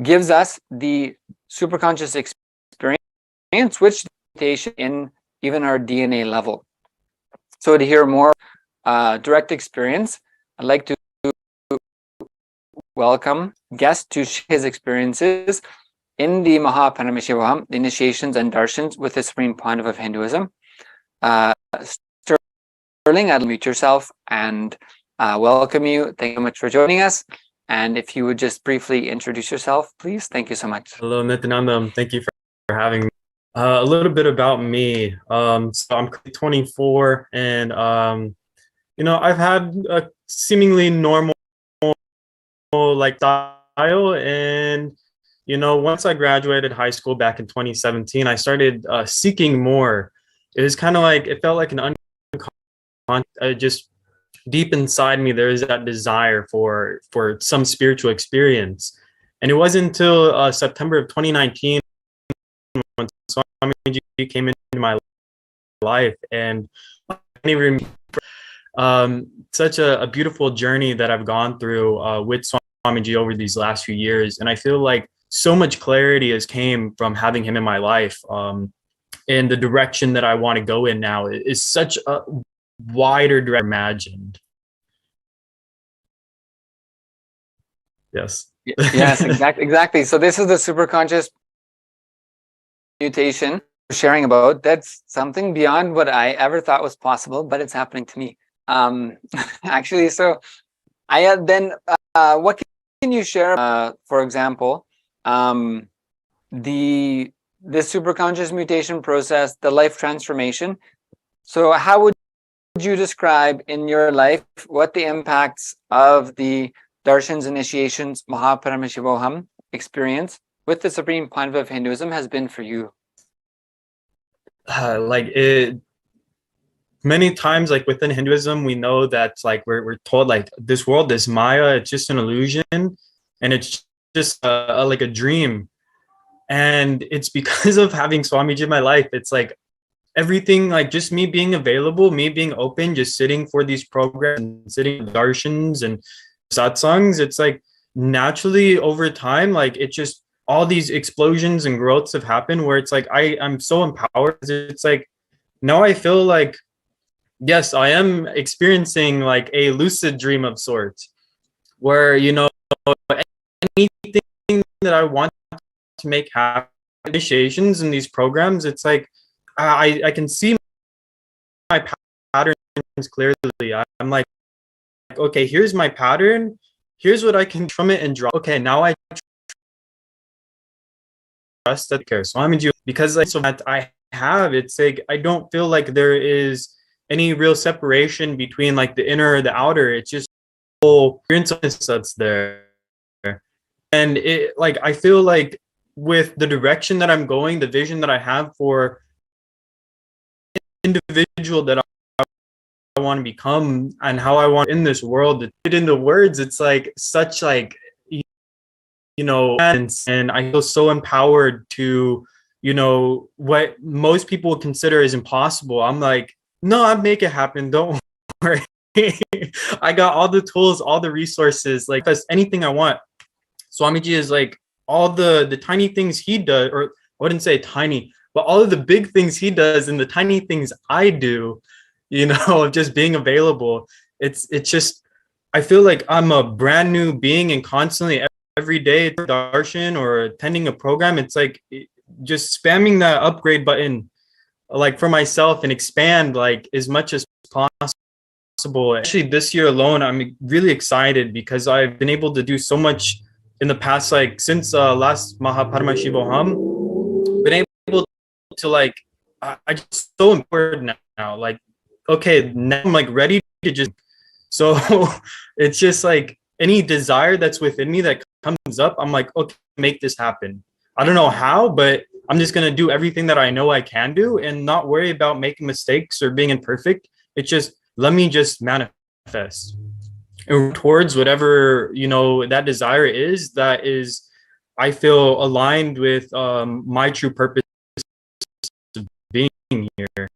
gives us the superconscious experience, which in even our DNA level. So to hear more direct experience, I'd like to welcome guest to share his experiences in the Paramashivam, the initiations and darshans with the Supreme Pontiff of Hinduism. Sterling, I'd mute yourself and welcome you. Thank you so much for joining us. And if you would just briefly introduce yourself, please. Thank you so much. Hello, Nithyananda. Thank you for having me. A little bit about me. So I'm 24, and I've had a seemingly normal lifestyle, and once I graduated high school back in 2017, I started seeking more. It was kind of like, it felt like an just deep inside me, there is that desire for some spiritual experience. And it wasn't until September of 2019 when Swamiji came into my life, and I can't even remember such a beautiful journey that I've gone through with Swamiji over these last few years. And I feel like so much clarity has came from having him in my life. And the direction that I want to go in now is such a wider direction imagined. Yes. Yes, exactly. So this is the superconscious mutation we're sharing about. That's something beyond what I ever thought was possible, but it's happening to me. Actually, so I then what can you share? For example, the superconscious mutation process, the life transformation. So how would you describe in your life what the impacts of the darshans, initiations, Paramashivam experience with the Supreme Pontiff of Hinduism has been for you? Many times, like within Hinduism, we know that like we're told like this world is Maya, it's just an illusion, and it's just like a dream. And it's because of having Swamiji in my life, it's like everything, like just me being available, me being open, just sitting for these programs and sitting with darshans and satsangs, it's like naturally over time, like it just all these explosions and growths have happened where it's like I'm so empowered. It's like now I feel like, yes, I am experiencing like a lucid dream of sorts, where anything that I want to make happen, initiations in these programs, it's like I can see my patterns clearly. I'm like, okay, here's my pattern, here's what I can from it and draw. Okay, now I trust that care. So I'm in you because like so that I have, it's like I don't feel like there is any real separation between like the inner or the outer. It's just whole experience that's there. And it like I feel like with the direction that I'm going, the vision that I have for individual that I want to become and how I want in this world. To put it into words, it's like such like, you know, and I feel so empowered to, you know, what most people would consider is impossible. I'm like, no, I'll make it happen. Don't worry. I got all the tools, all the resources, like that's anything I want. Swamiji is like all the tiny things he does, or I wouldn't say tiny, but all of the big things he does and the tiny things I do, you know, of just being available. It's just, I feel like I'm a brand new being, and constantly every day Darshan or attending a program, it's like just spamming that upgrade button, like for myself, and expand like as much as possible. Actually, this year alone, I'm really excited because I've been able to do so much in the past, like since last Paramashivam, been able to like, I just so important now. Like, okay, now I'm like ready to just, so it's just like any desire that's within me that comes up, I'm like, okay, make this happen. I don't know how, but I'm just gonna do everything that I know I can do and not worry about making mistakes or being imperfect. It's just, let me just manifest and towards whatever, you know, that desire is, that is, I feel aligned with my true purpose of being here.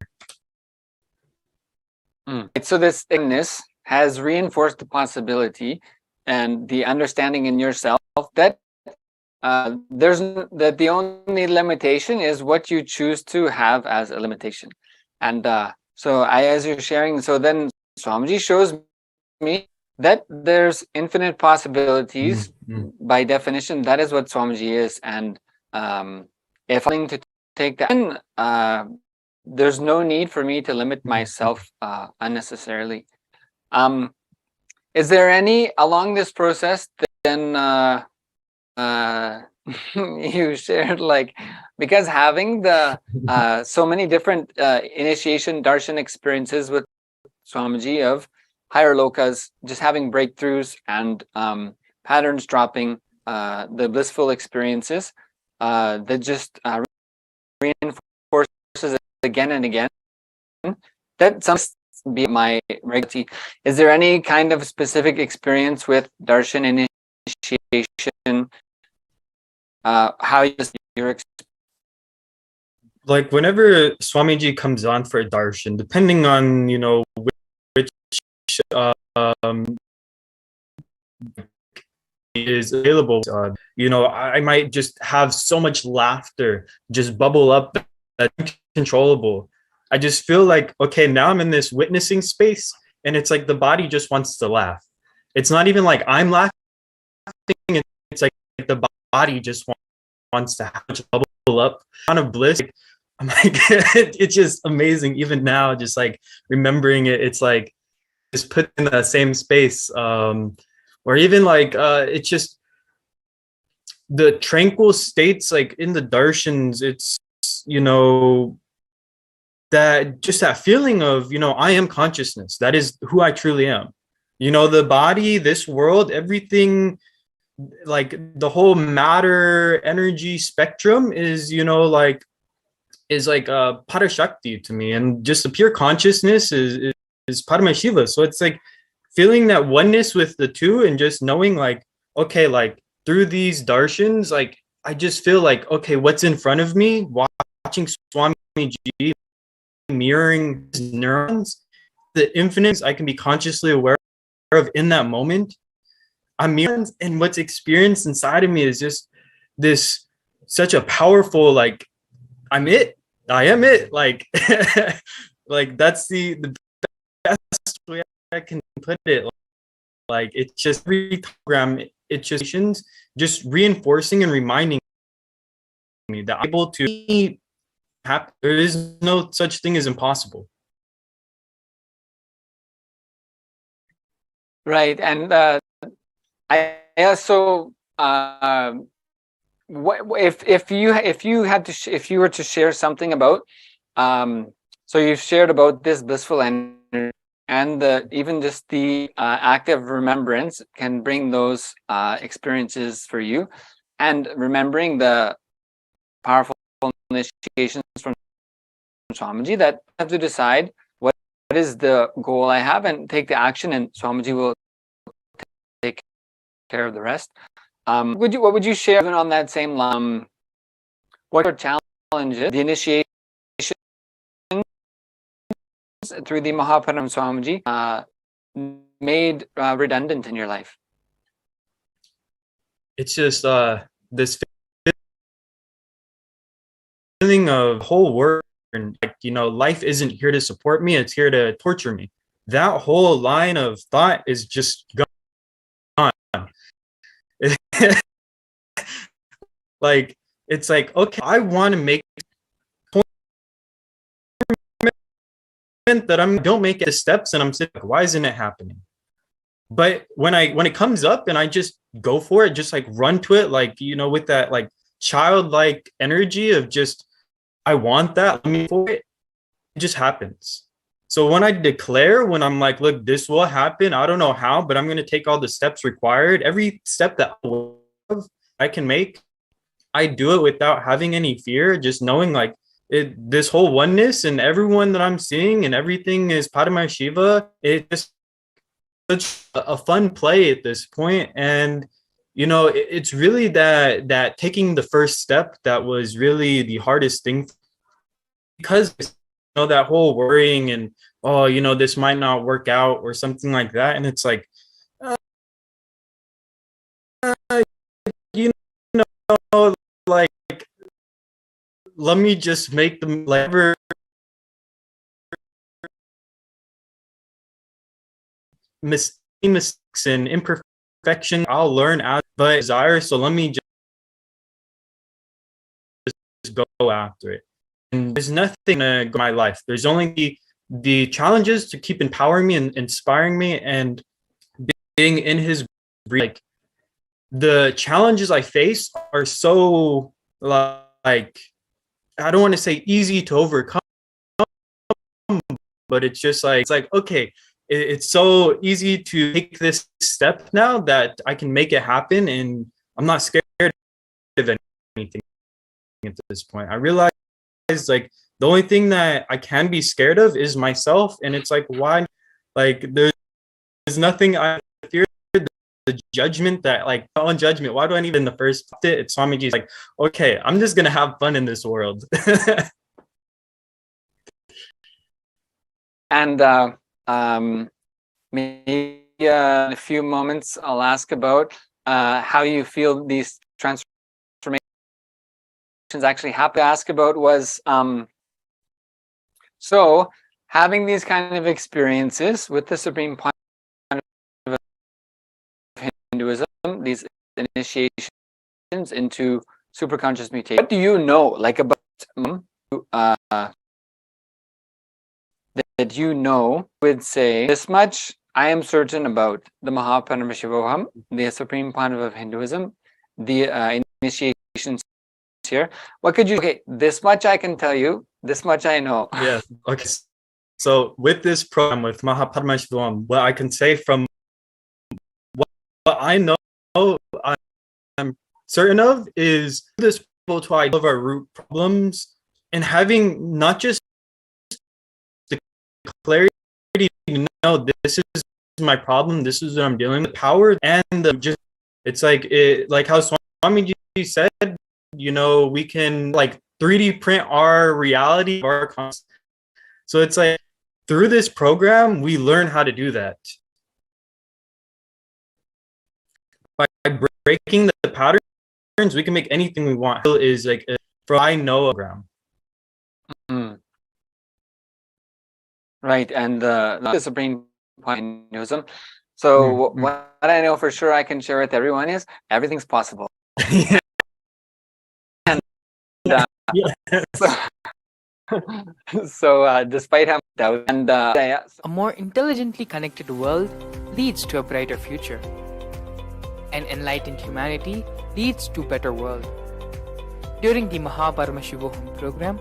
So this thinness has reinforced the possibility and the understanding in yourself that that the only limitation is what you choose to have as a limitation. And so as you're sharing, so then Swamiji shows me that there's infinite possibilities. By definition, that is what Swamiji is. And if I'm willing to take that, then there's no need for me to limit myself unnecessarily. Is there any along this process then you shared, like, because having the so many different initiation darshan experiences with Swamiji of higher lokas, just having breakthroughs and patterns dropping, the blissful experiences that just reinforces it again and again, that some be my regularity. Is there any kind of specific experience with darshan initiation? How your like whenever Swamiji comes on for a darshan, depending on, you know, which is available, you know, I might just have so much laughter just bubble up that's uncontrollable. I just feel like, okay, now I'm in this witnessing space, and it's like the body just wants to laugh. It's not even like I'm laughing, it's like the body just wants to bubble up on a bliss. I'm like, it's just amazing. Even now, just like remembering it, it's like just put in the same space. Or even like it's just the tranquil states, like in the darshans, it's, you know, that just that feeling of, you know, I am consciousness. That is who I truly am. You know, the body, this world, everything, like the whole matter energy spectrum is, you know, like is like parashakti to me, and just the pure consciousness is Paramashiva. So it's like feeling that oneness with the two, and just knowing like, okay, like through these darshans, like I just feel like, okay, what's in front of me, watching Swamiji mirroring his neurons, the infinite I can be consciously aware of in that moment. I'm mirroring, and what's experienced inside of me is just this such a powerful, like, I am it, like like that's the best way I can put it. Like it's just every program, it's just reinforcing and reminding me that I'm able to be happy. There is no such thing as impossible. Right, and I also if you were to share something about so you've shared about this blissful energy, and even just the active remembrance can bring those experiences for you, and remembering the powerful initiations from Swamiji that I have to decide what is the goal I have and take the action, and Swamiji will take care of the rest. What would you share even on that same line? What are challenges the initiation through the Mahaparam Swamiji made redundant in your life? It's just this feeling of whole world, and like, you know, life isn't here to support me, it's here to torture me. That whole line of thought is just gone. Like, it's like, okay, I want to make that I don't make it steps, and I'm sitting like, why isn't it happening? But when it comes up and I just go for it, just like run to it, like, you know, with that like childlike energy of just, I want that, let me for it, it just happens. So when I declare, when I'm like, look, this will happen, I don't know how, but I'm going to take all the steps required, every step that I can make, I do it without having any fear, just knowing like this whole oneness and everyone that I'm seeing and everything is Paramashivam. It's just such a fun play at this point. And, you know, it's really that taking the first step that was really the hardest thing, because, you know, that whole worrying and, oh, you know, this might not work out or something like that. And it's like, you know, like, let me just make them like mistakes and imperfection. I'll learn out of desire. So let me just go after it. And there's nothing in my life. There's only the challenges to keep empowering me and inspiring me and being in his breath. Like, the challenges I face are so like, I don't want to say easy to overcome, but it's just like, it's like, okay, it's so easy to take this step now that I can make it happen, and I'm not scared of anything at this point. I realize like the only thing that I can be scared of is myself, and it's like, why? Like, there's nothing I fear. The judgment that, like, on judgment, why do I need in the first it? It's Swamiji's like, okay, I'm just gonna have fun in this world. And maybe in a few moments I'll ask about how you feel these transformations actually happen. To ask about was so having these kind of experiences with the Supreme Point of Hinduism, these initiations into superconscious mutation. What do you know, like, about that you know would say this much I am certain about the Paramashivam, the Supreme Point of Hinduism, the initiations here? What could you, okay, this much I can tell you, this much I know. Yeah, okay. So with this program with Paramashivam, what I can say from what I know, I'm certain of, is this to idea of our root problems, and having not just the clarity to know this is my problem, this is what I'm dealing with, power, and just, it's like it, like how Swamiji said, you know, we can like 3D print our reality, our concept. So it's like through this program we learn how to do that by breaking the patterns. We can make anything we want. Is like for I know program. Right, and the Supreme Point in Hinduism. So what I know for sure I can share with everyone is everything's possible. Yeah. And so despite having doubt, and a more intelligently connected world leads to a brighter future. An enlightened humanity leads to a better world. During the Paramashivam program,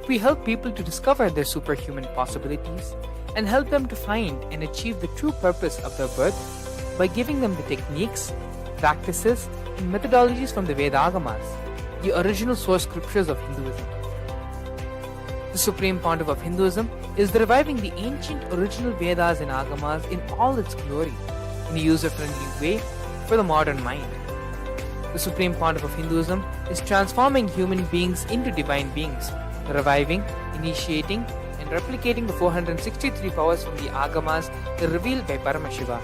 we help people to discover their superhuman possibilities and help them to find and achieve the true purpose of their birth by giving them the techniques, practices, and methodologies from the Vedagamas the original source scriptures of Hinduism. The Supreme Pontiff of Hinduism is reviving the ancient original Vedas and Agamas in all its glory, in a user-friendly way for the modern mind. The Supreme Pontiff of Hinduism is transforming human beings into divine beings, reviving, initiating, and replicating the 463 powers from the Agamas revealed by Paramashivam.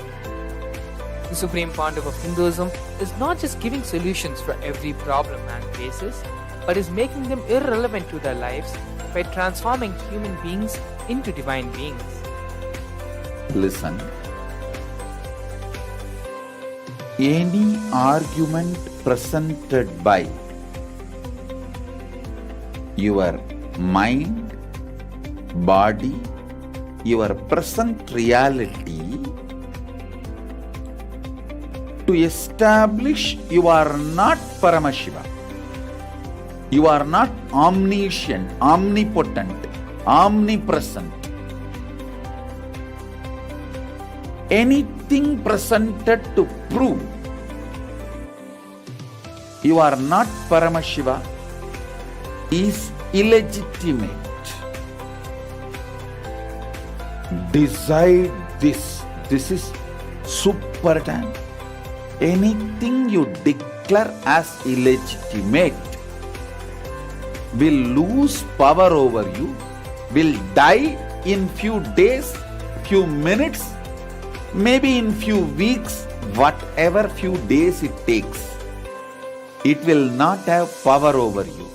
The Supreme Pontiff of Hinduism is not just giving solutions for every problem man faces, but is making them irrelevant to their lives by transforming human beings into divine beings. Listen. Any argument presented by your mind, body, your present reality to establish you are not Paramashiva. You are not omniscient, omnipotent, omnipresent. Anything presented to prove you are not Paramashiva is illegitimate. Decide this. This is super time. Anything you declare as illegitimate will lose power over you, will die in few days, few minutes, maybe in few weeks, whatever few days it takes. It will not have power over you.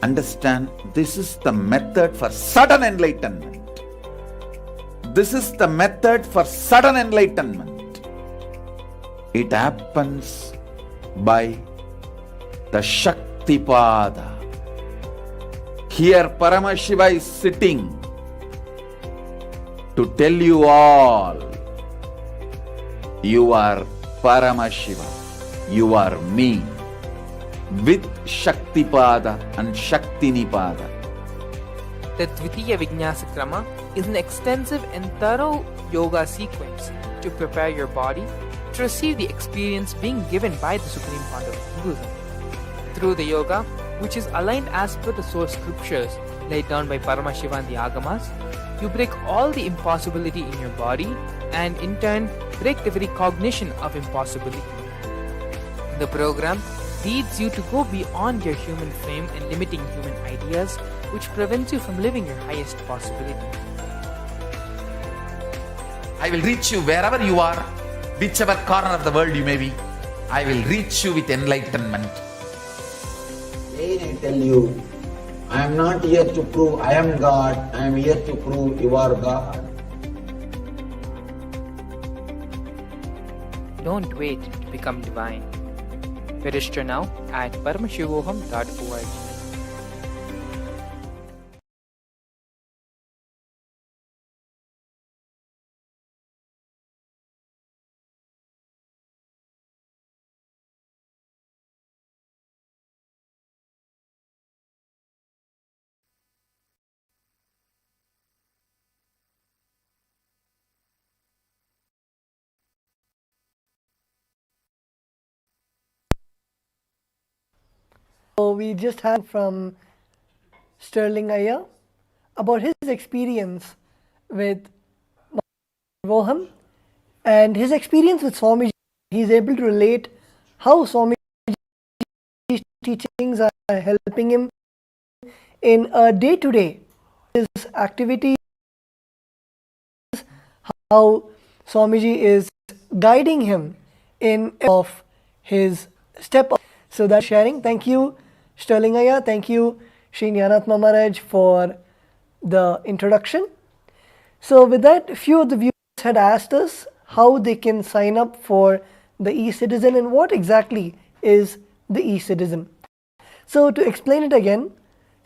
Understand, this is the method for sudden enlightenment. This is the method for sudden enlightenment. It happens by the Shaktipada. Here Paramashiva is sitting to tell you all, you are Paramashiva, you are me, with Shaktipada and Shaktinipada. The Dvitiya Vijnasa Krama is an extensive and thorough yoga sequence to prepare your body to receive the experience being given by the Supreme Pontiff of Hinduism. Through the yoga, which is aligned as per the source scriptures laid down by Paramashiva and the Agamas, you break all the impossibility in your body and in turn break the very cognition of impossibility. The program leads you to go beyond your human frame and limiting human ideas, which prevents you from living your highest possibility. I will reach you wherever you are, whichever corner of the world you may be. I will reach you with enlightenment. Again I tell you, I am not here to prove I am God, I am here to prove you are God. Don't wait to become divine. Register now at paramashivoham.org. So we just had from Sterling Iyer about his experience with Voham and his experience with Swamiji. He's able to relate how Swamiji's teachings are helping him in a day-to-day his activities, how Swamiji is guiding him in of his step. So that's sharing. Thank you, Sterling Iyer. Thank you, Sri Jnanatma Maharaj, for the introduction. So with that, a few of the viewers had asked us how they can sign up for the e-citizen and what exactly is the e-citizen. So to explain it again,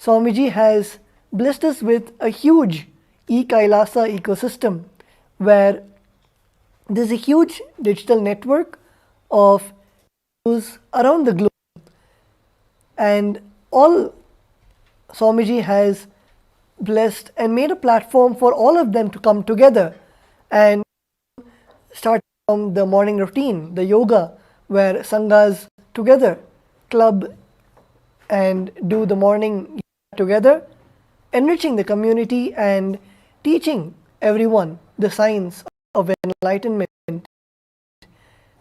Swamiji has blessed us with a huge e-Kailasa ecosystem where there's a huge digital network of Hindus around the globe, and all Swamiji has blessed and made a platform for all of them to come together and start from the morning routine, the yoga, where sanghas together club and do the morning together, enriching the community and teaching everyone the science of enlightenment.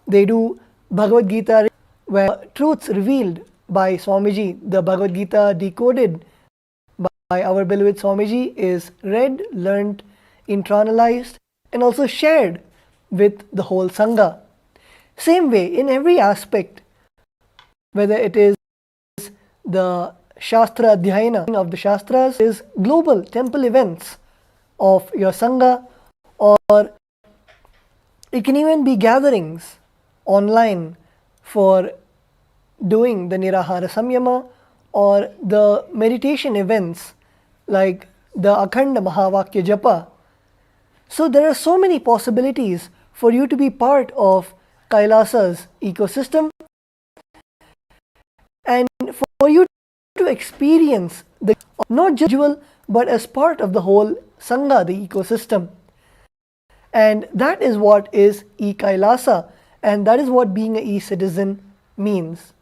They do Bhagavad Gita, where truths revealed by Swamiji, the Bhagavad Gita decoded by our beloved Swamiji, is read, learnt, internalized, and also shared with the whole Sangha. Same way, in every aspect, whether it is the Shastra Adhyayana of the Shastras, is global temple events of your Sangha, or it can even be gatherings online for doing the Nirahara Samyama, or the meditation events like the Akhanda Mahavakya Japa. So there are so many possibilities for you to be part of Kailasa's ecosystem, and for you to experience the not just individual but as part of the whole Sangha, the ecosystem. And that is what is e-Kailasa, and that is what being an e-citizen means.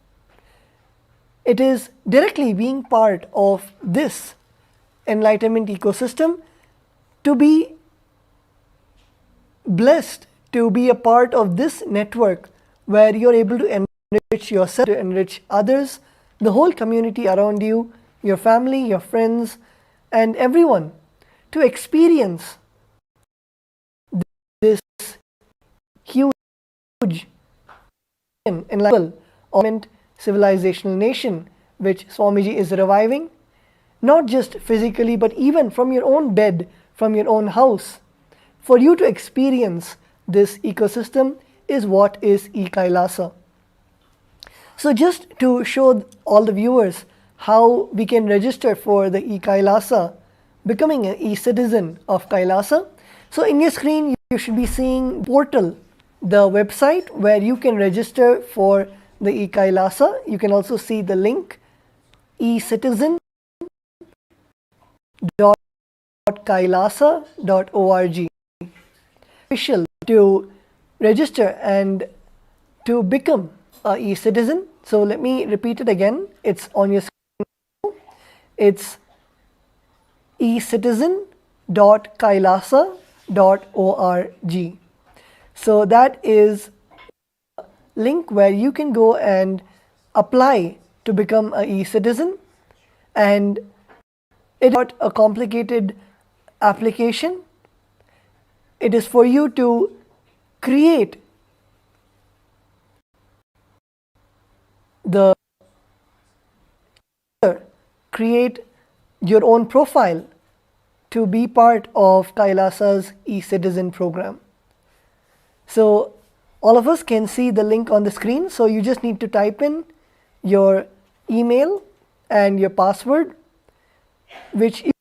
It is directly being part of this enlightenment ecosystem, to be blessed to be a part of this network where you're able to enrich yourself, to enrich others, the whole community around you, your family, your friends, and everyone, to experience this huge enlightenment civilizational nation which Swamiji is reviving, not just physically but even from your own bed, from your own house. For you to experience this ecosystem is what is e-Kailasa. So just to show all the viewers how we can register for the e-Kailasa, becoming an e-citizen of Kailasa. So in your screen you should be seeing portal, the website where you can register for the e-Kailasa. You can also see the link ecitizen.kailasa.org. Official to register and to become a e-citizen. So let me repeat it again. It's on your screen. It's ecitizen.kailasa.org. So that is a link where you can go and apply to become a e-citizen, and it is not a complicated application. It is for you to create your own profile to be part of Kailasa's e-citizen program. So all of us can see the link on the screen. So you just need to type in your email and your password, which is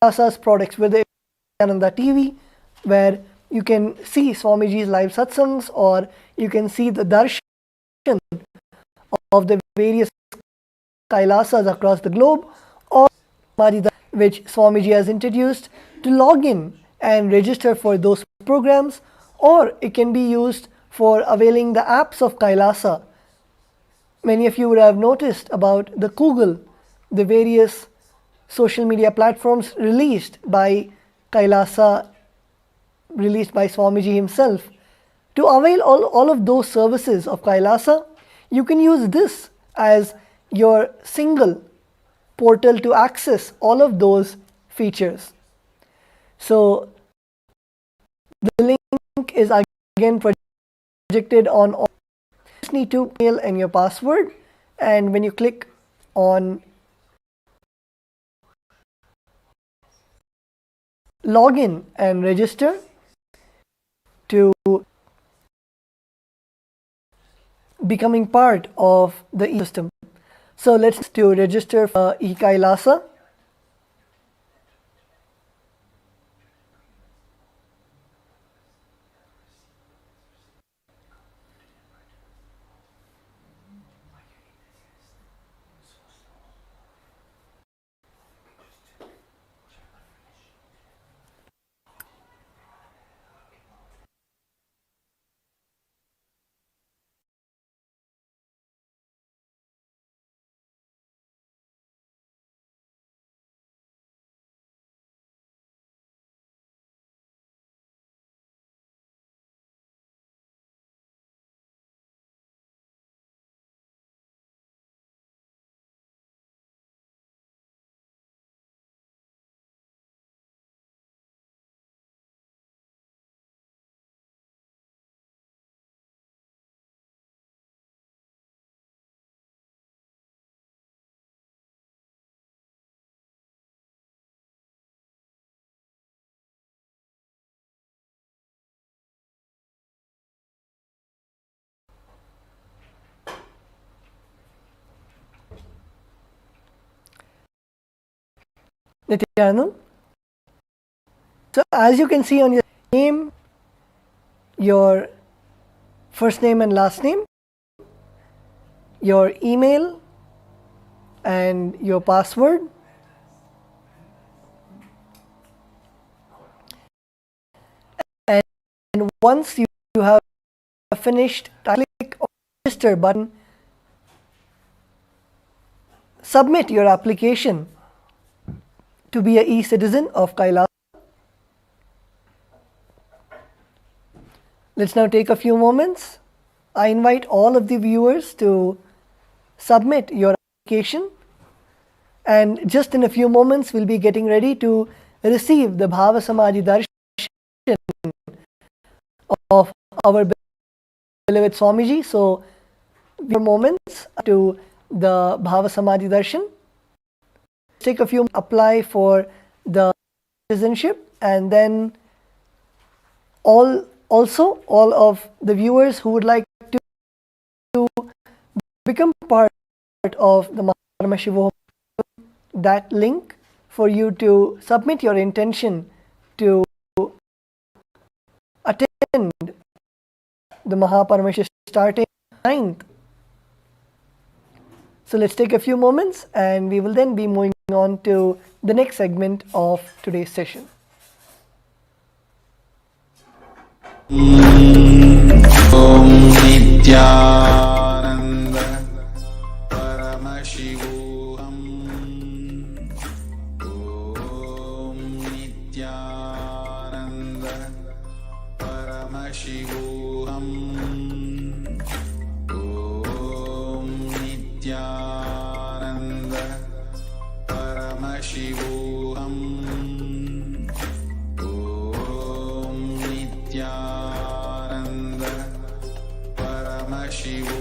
Kailasa's products, whether it's Nithyananda TV, where you can see Swamiji's live satsangs, or you can see the Darshan of the various Kailasas across the globe, or Samadhi, which Swamiji has introduced, to log in and register for those programs, or it can be used for availing the apps of Kailasa. Many of you would have noticed about the Google, the various social media platforms released by Kailasa, released by Swamiji himself. To avail all of those services of Kailasa, you can use this as your single portal to access all of those features. So the link is again projected on all. You just need to mail and your password, and when you click on login and register to becoming part of the ecosystem. So let's to register for e-Kailasa. Nithyananda. So as you can see on your name, your first name and last name, your email and your password, and once you have finished, click on the register button, submit your application to be a e-citizen of Kailasa. Let's now take a few moments. I invite all of the viewers to submit your application, and just in a few moments we'll be getting ready to receive the Bhava Samadhi Darshan of our beloved Swamiji. So, few moments to the Bhava Samadhi Darshan. Take a few, apply for the citizenship, and then all of the viewers who would like to become part of the Paramashivam, that link for you to submit your intention to attend the Mahaparamashi starting 9th. So let's take a few moments and we will then be moving on to the next segment of today's session. Om Nithyananda Paramashivam. Om Nithyananda Paramashivam. Om Nithyananda Paramashivam. Om Nithyananda Paramashivam. Om Nithyananda Paramashivam.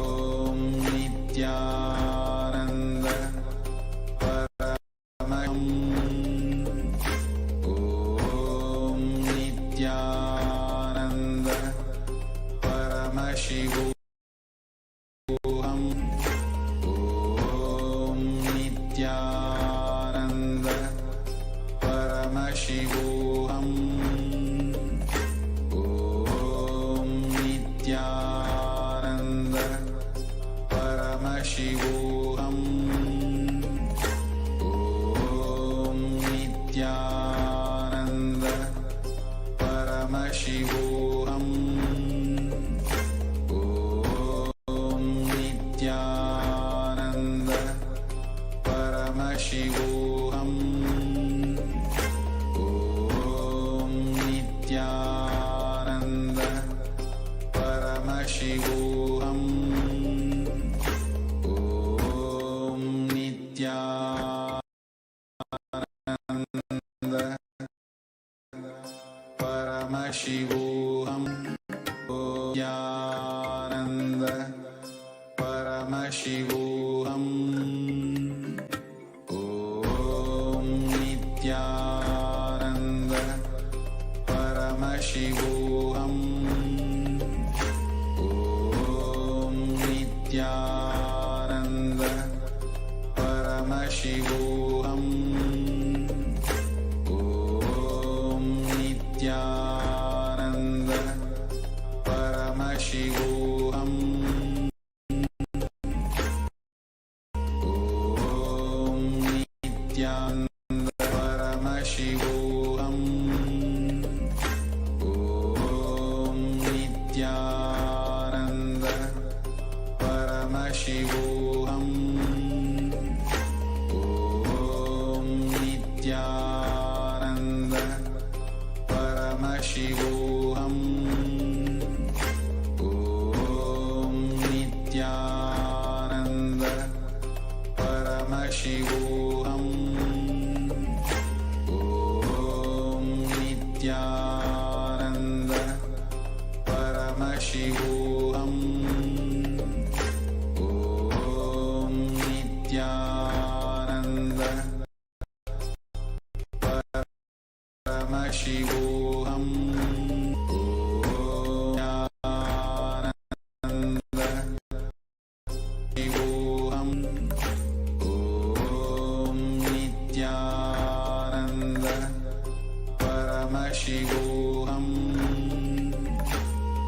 Om Nithyananda Paramashivam. Om Nithyananda Paramashivam. Om Nithyananda Paramashivam. Om Nithyananda Paramashivam. Om Nithyananda Paramashivam. Om Nithyananda Paramashivam. Om Nithyananda Paramashivam. Nithyananda Paramashivam. Om Nithyananda Paramashivam. Om Nithyananda Paramashivam. Om Nithyananda Paramashivam. Om Nithyananda Paramashivam. Om Nithyananda Paramashivam. Om Nithyananda Paramashivam. Om Nithyananda Paramashivam. Om Nithyananda Paramashivam. Om Nithyananda Paramashivam. Om Paramashivam.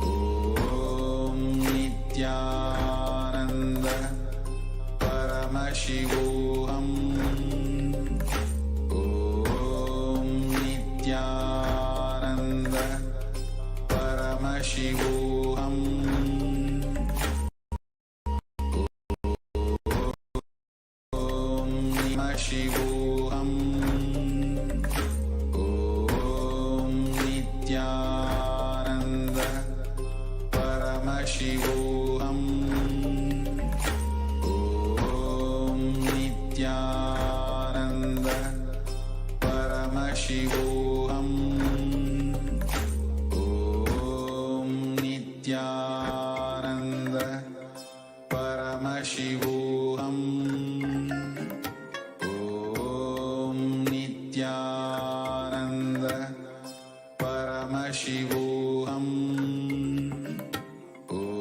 Om Nithyananda. Paramashivam. Om Nithyananda. Paramashivam. Om Shivoham. Om Nithyananda. Paramashivoham. Om Nithyananda. Paramashivoham. Om Nithyananda. Paramashivoham. Om Nithyananda. Paramashivoham. Om Nithyananda. Paramashivoham. Om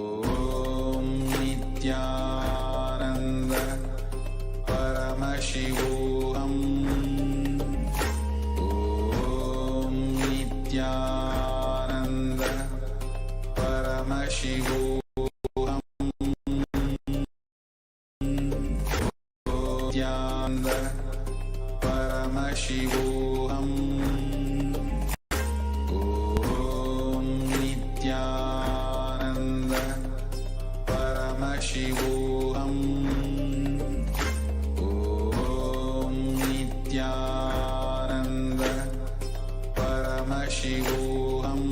Nithyananda. Paramashivoham. Nithyananda. Paramashivoham. Om Nithyananda. Paramashivoham. Om Nithyananda. Paramashivoham. Om Nithyananda. Paramashivoham.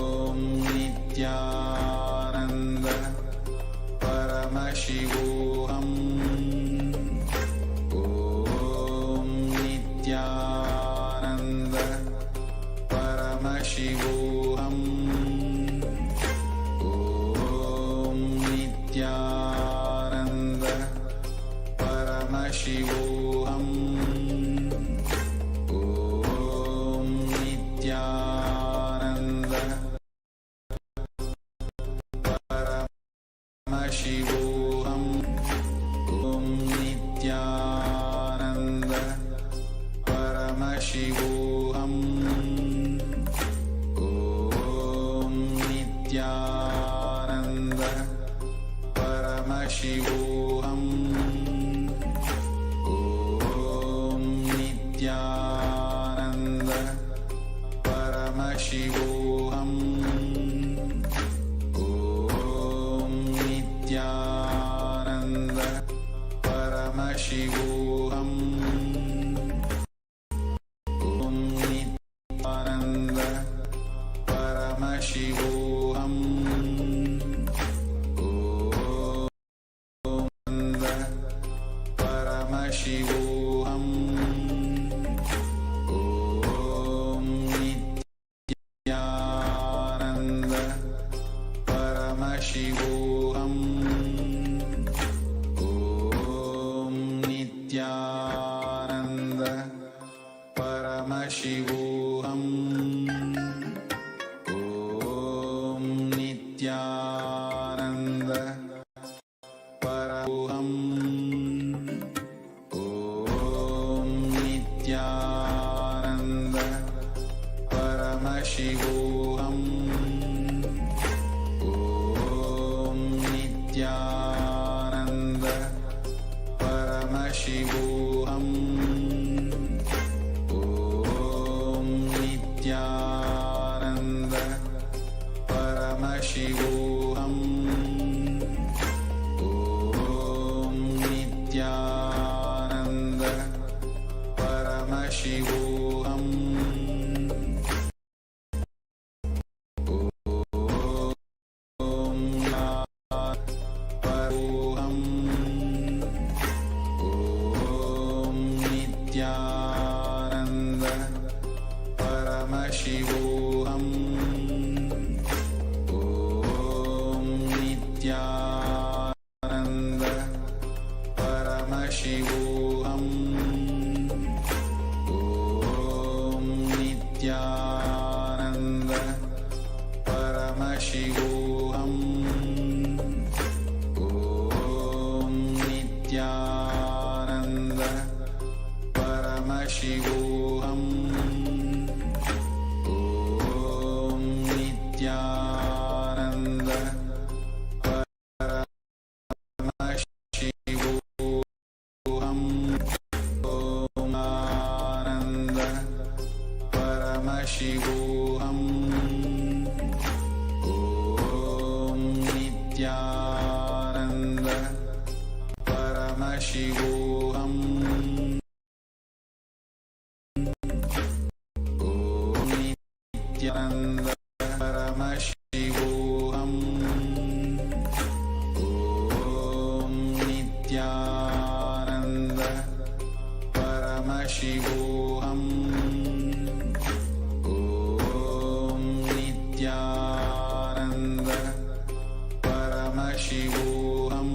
Om Nithyananda. Paramashivoham. Om Nithyananda. Paramashivoham. Om Nithyananda. Paramashivoham. Om Nithyananda. Paramashivoham. Om Nithyananda. Paramashivoham. Om Nithyananda. Paramashivoham. Om Nithyananda. Paramashivoham. Om Nithyananda. Paramashivoham. Om Paramashivoham. Om Nithyananda. Paramashivoham. Om Nithyananda. Paramashivoham. Om Nithyananda. Paramashivoham. Om Nithyananda. Paramashivoham. Om Nithyananda. Paramashivoham. Om Nithyananda. Paramashivoham. Om Nithyananda. Paramashivoham. Om Paramashivoham. Om Nithyananda. Paramashivoham. Om Nithyananda. Paramashivoham. Om Nithyananda. Paramashivoham. Om Nithyananda. Paramashivoham. Om Nithyananda. Paramashivoham. Om Ananda. Paramashivoham. Om Nithyananda. Paramashivoham. Om Nithyananda. Paramashivoham. Om Nithyananda. Paramashivoham. Om Nithyananda. Paramashivoham.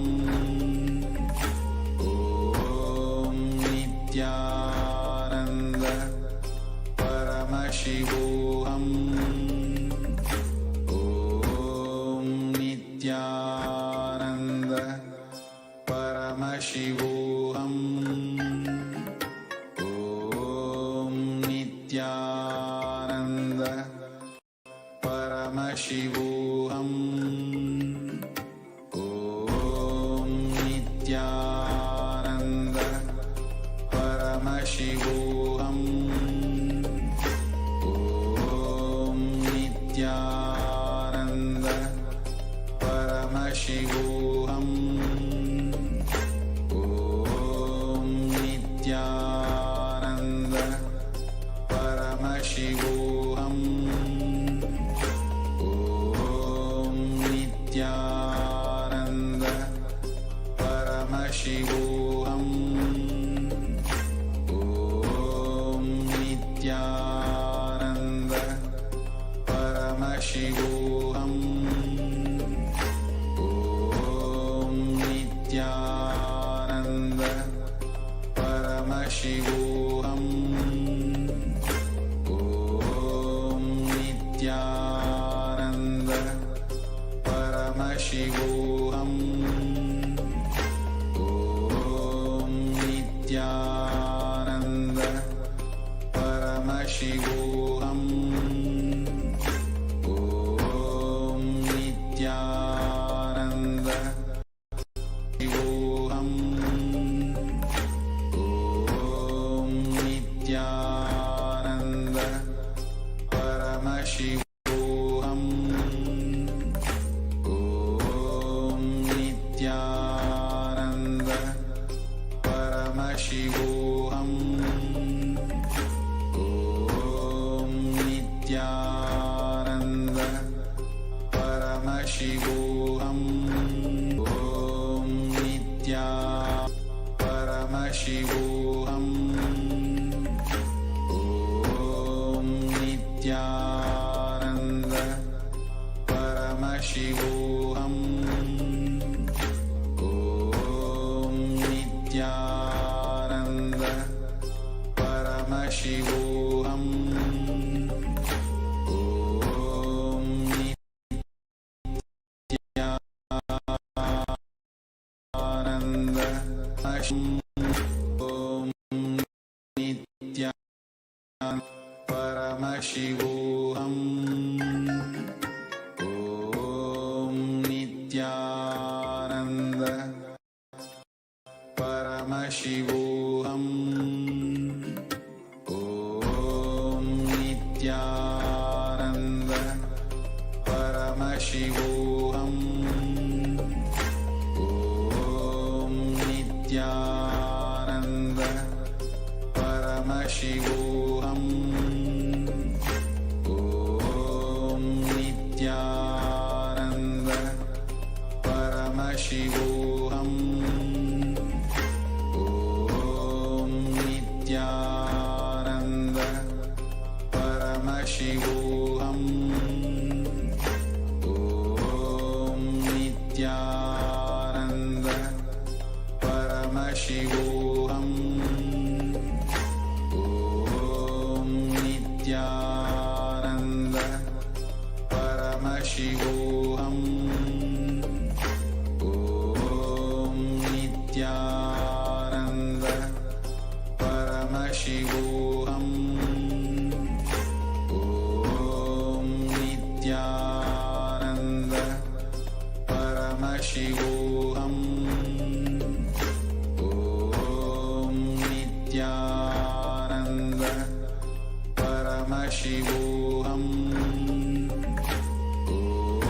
Om Nithyananda. Paramashivoham. Om Nithyananda. Paramashivoham. Om Nithyananda. Paramashivoham. Om Nithyananda. Paramashivoham. Om Nithyananda. Paramashivoham. Om Nithyananda. Paramashivoham. Om Nithyananda. Paramashivoham. Om Nithyananda. Paramashivoham. Om Nithyananda. Paramashivoham. Om Nithyananda. Paramashivoham. Om Nithyananda. Paramashivoham. Om Nithyananda. Shivoham. Om Nithyananda. Paramashivoham. Om Nithyananda. Paramashivoham. Om Nithyananda. Paramashivoham. Om Nithya Paramashivoham. Om Nithyananda. Paramashivoham. Om Nithyananda. Paramashivoham. Om Nithyananda. Om Nithyananda. Paramashivoham. Om Nithyananda. Paramashivoham. Om Nithyananda. Paramashivoham. Om Nithyananda. Paramashivoham. Om Nithyananda. Paramashivoham. Om Nithyananda. Paramashivoham. Om Nithyananda. Paramashivoham. Om Nithyananda. Paramashivoham. Om Nithyananda. Paramashivam. Om Nithyananda Paramashivam. Om Nithyananda Paramashivam.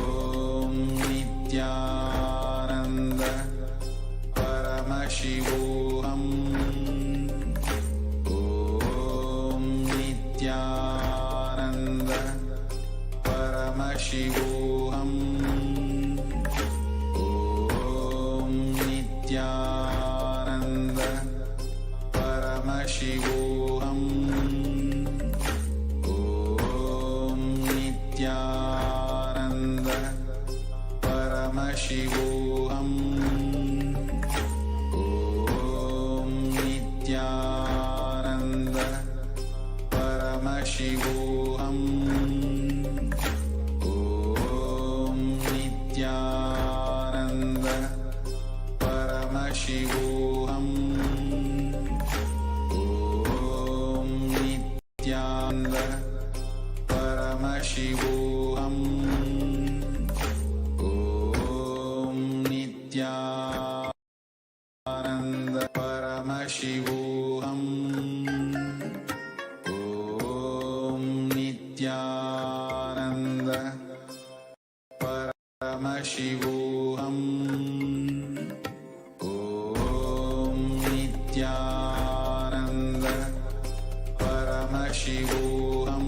Om Nithyananda Paramashivam. Om Nithyananda Paramashivam. Om Nithyananda Paramashivam. Om Nithyananda Paramashivam. Om Nithyananda Paramashivam. Om Nithyananda Paramashivam. Om Nithyananda Paramashivam. Om Nithyananda Paramashivam. Om Nithyananda Paramashivam. Om Nithyananda Paramashivam.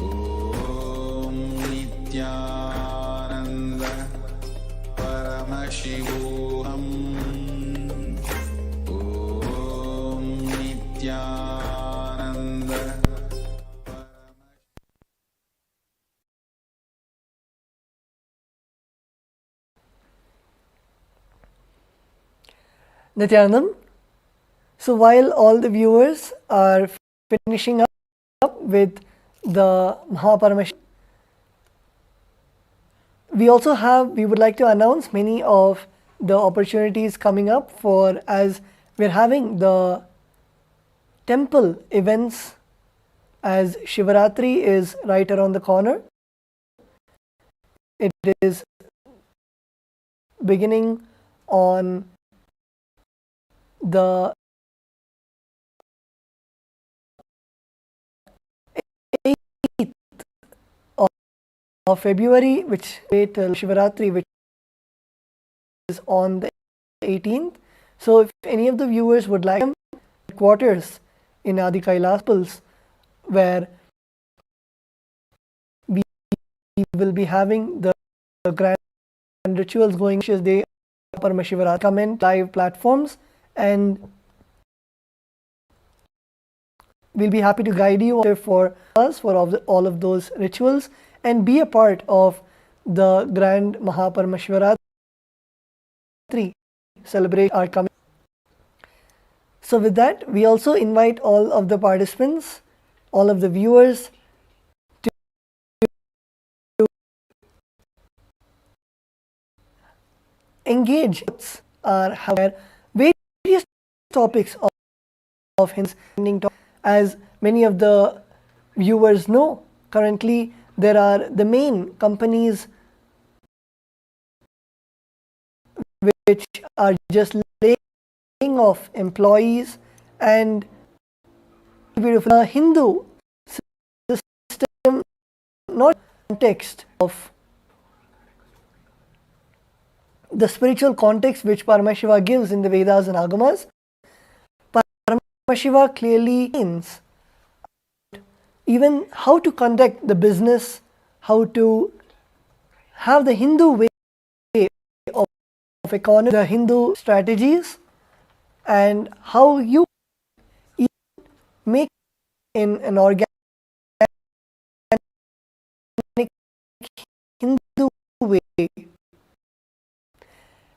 Om Nithyananda Paramashivam. Om Nithyananda Nithyanandam. So while all the viewers are finishing up with the Mahaparamashivam, we would like to announce many of the opportunities coming up for, as we're having the temple events, as Shivaratri is right around the corner. It is beginning on the 8th of February, which is till Shivaratri, which is on the 18th. So if any of the viewers would like quarters in Adi Kailas temples, where we will be having the grand rituals going, which is the Paramashivam, comment live platforms, and we'll be happy to guide you for us for all of those rituals and be a part of the grand Mahaparmashivaratri celebration are coming. So with that, we also invite all of the participants, all of the viewers to engage where various topics of his as many of the viewers know, currently there are the main companies which are just laying off employees, and beautiful Hindu system, not context of the spiritual context which Paramashiva gives in the Vedas and Agamas. Paramashiva clearly means even how to conduct the business, how to have the Hindu way of economy, the Hindu strategies, and how you make in an organic Hindu way.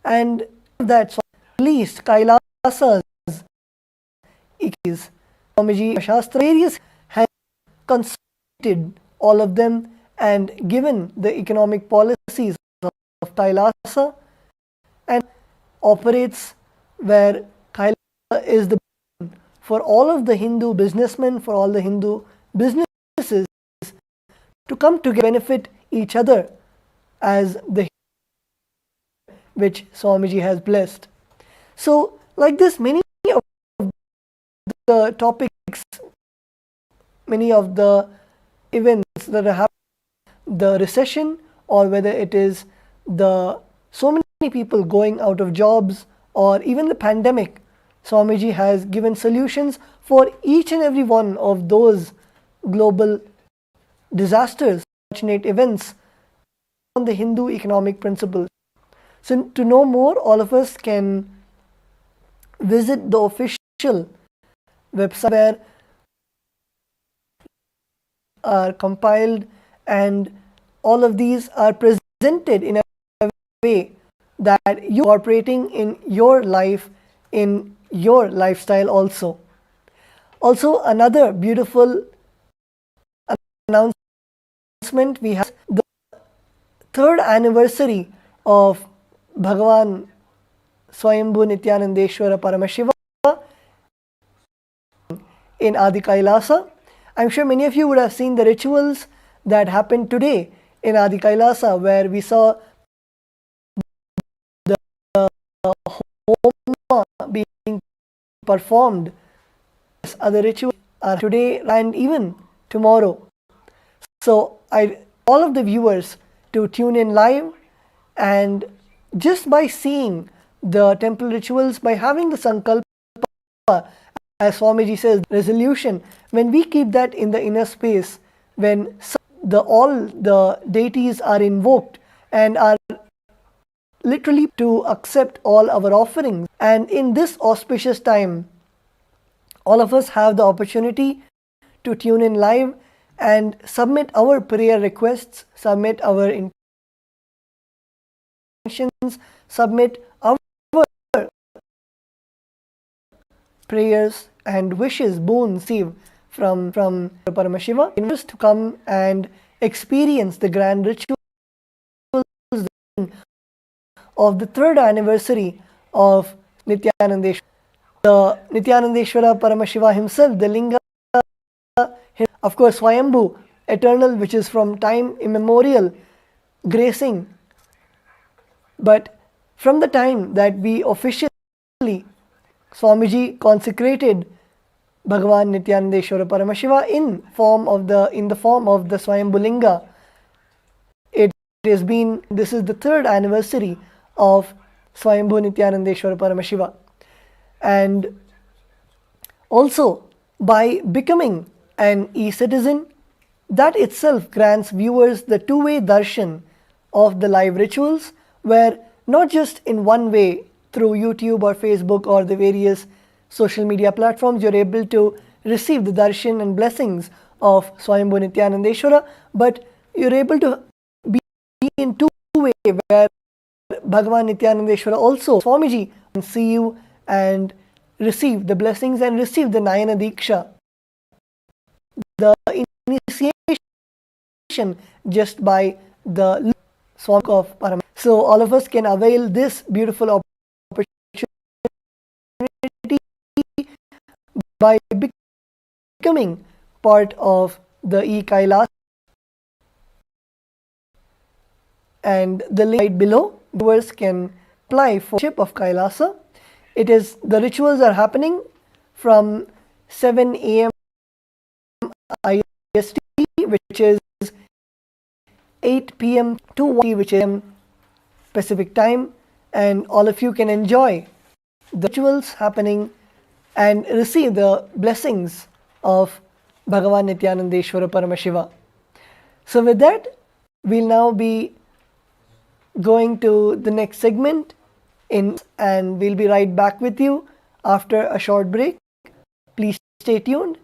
And that's at least Kailasas, Swamiji Shastra, various has consulted all of them and given the economic policies of Kailasa, and operates where Kailasa is the for all of the Hindu businessmen, for all the Hindu businesses to come together, benefit each other as the which Swamiji has blessed. So, like this, many of the topics, many of the events that are happening, the recession, or whether it is the so many people going out of jobs, or even the pandemic, Swamiji has given solutions for each and every one of those global disasters, unfortunate events on the Hindu economic principles. So to know more, all of us can visit the official website where are compiled, and all of these are presented in a way that you are operating in your life, in your lifestyle also. Also, another beautiful announcement, we have the 3rd anniversary of Bhagavan Swayambhu Nithyanandeshwara Paramashivam in Adi Kailasa. I'm sure many of you would have seen the rituals that happened today in Adi Kailasa, where we saw the homa being performed. Other rituals are today and even tomorrow. So I all of the viewers to tune in live, and just by seeing the temple rituals, by having the sankalpa, as Swamiji says, resolution, when we keep that in the inner space, when all the deities are invoked and are literally to accept all our offerings, and in this auspicious time, all of us have the opportunity to tune in live and submit our prayer requests, submit our intentions, submit our prayers and wishes, boons received from Paramashiva, invite to come and experience the grand rituals of the 3rd anniversary of Nithyanandeshwara. The Nithyanandeshwara Paramashiva himself, the Linga, of course, Swayambhu, eternal, which is from time immemorial, gracing. But from the time that we officially, Swamiji consecrated Bhagavan Nithyanandeshwara Paramashiva in the form of the Swayambhu Linga, it has been, this is the 3rd anniversary of Swayambhu Nithyanandeshwara Paramashiva. And also, by becoming an e-citizen, that itself grants viewers the two-way darshan of the live rituals, where not just in one way through YouTube or Facebook or the various social media platforms you're able to receive the darshan and blessings of Swayambhu Nithyanandeshwara, but you're able to be in two-way, where Bhagavan Nithyanandeshwara also, Swamiji, can see you and receive the blessings and receive the Nayana Diksha, the initiation, just by the Swami of Paramashivam. So all of us can avail this beautiful opportunity by becoming part of the e-Kailas, and the link right below, viewers can apply for ship of Kailasa. It is, the rituals are happening from 7 a.m. IST, which is 8 p.m. to 1 p.m. which is Pacific time, and all of you can enjoy the rituals happening and receive the blessings of Bhagavan Nithyanandeshwara Paramashiva. So with that, we'll now be going to the next segment, and we'll be right back with you after a short break. Please stay tuned.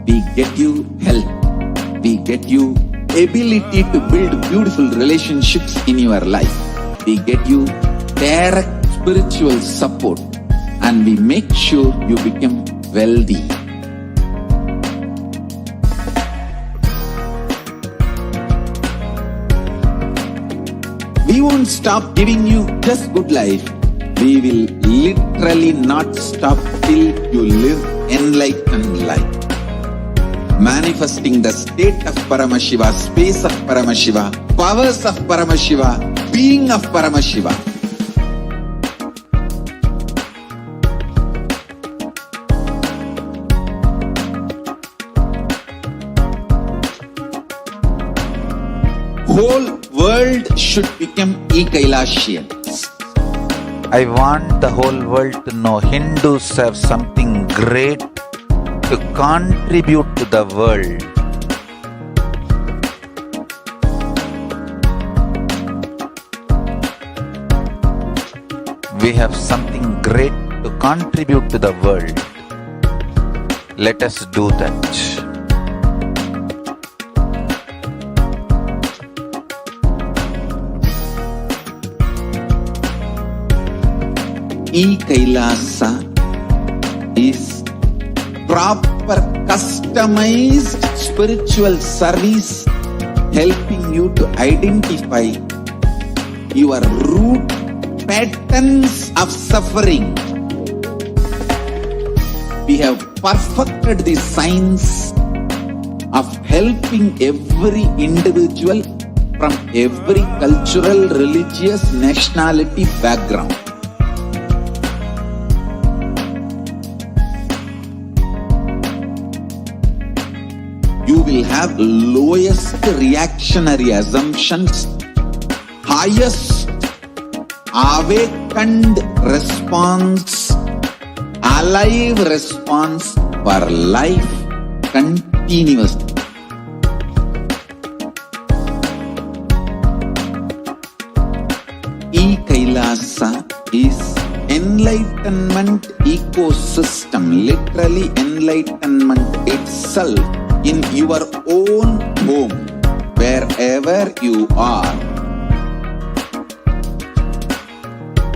We get you health. We get you ability to build beautiful relationships in your life. We get you direct spiritual support and we make sure you become wealthy. We won't stop giving you just good life. We will literally not stop till you live enlightened life. Manifesting the state of Paramashiva, space of Paramashiva, powers of Paramashiva, being of Paramashiva. Whole world should become e-Kailashians. I want the whole world to know Hindus have something great to contribute to the world. We have something great to contribute to the world. Let us do that. E-Kailasa is proper customized spiritual service helping you to identify your root patterns of suffering. We have perfected the science of helping every individual from every cultural, religious, nationality background. You will have lowest reactionary assumptions, highest awakened response, alive response for life continuously. E-Kailasa is enlightenment ecosystem, literally enlightenment itself in your own home, wherever you are.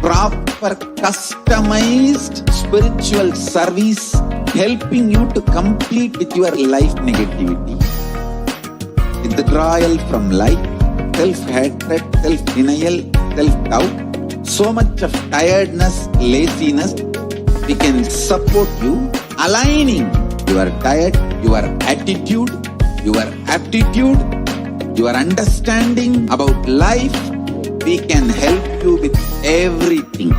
Proper customized spiritual service helping you to complete with your life negativity. Withdrawal from life, self-hatred, self-denial, self-doubt, so much of tiredness, laziness. We can support you aligning your diet, your attitude, your aptitude, your understanding about life. We can help you with everything.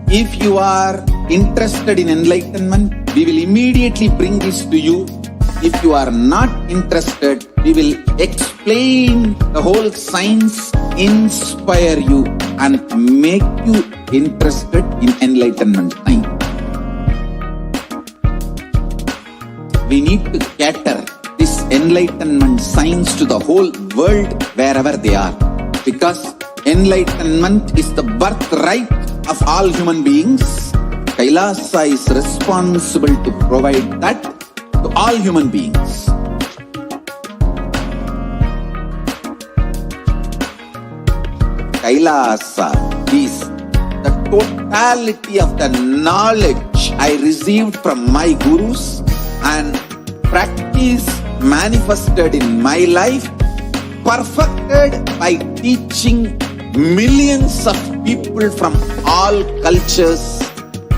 If you are interested in enlightenment, we will immediately bring this to you. If you are not interested, we will explain the whole science, inspire you and make you interested in enlightenment time. We need to cater this enlightenment science to the whole world wherever they are, because enlightenment is the birthright of all human beings. Kailasa is responsible to provide that to all human beings. Kailasa is the totality of the knowledge I received from my gurus and practice manifested in my life, perfected by teaching millions of people from all cultures,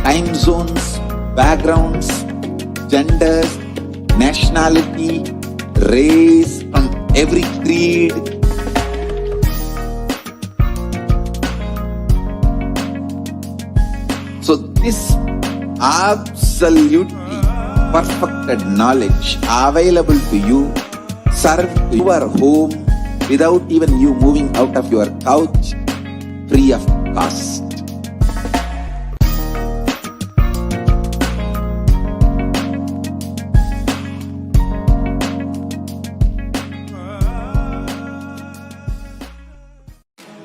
time zones, backgrounds, genders, nationality, race, from every creed. So this absolutely perfected knowledge available to you, served to your home without even you moving out of your couch, free of cost.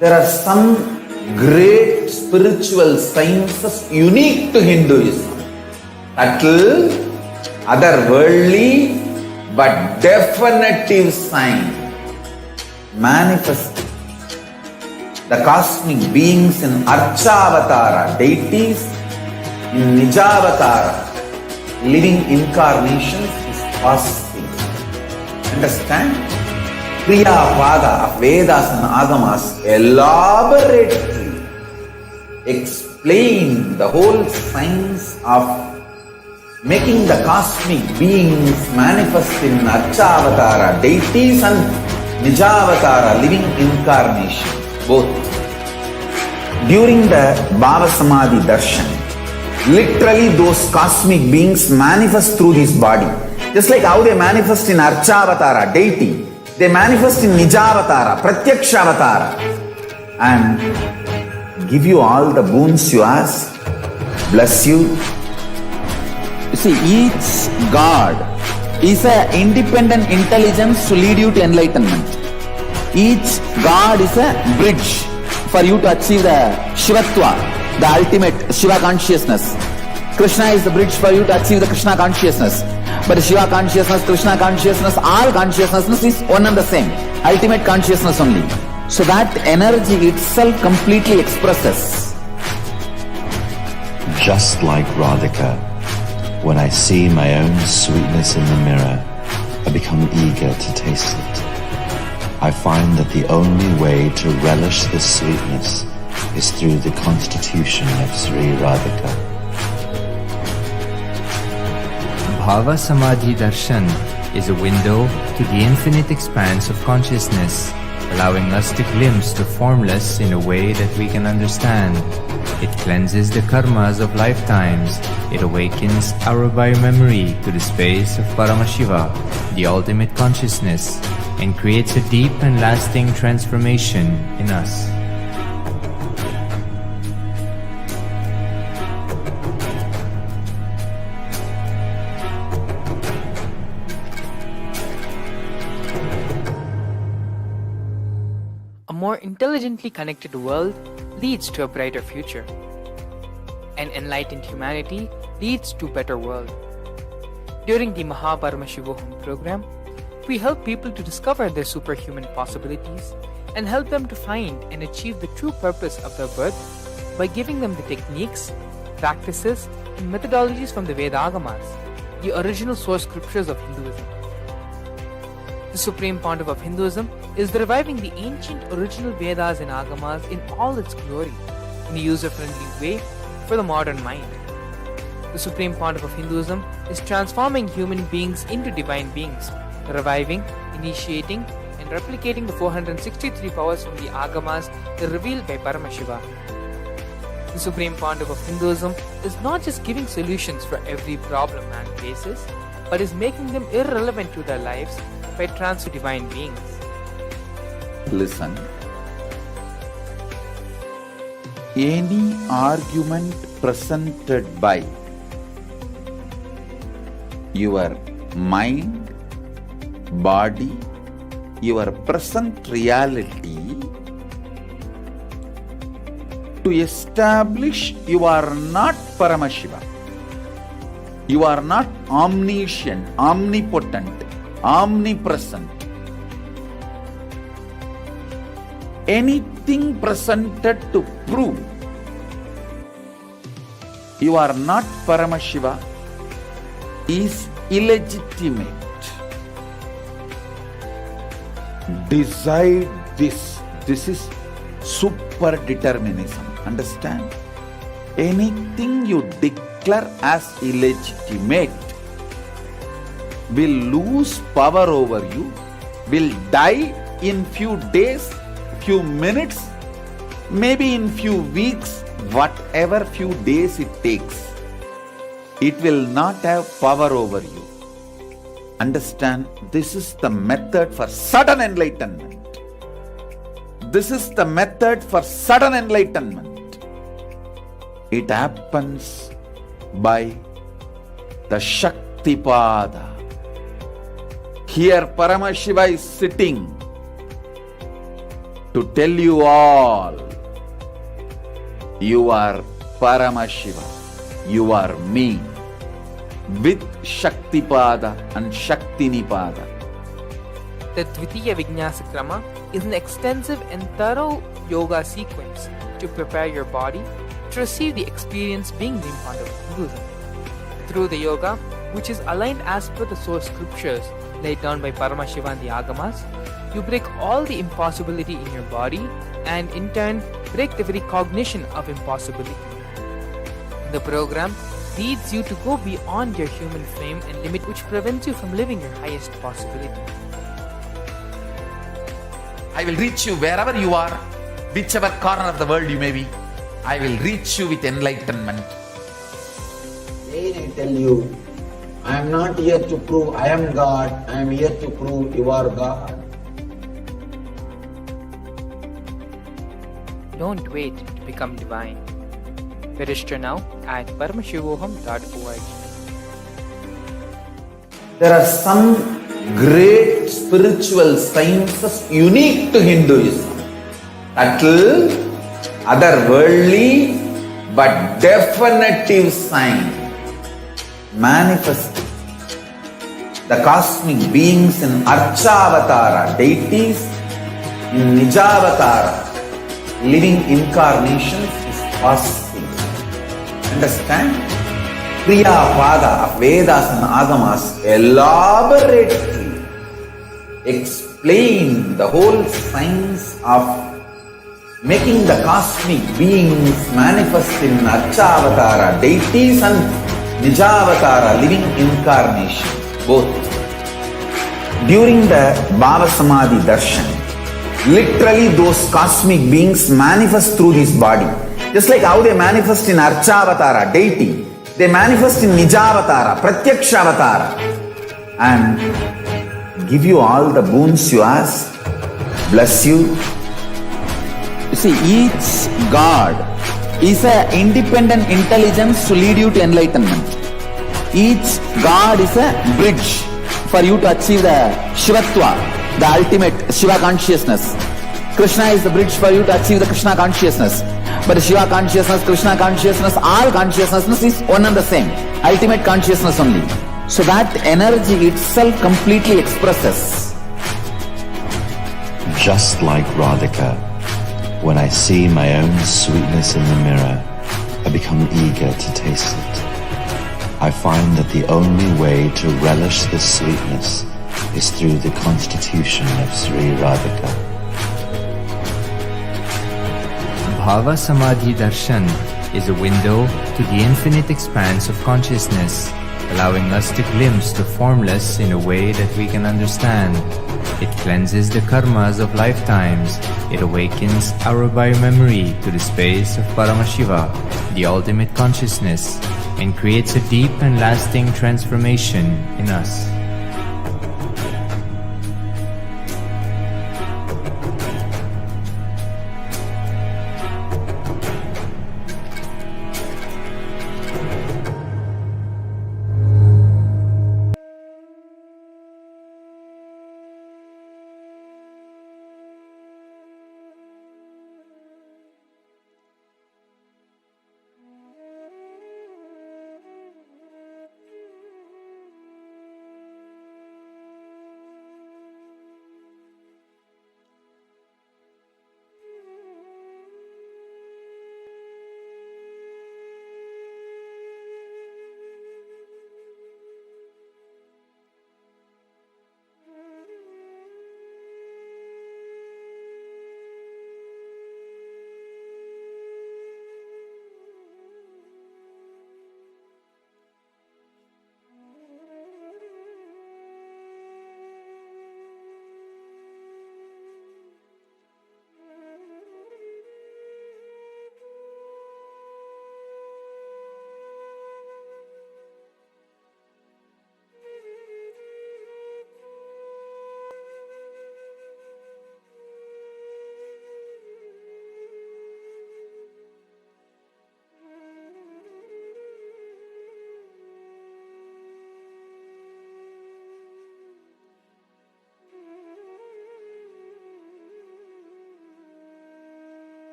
There are some great spiritual sciences unique to Hinduism. Subtle, otherworldly but definitive sign manifesting. The cosmic beings in Archavatara, deities in Nijavatara, living incarnations is fasting. Understand? Kriya Pada of Vedas and Agamas elaborately explain the whole science of making the cosmic beings manifest in Archavatara, deities and Nijavatara, living incarnations, both. During the Bhava Samadhi Darshan, literally those cosmic beings manifest through his body. Just like how they manifest in Archavatara, deity, they manifest in Nijavatara, Pratyakshavatara, and give you all the boons you ask, bless you. You see, each God is an independent intelligence to lead you to enlightenment. Each God is a bridge for you to achieve the Shivatva, the ultimate Shiva consciousness. Krishna is the bridge for you to achieve the Krishna consciousness. But Shiva consciousness, Krishna consciousness, all consciousness is one and the same. Ultimate consciousness only. So that energy itself completely expresses. Just like Radhika, when I see my own sweetness in the mirror, I become eager to taste it. I find that the only way to relish this sweetness is through the constitution of Sri Radhika. Bhava Samadhi Darshan is a window to the infinite expanse of consciousness, allowing us to glimpse the formless in a way that we can understand. It cleanses the karmas of lifetimes. It awakens our biomemory to the space of Paramashiva, the ultimate consciousness, and creates a deep and lasting transformation in us. A more intelligently connected world leads to a brighter future. An enlightened humanity leads to a better world. During the Paramashivam program, we help people to discover their superhuman possibilities and help them to find and achieve the true purpose of their birth by giving them the techniques, practices, and methodologies from the Vedagamas, the original source scriptures of Hinduism. The Supreme Pontiff of Hinduism is reviving the ancient original Vedas and Agamas in all its glory, in a user-friendly way for the modern mind. The Supreme Pontiff of Hinduism is transforming human beings into divine beings, reviving, initiating, and replicating the 463 powers from the Agamas revealed by Paramashiva. The Supreme Pontiff of Hinduism is not just giving solutions for every problem man faces, but is making them irrelevant to their lives by transforming divine beings. Listen. Any argument presented by your mind, body, your present reality to establish you are not Paramashiva. You are not omniscient, omnipotent, omnipresent. Anything presented to prove you are not Paramashiva is illegitimate. Decide this. This is super determinism. Understand? Anything you declare as illegitimate will lose power over you, will die in few days, few minutes, maybe in few weeks, whatever few days it takes. It will not have power over you. Understand, this is the method for sudden enlightenment. This is the method for sudden enlightenment. It happens by the Shaktipada. Here Paramashiva is sitting to tell you all, you are Paramashiva, you are me. with Shaktipada and Shaktinipada. The Dvitiya Vinyasa Krama is an extensive and thorough yoga sequence to prepare your body to receive the experience being the Pandava of Hinduism. Through the yoga, which is aligned as per the source scriptures laid down by Paramashivam and the Agamas, you break all the impossibility in your body and in turn break the very cognition of impossibility. The program leads you to go beyond your human frame and limit which prevents you from living your highest possibility. I will reach you wherever you are, whichever corner of the world you may be. I will reach you with enlightenment. Again I tell you, I am not here to prove I am God, I am here to prove you are God. Don't wait to become divine. Register now at paramashivoham.org. There are some great spiritual sciences unique to Hinduism. Subtle, otherworldly, but definitive sign. Manifesting the cosmic beings in Archavatara, deities in Nijavatara, living incarnations is possible. Understand? Kriya Pada of Vedas and Agamas elaborately explain the whole science of making the cosmic beings manifest in Archavatara, deities and Nijavatara, living incarnation, both. During the Bhava Samadhi Darshan, literally those cosmic beings manifest through this body. Just like how they manifest in Archavatara, deity, they manifest in Nijavatara, Pratyakshavatara, and give you all the boons you ask, bless you. You see, each God is an independent intelligence to lead you to enlightenment. Each God is a bridge for you to achieve the Shivatva, the ultimate Shiva consciousness. Krishna is the bridge for you to achieve the Krishna consciousness. But Shiva consciousness, Krishna consciousness, all consciousness is one and the same. Ultimate consciousness only. So that energy itself completely expresses. Just like Radhika, when I see my own sweetness in the mirror, I become eager to taste it. I find that the only way to relish this sweetness is through the constitution of Sri Radhika. Bhava Samadhi Darshan is a window to the infinite expanse of consciousness, allowing us to glimpse the formless in a way that we can understand. It cleanses the karmas of lifetimes. It awakens our biomemory to the space of Paramashiva, the ultimate consciousness, and creates a deep and lasting transformation in us.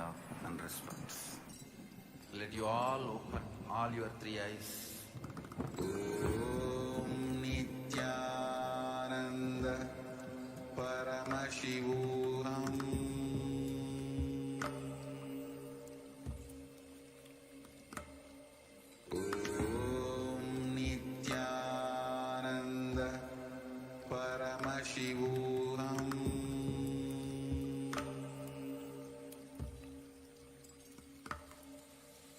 love and respect. Let you all open all your three eyes. Om Nithyananda Paramashivam. Om Nithyananda Paramashivam.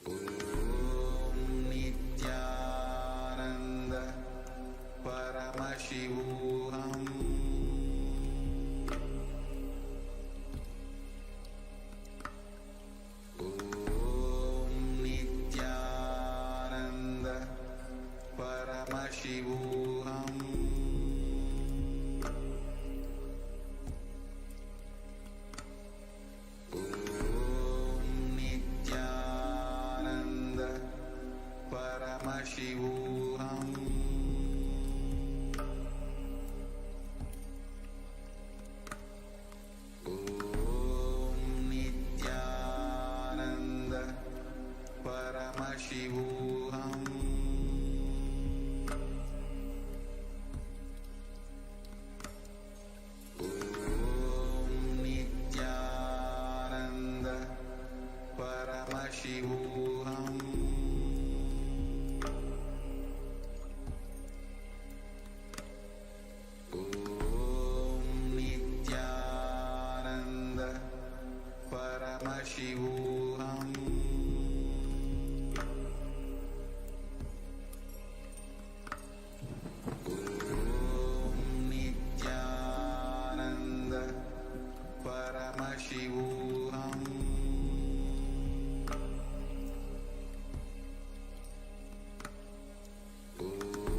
Om Nithyananda Paramashivam. Om Nithyananda Paramashivam. Om Nithyananda Paramashivam. Om Nithyananda Paramashivam. Om Nithyananda Paramashivam. Om Nithyananda Paramashivam. Om Nithyananda Paramashivam. Om Nithyananda Paramashivam.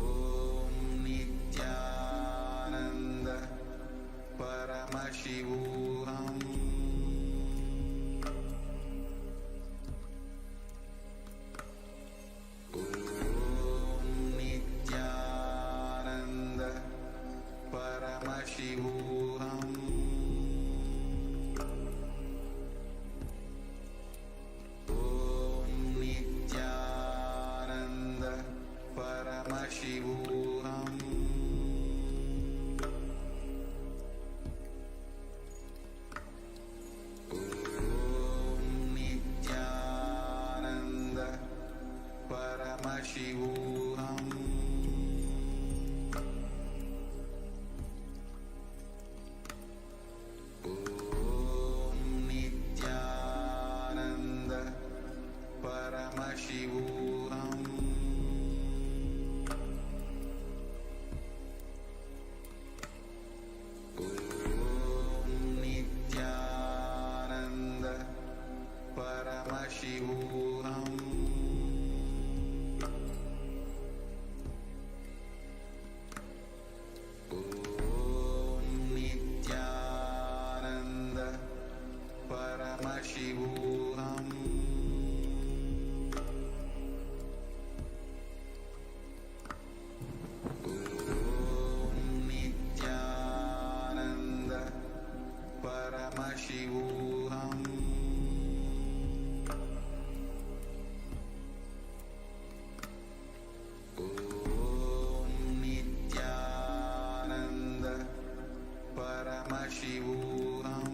Om Nithyananda Paramashivam. Om Nithyananda Paramashivam. Om Nithyananda Paramashivam. Om Nithyananda Paramashivam. Om Nithyananda Paramashivam. Om Nithyananda Paramashivam. Om Nithyananda Paramashivam. Om Nithyananda Paramashivam.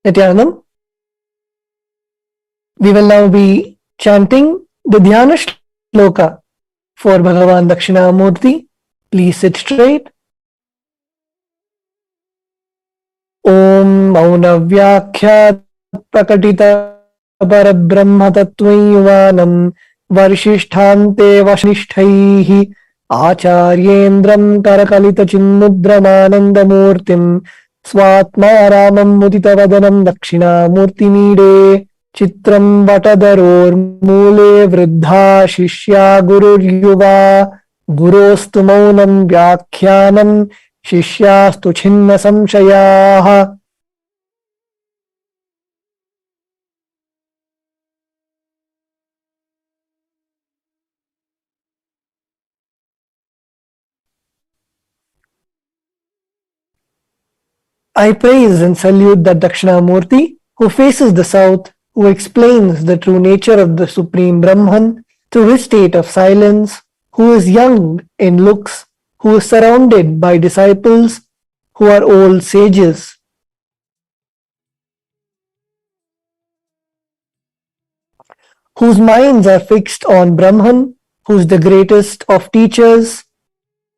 Nithyananda, we will now be chanting the Dhyana Shloka for Bhagavan Dakshinamurthy. Please sit straight. Om Maunavyakhya Prakatita Parabrahma Tattvayuvanam Varshisthante Vasnishtaihi Acharyendram Karakalita Chinmudramanandamurtim Swatma Ramam Muditavadanam Dakshinamurti Mide Chitram Vatadharor Mule Vruddha Shishya Gururyuva Gurostu Maunam Vyakhyanam Shishyastu Chinna Samshayaha. I praise and salute that Dakshinamurti who faces the south, who explains the true nature of the Supreme Brahman through his state of silence, who is young in looks, who is surrounded by disciples who are old sages. Whose minds are fixed on Brahman, who is the greatest of teachers,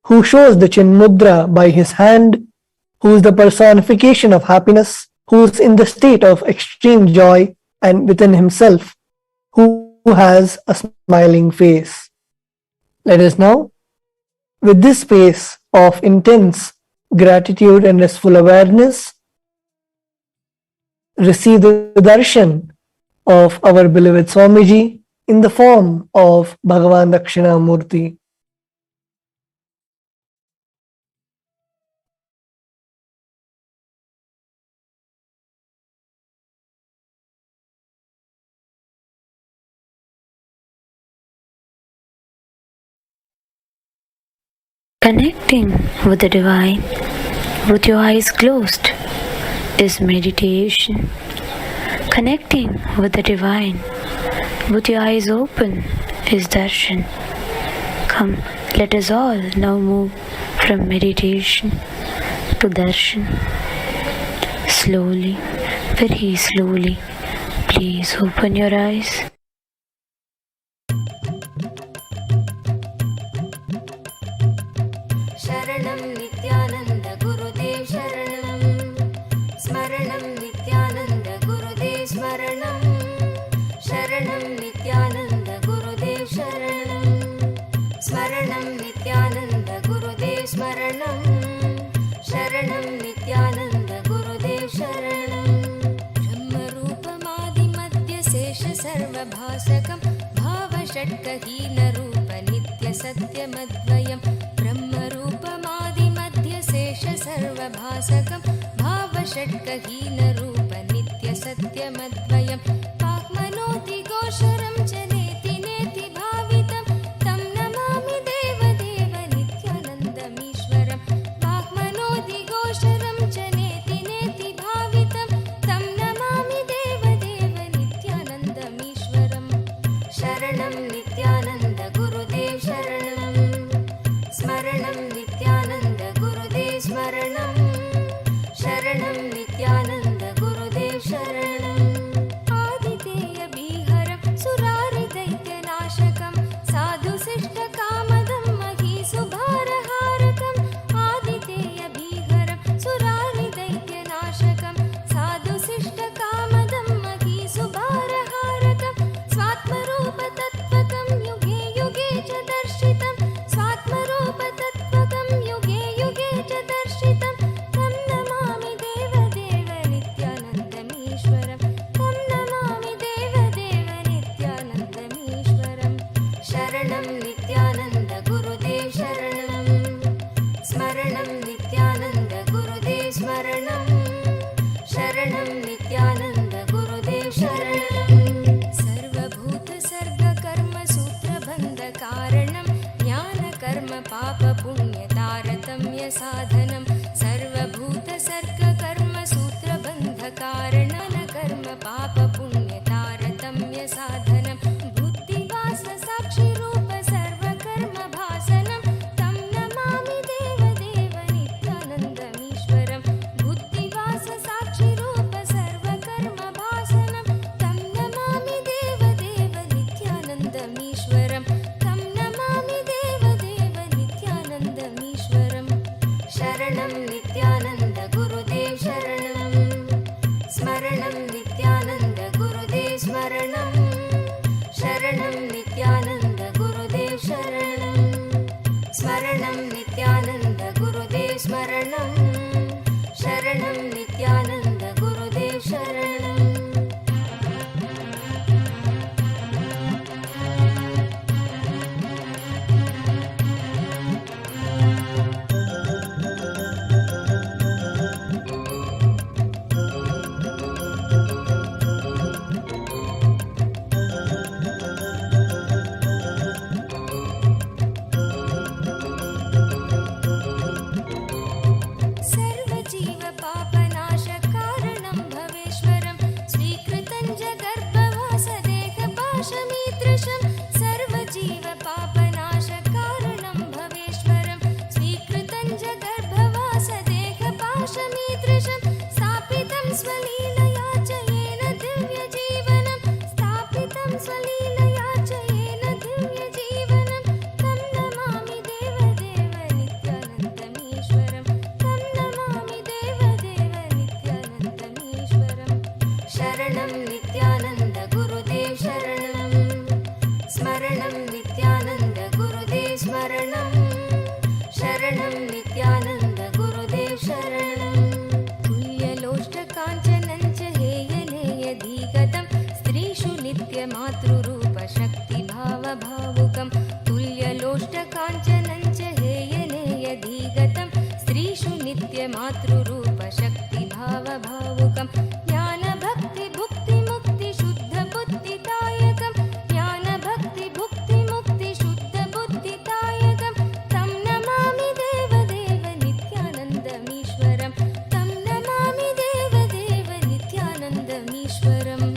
who shows the Chinmudra by his hand, who is the personification of happiness, who is in the state of extreme joy and within himself, who has a smiling face. Let us now, with this space of intense gratitude and restful awareness, receive the darshan of our beloved Swamiji in the form of Bhagavan Dakshinamurti. Connecting with the divine with your eyes closed is meditation. Connecting with the divine with your eyes open is darshan. Come, let us all now move from meditation to darshan. Slowly, very slowly, please open your eyes. Sharanam Nithyananda Gurudev Sharanam. Smaranam Nithyananda Gurudev Smaranam. Sharanam Nithyananda Gurudev Sharanam. Smaranam Nithyananda Gurudev Smaranam. Sharanam Nithyananda Gurudev Sharanam. Brahma Rupamadi Madhya Sesha Sarva Bhasakam Bhava Shatkahina Rupa Nitya Satyam Advayam. Brahma Rupamadi Madhya Sesha Sarva Bhasakam Bhava Shatkahina Rupa Nitya Satyam Advayam. Pakmanoti Gosharam Janeti Neti Bhavitam Tam Namami Deva Deva Nithyanandam Ishwaram. Pakmanoti Gosharam Janeti Neti Bhavitam Tam Namami Deva Deva Nithyanandam Ishwaram. Sharanam Nithyananda Gurudev Sharanam. Smaranam Nithyananda Gurudev Smaranam. Sharanam Nithyananda Gurudev Sharanam. Aditeya Biharam Surari Daitya Nashakam Sadhu Sishta Kamadam Mahi Subhara Harakam. Aditeya Biharam Surari Daitya Nashakam Sadhu Sishta Kamadam Mahi Subhara Harakam. Swatmarupa Tattvakam Yuge Yuge Cha Darshitam. Swatmarupa Tattvakam Yuge Yuge Cha Darshitam. Tam Namami Deva Deva Nithyanandam Ishwaram. Tam Namami Deva Deva Nithyanandam Ishwaram. Sharanam Nithyananda Gurudev Sharanam. Smaranam Nithyananda Gurudev Smaranam. Sharanam Nithyananda Gurudev Sharanam. Sarvabhuta Sarga Karma Sutra Bandha Karanam Jnana Karma Papa Punya Taratamya Sadhanam. Sarvabhuta Sarga Karma Sutra Bandha Karanam Karma Papa Punya Taratamya Sadhanam. Buddhi Vasa Sakshi Rupa Sarva Karma Bhasanam. Tam Namami Deva Deva Nithyanandam Ishwaram. Buddhi Vasa Sakshi Rupa Sarva Karma Bhasanam. Tam Namami Deva Deva Nithyanandam Ishwaram. Tam Namami Deva Deva Nithyanandam Ishwaram. Sharanam Nithyananda Gurudev Sharanam. Smaranam Nithyananda Gurudev Smaranam. Sharanam Nithyananda Gurudev Sharanam. Smaranam Nithyananda Gurudev Smaranam. Sharanam Nithyananda Gurudev Sharanam. सर्वजीव Papanash कारणं भवेश्वरं स्वीकृतं जगर्भवासदेहपाशमीदृशं. सर्वजीव पापनाश कारणं भवेश्वरं स्वीकृतं जगर्भवासदेहपाशमीदृशं. स्थापितं स्वलीलया च येन दिव्यजीवनं. स्थापितं स्वलीलया च येन दिव्यजीवनं. तं नमामि देवदेव नित्यानन्दम् ईश्वरम्. तं नमामि देवदेव नित्यानन्दम् ईश्वरम्. शरणं नित्यानन्द गुरुदेव शरणं. स्मरणं नित्यानन्द गुरुदेव स्मरणं. शरणं नित्यानन्द गुरुदेव शरणं. तुल्यलोष्टकाञ्चनं च हेयनेयधिगतं स्त्रीषु नित्यमातृरूपशक्तिभावभावुकं. तुल्यलोष्टकाञ्चनं च हेयनेयधिगतं स्त्रीषु नित्यमातृरूपशक्तिभावभावुकं. ज्ञानभक्तिभुक्तिमुक्तिशुद्धबुद्धिदायकं. ज्ञानभक्तिभुक्तिमुक्तिशुद्धबुद्धिदायकं. तं नमामि देवदेव नित्यानन्दमीश्वरं. तं नमामि देवदेव नित्यानन्दमीश्वरम्.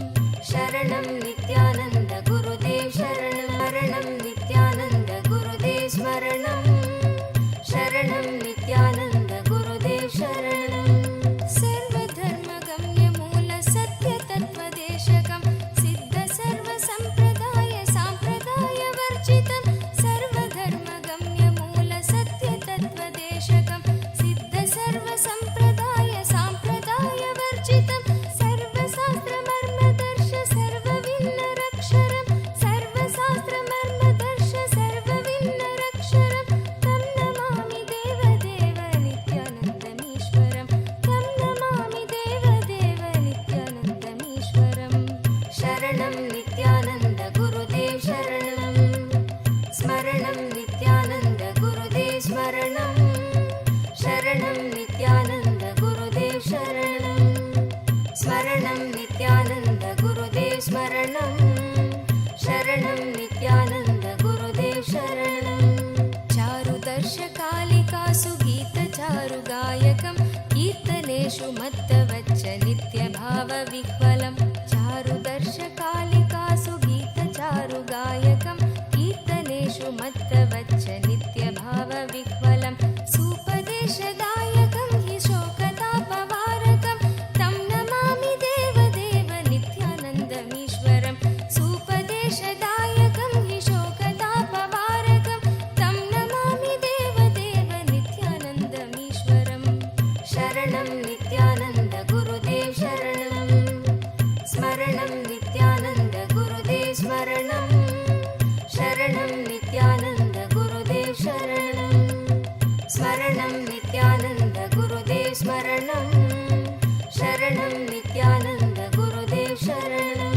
शरणं नित्यानन्द गुरुदेव शरणं स्मरणं नित्यानन्द गुरुदेव स्मरणं शरणं नित्यानन्द गुरुदेव शरणं स्मरणं नित्यानन्द गुरुदेव स्मरणं शरणं नित्यानन्द गुरुदेव शरणं चारुदर्शकालिकासु गीतचारुगायकं कीर्तनेषु मत्तवच्च नित्यभावविह्वलं चारुदर्शकालिकासु गीतचारुगायकं कीर्तनेषु मत्तवच्च नित्यभावविह्वलं सूपदेशदायकं हि शोकतापवारकं तं नमामि देवदेव नित्यानन्दमीश्वरं सूपदेशदायकं हि शोकतापवारकं तं नमामि देवदेव नित्यानन्दमीश्वरं शरणं नित्यानन्द गुरुदेव शरणं स्मरणं नित्यानन्द गुरुदेव स्मरणं शरणं नित्यानन्द गुरुदेव शरणं स्मरणं नित्यानन्द गुरुदेव स्मरणं शरणं नित्यानन्द गुरुदेव शरणं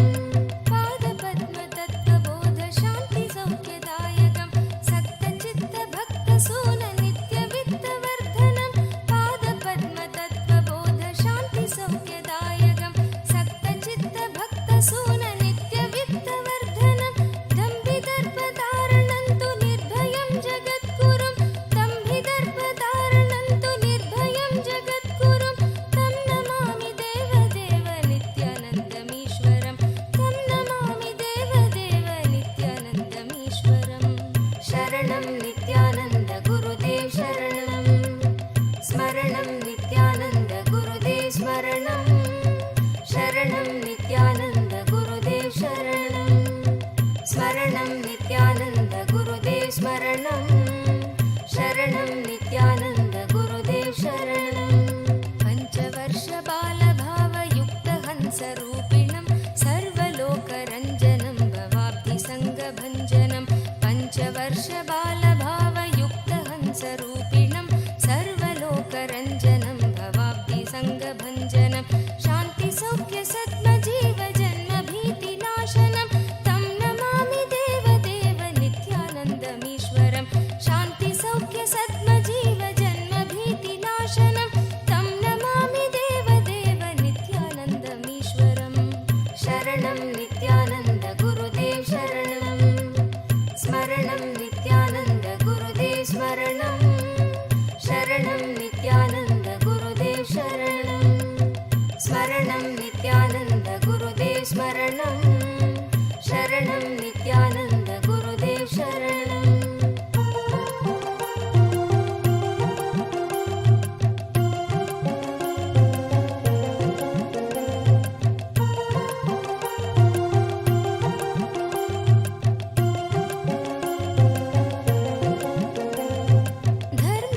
पादपद्मतत्त्वबोध शान्तिसौख्यदायकं सक्तचित्तभक्तसून नित्यवित्तवर्धनं पादपद्मतत्त्वबोध शान्तिसौख्यदायकं सक्तचित्तभक्तसून नित्यवित्तवर्धनं दम्भिदर्पधारणं तु निर्भयं जगद्गुरुं दम्भिदर्पधारणं तु निर्भयं जगद्गुरुं तं नमामि देवदेव नित्यानन्दमीश्वरं तं नमामि देवदेव नित्यानन्दमीश्वरं शरणं नित्यानन्द गुरुदेव शरणं स्मरणं नित्यानन्द गुरुदेव स्मरणं शरणं नित्यानन्द गुरुदेव शरणं स्मरणं नित्यानन्द गुरुदेव स्मरणं शरणं नित्यानन्द गुरुदेव शरणं पञ्चवर्षबालभावयुक्तहंसरूपिणं सर्वलोकरञ्जनं भवाब्धिसङ्गभञ्जनं पञ्चवर्षबालभावयुक्तहंसरूपिणं सर्वलोकरञ्जनं भवाब्धिसङ्गभञ्जनं शान्तिसौख्यसद्मजीवजन्मभीतिनाशनं तं नमामि देवदेव नित्यानन्दमीश्वरं शान्तिसौख्यसद्मजीवजन्मभीतिनाशनं तं नमामि देवदेव नित्यानन्दमीश्वरं शरणं नित्यानन्द गुरुदेव शरणं स्मरणं नित्यानन्द गुरुदेव स्मरणं शरणं नित्यानन्द गुरुदेव शरणं स्मरणं नित्यानन्द गुरुदेव स्मरणं शरणं नित्यानन्द गुरुदेव शरणं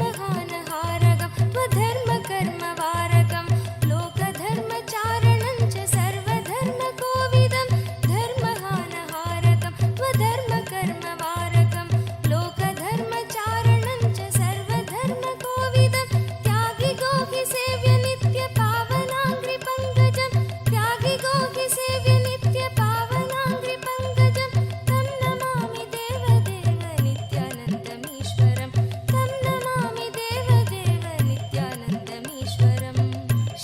धर्महानहारकं त्वधर्मकर्मवारकं लोकधर्मचारणं च सर्वधर्मकोविदं धर्महानहारकं त्वधर्मकर्मवारकं लोकधर्मचारणं च सर्वधर्मकोविदं त्यागिगोहि सेव्य नित्यपावनाङ्घ्रिपङ्कजं त्यागिगोहि सेव्य नित्यपावनाङ्घ्रिपङ्कजं तं नमामि देवदेव नित्यानन्दमीश्वरं तं नमामि देवदेव नित्यानन्दमीश्वरं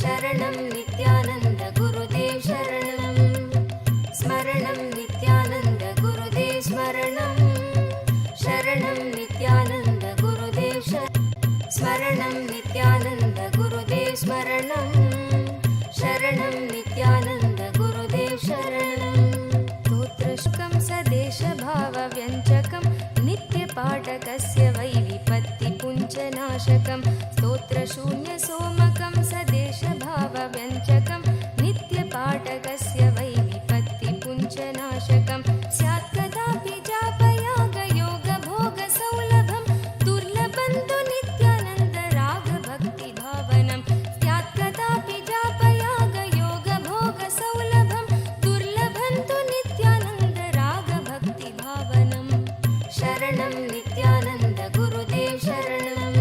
शरणं नित्यानन्द गुरुदेव शरणं स्मरणं नित्यानन्द गुरुदेव स्मरणं शरणं नित्यानन्द गुरुदेव स्मरणं नित्यानन्द गुरुदेव स्मरणं शरणं नित्यानन्द गुरुदेव शरणं स्तोत्रशुकं सदेशभावव्यञ्जकं नित्यपाठकस्य वै विपत्तिपुञ्जनाशकं स्तोत्रशून्यसोमकं सदेशभावव्यञ्जकं नित्यपाठकस्य वै विपत्तिपुञ्जनाशकं स्यात् कदापि जापयागयोगभोगसौलभं दुर्लभं तु नित्यानन्द रागभक्तिभावनं स्यात् कदापि जापयागयोगभोगसौलभं दुर्लभं तु नित्यानन्द रागभक्तिभावनं शरणं नित्यानन्द गुरुदेव शरणं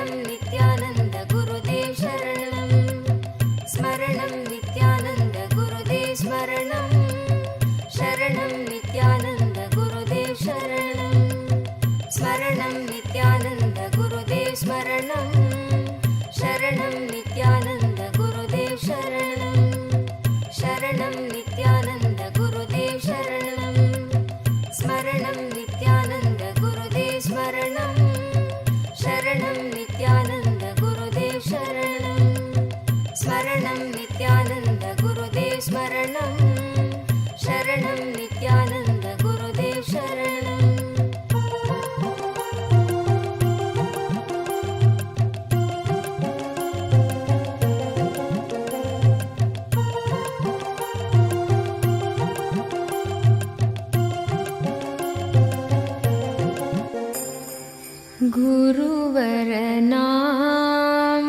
स्मरणं नित्यानन्द गुरुदेव शरणं स्मरणं नित्यानन्द गुरुदेव स्मरणं शरणं नित्यानन्द गुरुदेव शरणं स्मरणं नित्यानन्द गुरुदेव स्मरणं शरणं नित्यानन्द गुरुदेव शरणं शरणं नित्यानन्द गुरुदेव शरणं स्मरणं नित्यानन्द गुरुदेव स्मरणं शरणं नित्यानन्द गुरुदेव शरणं स्मरणं नित्यानन्द गुरुदेव स्मरणं शरणं नित्यानन्द गुरुदेव शरणं गुरुवरनाम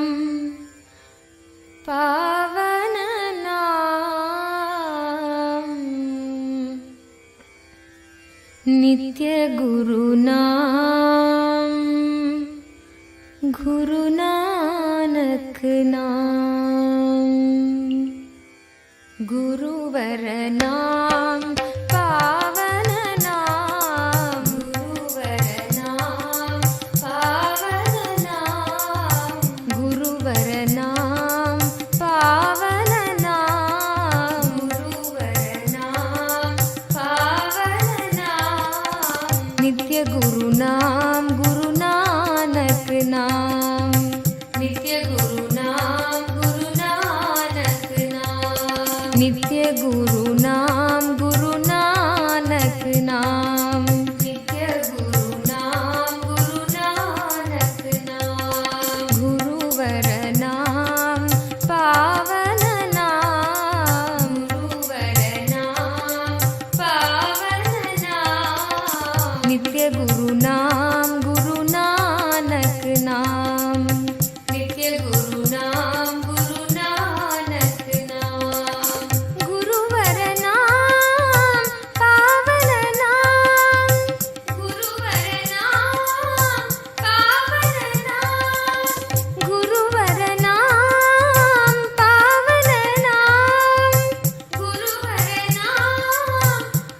पावननाम नित्य गुरुनाम गुरु नानक नाम गुरुवरनाम पावननाम गुरुवरनाम पावननाम गुरुवरनाम पावननाम गुरुवरनाम पावननाम नित्य गुरुनाम गुरु नानक नाम नित्य गुरुनाम गुरु नानक नाम नित्य गुरुनाम गुरु नानक नाम नित्य गुरुनाम गुरु नानक नाम गुरुवरनाम पावननाम गुरुवरनाम पावननाम नित्य गुरुनाम गुरु नानक नाम नित्य गुरुनाम गुरु नानक नाम गुरुवरनाम पावननाम गुरुवरनाम पावननाम गुरुवरनाम पावननाम गुरुवरनाम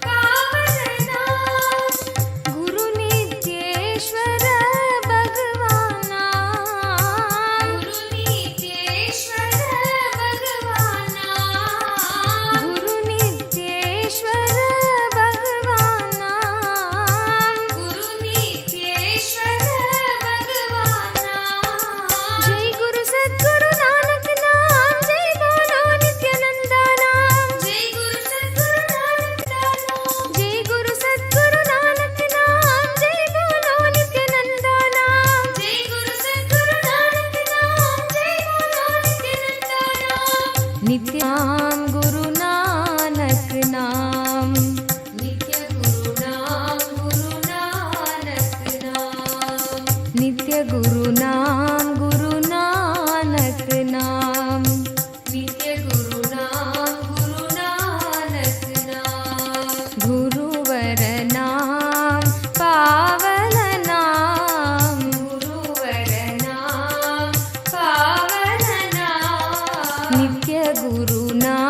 पावननाम गुरु नित्येश्वर भगवाना गुरु नित्येश्वर भगवाना गुरु नित्येश्वर भगवाना गुरु नित्येश्वर भगवाना जय गुरु सद्गुरु नानक नाम जय बोलो नित्यानंदा नाम जय गुरु सद्गुरु नानक नाम जय गुरु सद्गुरु नानक नाम जय बोलो नित्यानंदा नाम जय गुरु सद्गुरु नानक नाम जय बोलो नित्यानंदा नाम नित्याम गुरु नानक नाम नित्य गुरु नाम गुरु नानक नाम नित्य गुरु नाम गुरु नानक नाम नित्य गुरु नाम गुरु नानक नाम गुरुवरनाम पावननाम गुरुवरनाम पावननाम नित्य गुरुनाम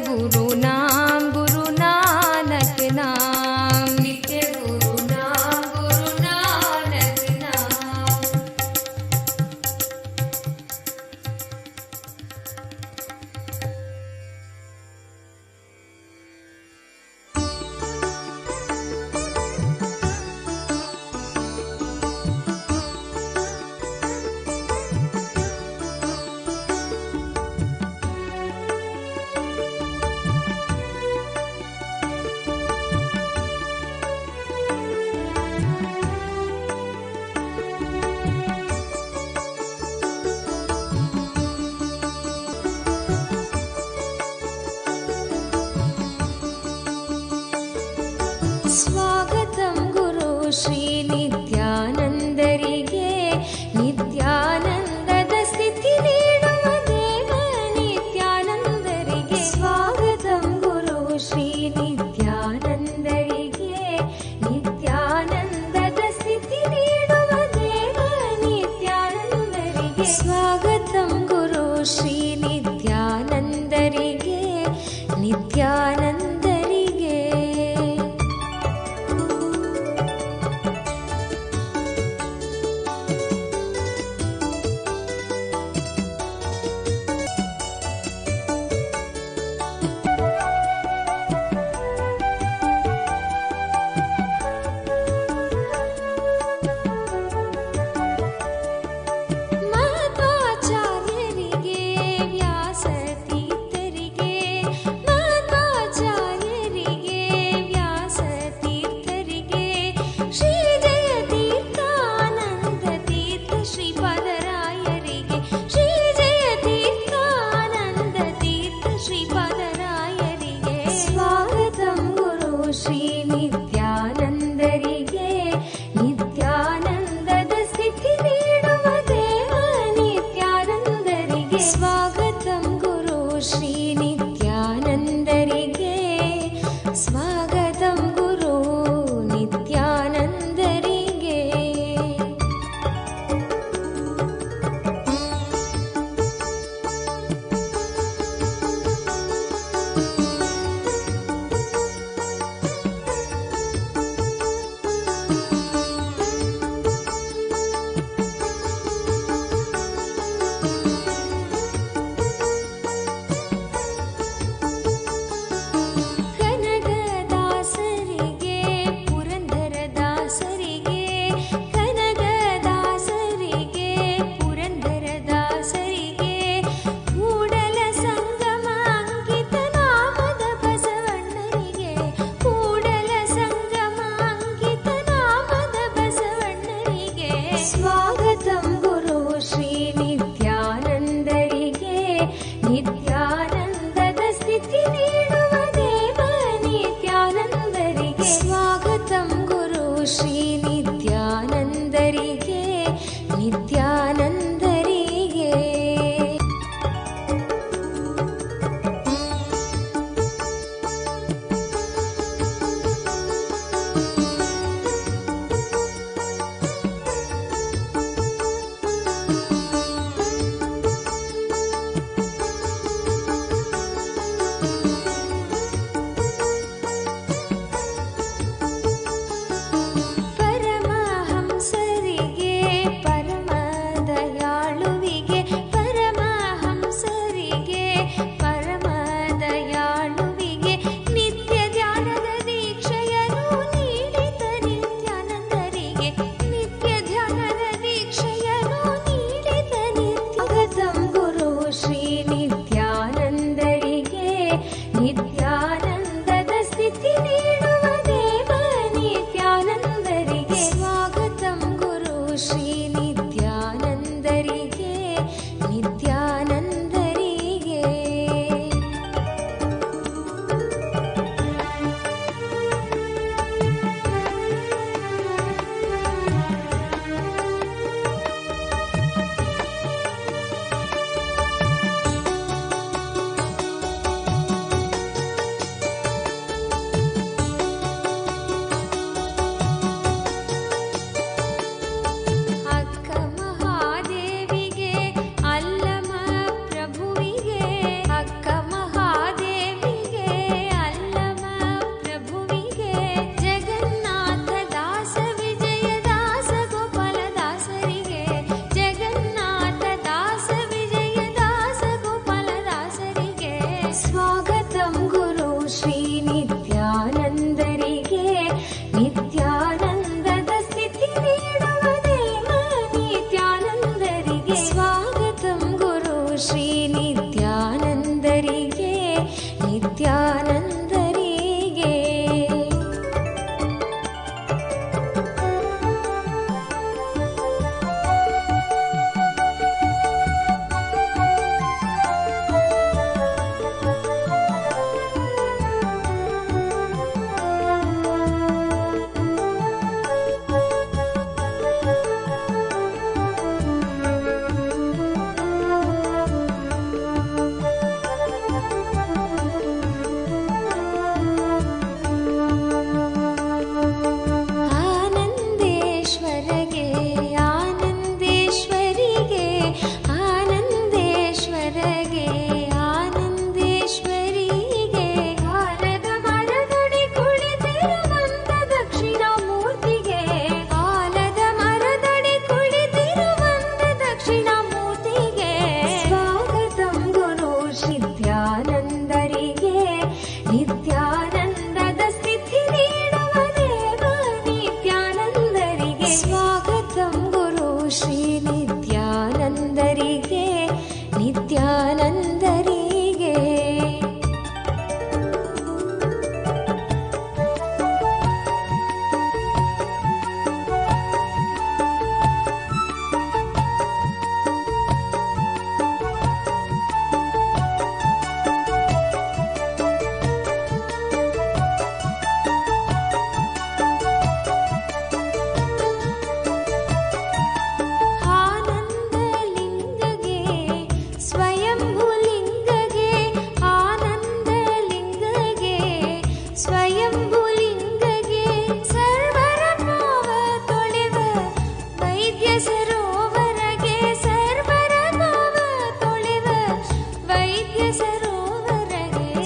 गुरु नाम गुरु नानक नाम नित्य गुरु नानक नाम स्वागतं गुरु श्री नित्यानंदरिगे नित्यानंदದ ಸ್ಥಿತಿ ನೀಡುವ ದೇವ ನಿತ್ಯಾನಂದರಿಗೆ स्वागतं गुरु श्री नित्यानंदरिगे नित्यानंदದ ಸ್ಥಿತಿ ನೀಡುವ ದೇವ ನಿತ್ಯಾನಂದರಿಗೆ स्वागतं गुरु श्री नित्यानंदरिगे नित्यानंदरिगे ಮಧ್ವಾಚಾರ್ಯರಿಗೆ ವ್ಯಾಸತೀರ್ಥರಿಗೆ ಮಧ್ವಾಚಾರ್ಯರಿಗೆ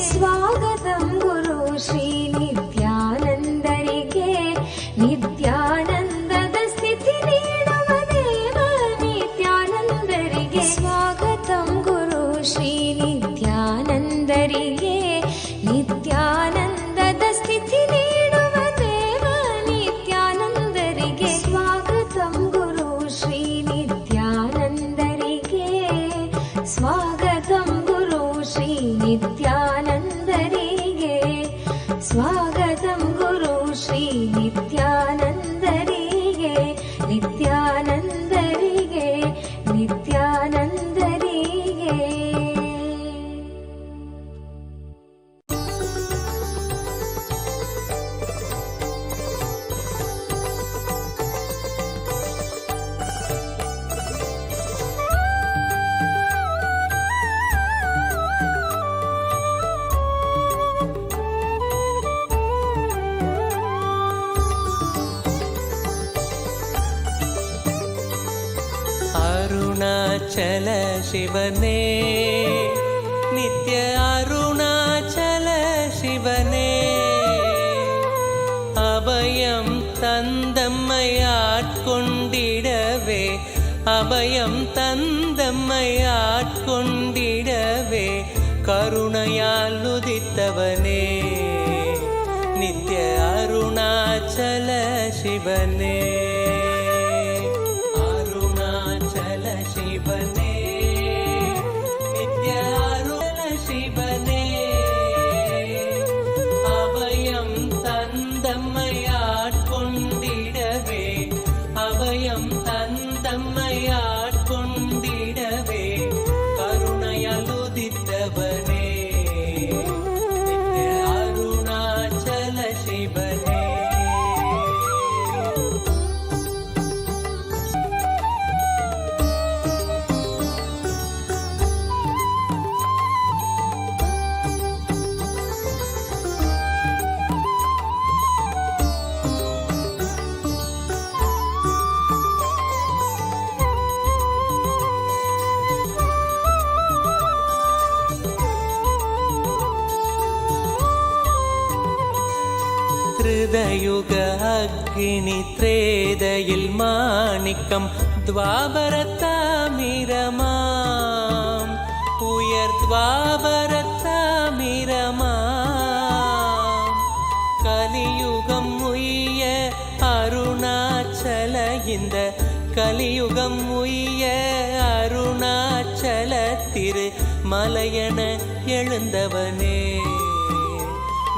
स्वागतं गुरु श्री नित्यानन्दरिगे नित्यानन्दद स्थिति नीडुव देव नित्यानन्दरिगे स्वागतं गुरु श्री नित्यानन्दरिगे नित्यानन्दद स्थिति नीडुव देव नित्यानन्दरिगे स्वागतं गुरु श्री नित्यानन्दरिगे स्वागतं गुरु श्री नित्यानन्दरिगे स्वागतं गुरु श्री नित्यानन्दरिगे नित्यानन्दरिगे नित्यानन्दरिगे அருணாச்சல சிவனே நித்ய அருணாச்சல சிவனே அபயம் தந்தம்மை ஆட்கொண்டிடவே அபயம் தந்தம்மை ஆட்கொண்டிடவே கருணையால் உதித்தவனே நித்ய அருணாச்சல சிவனே शिवने नित्य अरुण शिवने अभयं तन्दम्मयाट्कोण्डिडवे अभयं तन्दम्मयाट्कोण्डिडवे करुणयलुदित्तवने नित्य अरुणाचल शिवने யுக அக்னி த்ரேதையில் மாணிக்கம் துவாபரத்தாமிரமாம் உயர் துவாபரத்தாமிரமாம் கலியுகம் உய்ய அருணாச்சல இந்த கலியுகம் உய்ய அருணாச்சல திரு மலையன எழுந்தவனே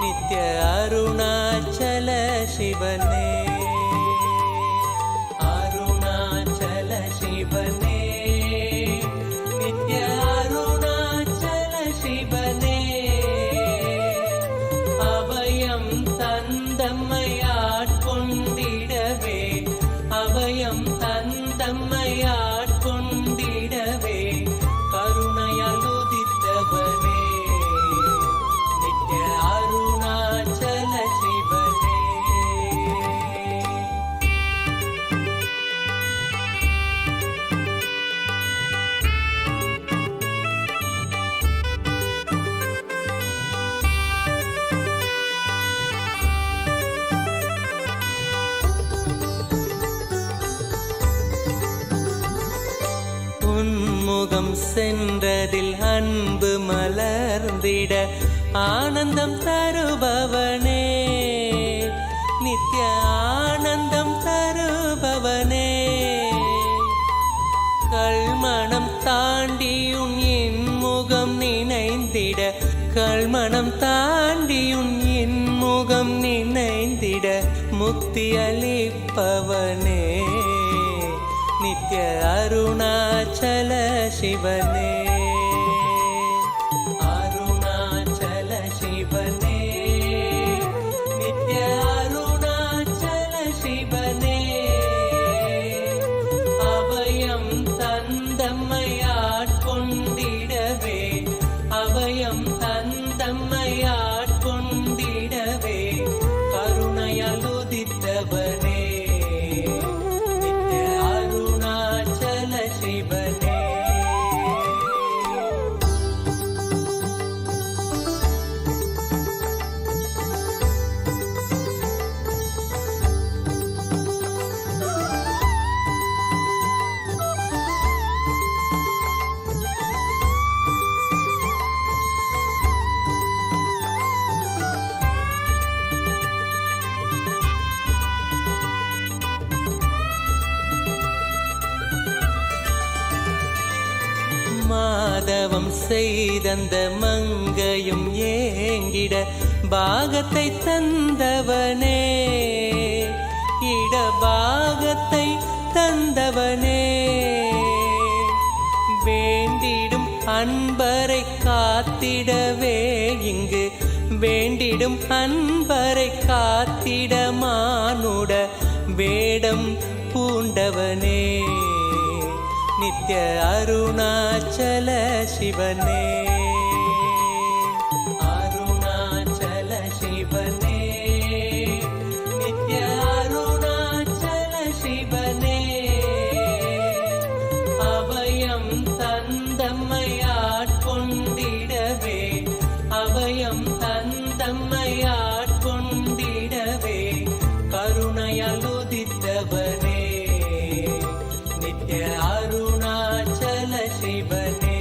நித்ய அருணாச்சல சிவனே அருணாச்சல சிவனே நித்ய அருணாச்சல சிவனே அபயம் தந்தம்மையாட்கொண்டிடவே அபயம் தந்தம்மையாட்கொண்டிடவே கருணையலுதித்தவனே நித்ய அருணாச்சல சிவனே உன்முகம் சென்றதில் அன்பு மலர்ந்திட ஆனந்தம் தருபவனே நித்ய ஆனந்தம் தருபவனே கல்மணம் தாண்டியுன் இன்முகம் நினைந்திட கல்மணம் தாண்டியுன் இன்முகம் நினைந்திட முக்தி அளிப்பவனே நித்ய அருணாச்சல சிவனே அருணாச்சல சிவனே நித்ய அருணாச்சல சிவனே அபயம் தந்தம்மையாட்கொண்டிடவே அபயம் தந்தம்மையாட்கொண்டிடவே கருணையலுதித்தவனே செய்தந்த மங்கையும் ஏங்கிட பாகத்தை தந்தவனே, இடபாகத்தை தந்தவனே, வேண்டிடும் அன்பரை காத்திடவே இங்கு வேண்டிடும் அன்பரை காத்திட மானுட வேடம் பூண்டவனே, நித்ய அருணாச்சல சிவனே, அருணாச்சல சிவனே, நித்ய அருணாச்சல சிவனே, அபயம் தந்தம்மையாட்கொண்டிடவே, அபயம் தந்தம்மையாட்கொண்டிடவே, கருணையால் உதித்தவனே, நித்ய அருணாச்சல சிவனே.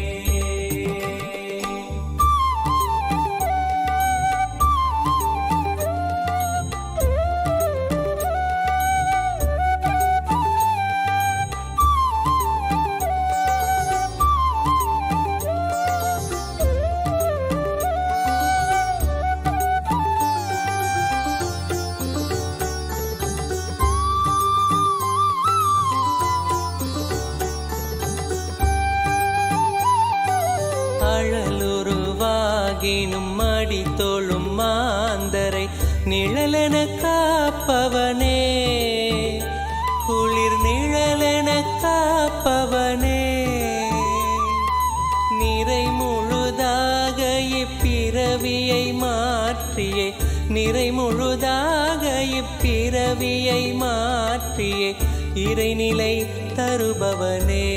அழலுருவாகினும் அடி தோளும் மாந்தரை நிழலென காப்பவனே, குளிர் நிழலென காப்பவனே, நிறை முழுதாக இப்பிறவியை மாற்றியே, நிறை முழுதாக இப்பிறவியை மாற்றியே, இறைநிலை தருபவனே,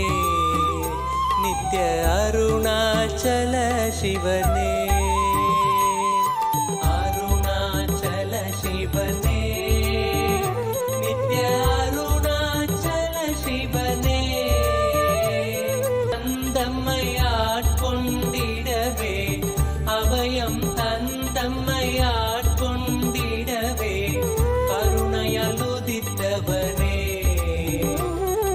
நித்ய அருணாச்சல சிவனே, அருணாச்சல சிவனே, நித்ய அருணாச்சல சிவனே, தந்தம்மையாட்கொண்டிடவே, அபயம் தந்தம்மையாட்கொண்டிடவே, கருணையால் உதித்தவனே,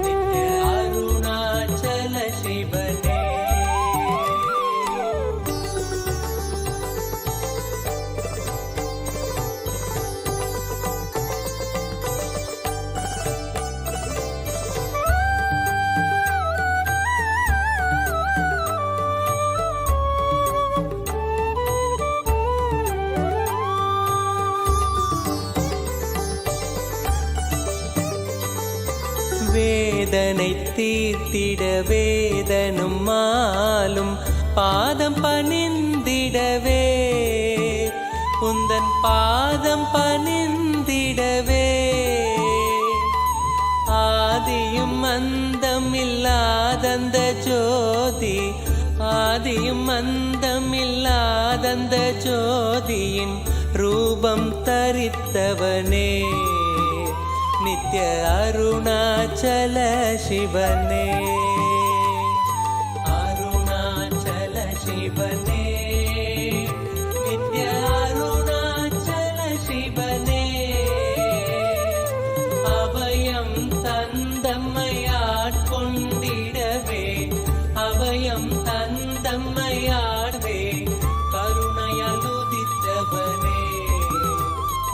நித்ய அருணாச்சல சிவனே. வேதனை தீர்த்திட வேதனும் மாலும் பாதம் பணிந்திடவே, உந்தன் பாதம் பணிந்திடவே, ஆதியும் அந்தமில்லாதந்த ஜோதி, ஆதியும் அந்தமில்லாதந்த ஜோதியின் ரூபம் தரித்தவனே, நித்ய அருணாச்சல சிவனே, அருணாச்சல சிவனே, நித்ய அருணாச்சல சிவனே, அபயம் தந்தம்மையாட்கொண்டிடவே, அபயம் தந்தம்மையாடவே, கருணையால் உதித்தவனே,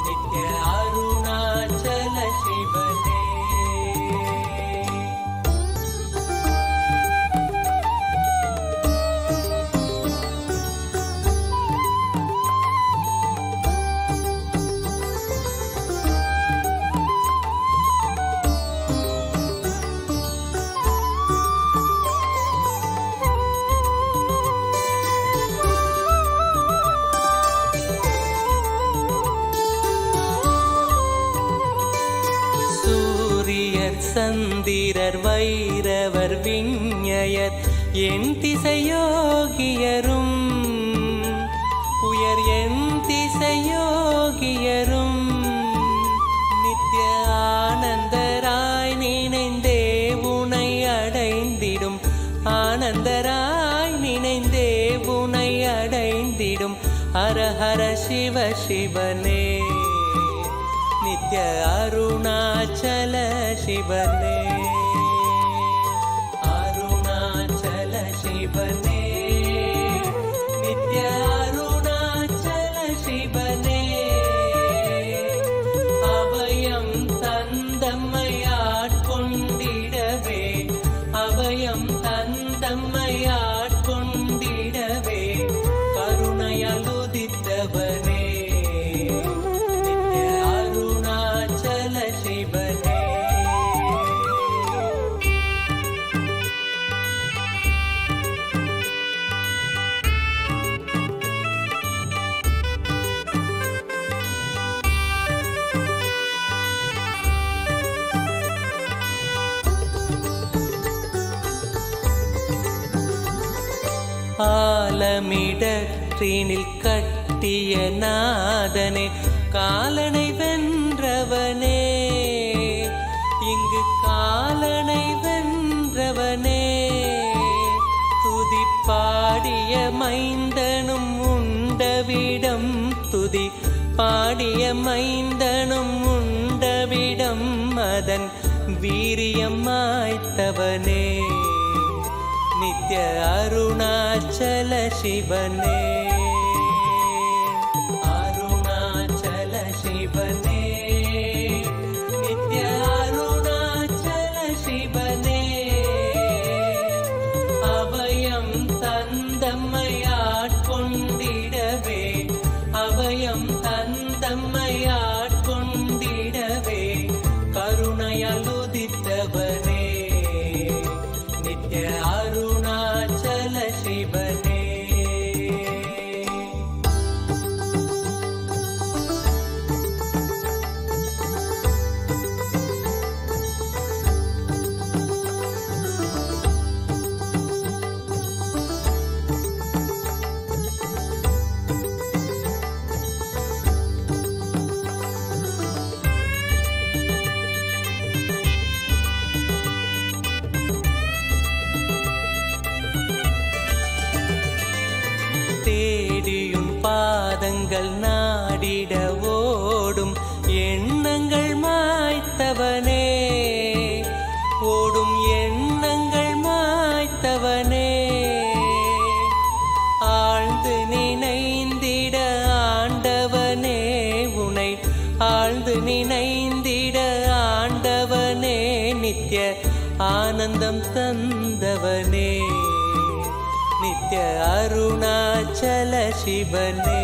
நித்ய அருணாச்சல சிவனே. சந்திரர் வைரவர் விஞ்ஞயர் என் திசையோகியரும், உயர் என் திசையோகியரும், நித்ய ஆனந்தராய் நினைந்தே உனை அடைந்திடும், ஆனந்தராய் நினைந்தே உனை அடைந்திடும், ஹர ஹர சிவ சிவனே, நித்ய அருணாச்சல சிவனே, அருணாச்சல சிவனே, காலமிடற்றினில் கட்டிய நாதனே காலனை வென்றவனே இங்கு காலனை வென்றவனே துதி பாடிய மைந்தனும் உண்டவிடம் துதி பாடிய மைந்தனும் உண்டவிடம் அதன் வீரியம் மாய்த்தவனே நித்ய அருணாச்சல சிவனே அருணாச்சல சிவனே நித்ய அருணாச்சல சிவனே அபயம் தந்தம்மையாட்கொண்டிடவே அபயம் தந்தம்மையாட்கொண்டிடவே கருணையால் உதித்தவனே நித்ய அருணாச்சல சிவனே தேடியும் பாதங்கள் நாடிட ஓடும் எண்ணங்கள் மாய்த்தவனே ஓடும் எண்ணங்கள் மாய்த்தவனே ஆழ்ந்து நினைந்திட ஆண்டவனே உனை ஆழ்ந்து நினைந்திட ஆண்டவனே நித்ய ஆனந்தம் தந்தவனே நித்ய அருணாச்சல சிவனே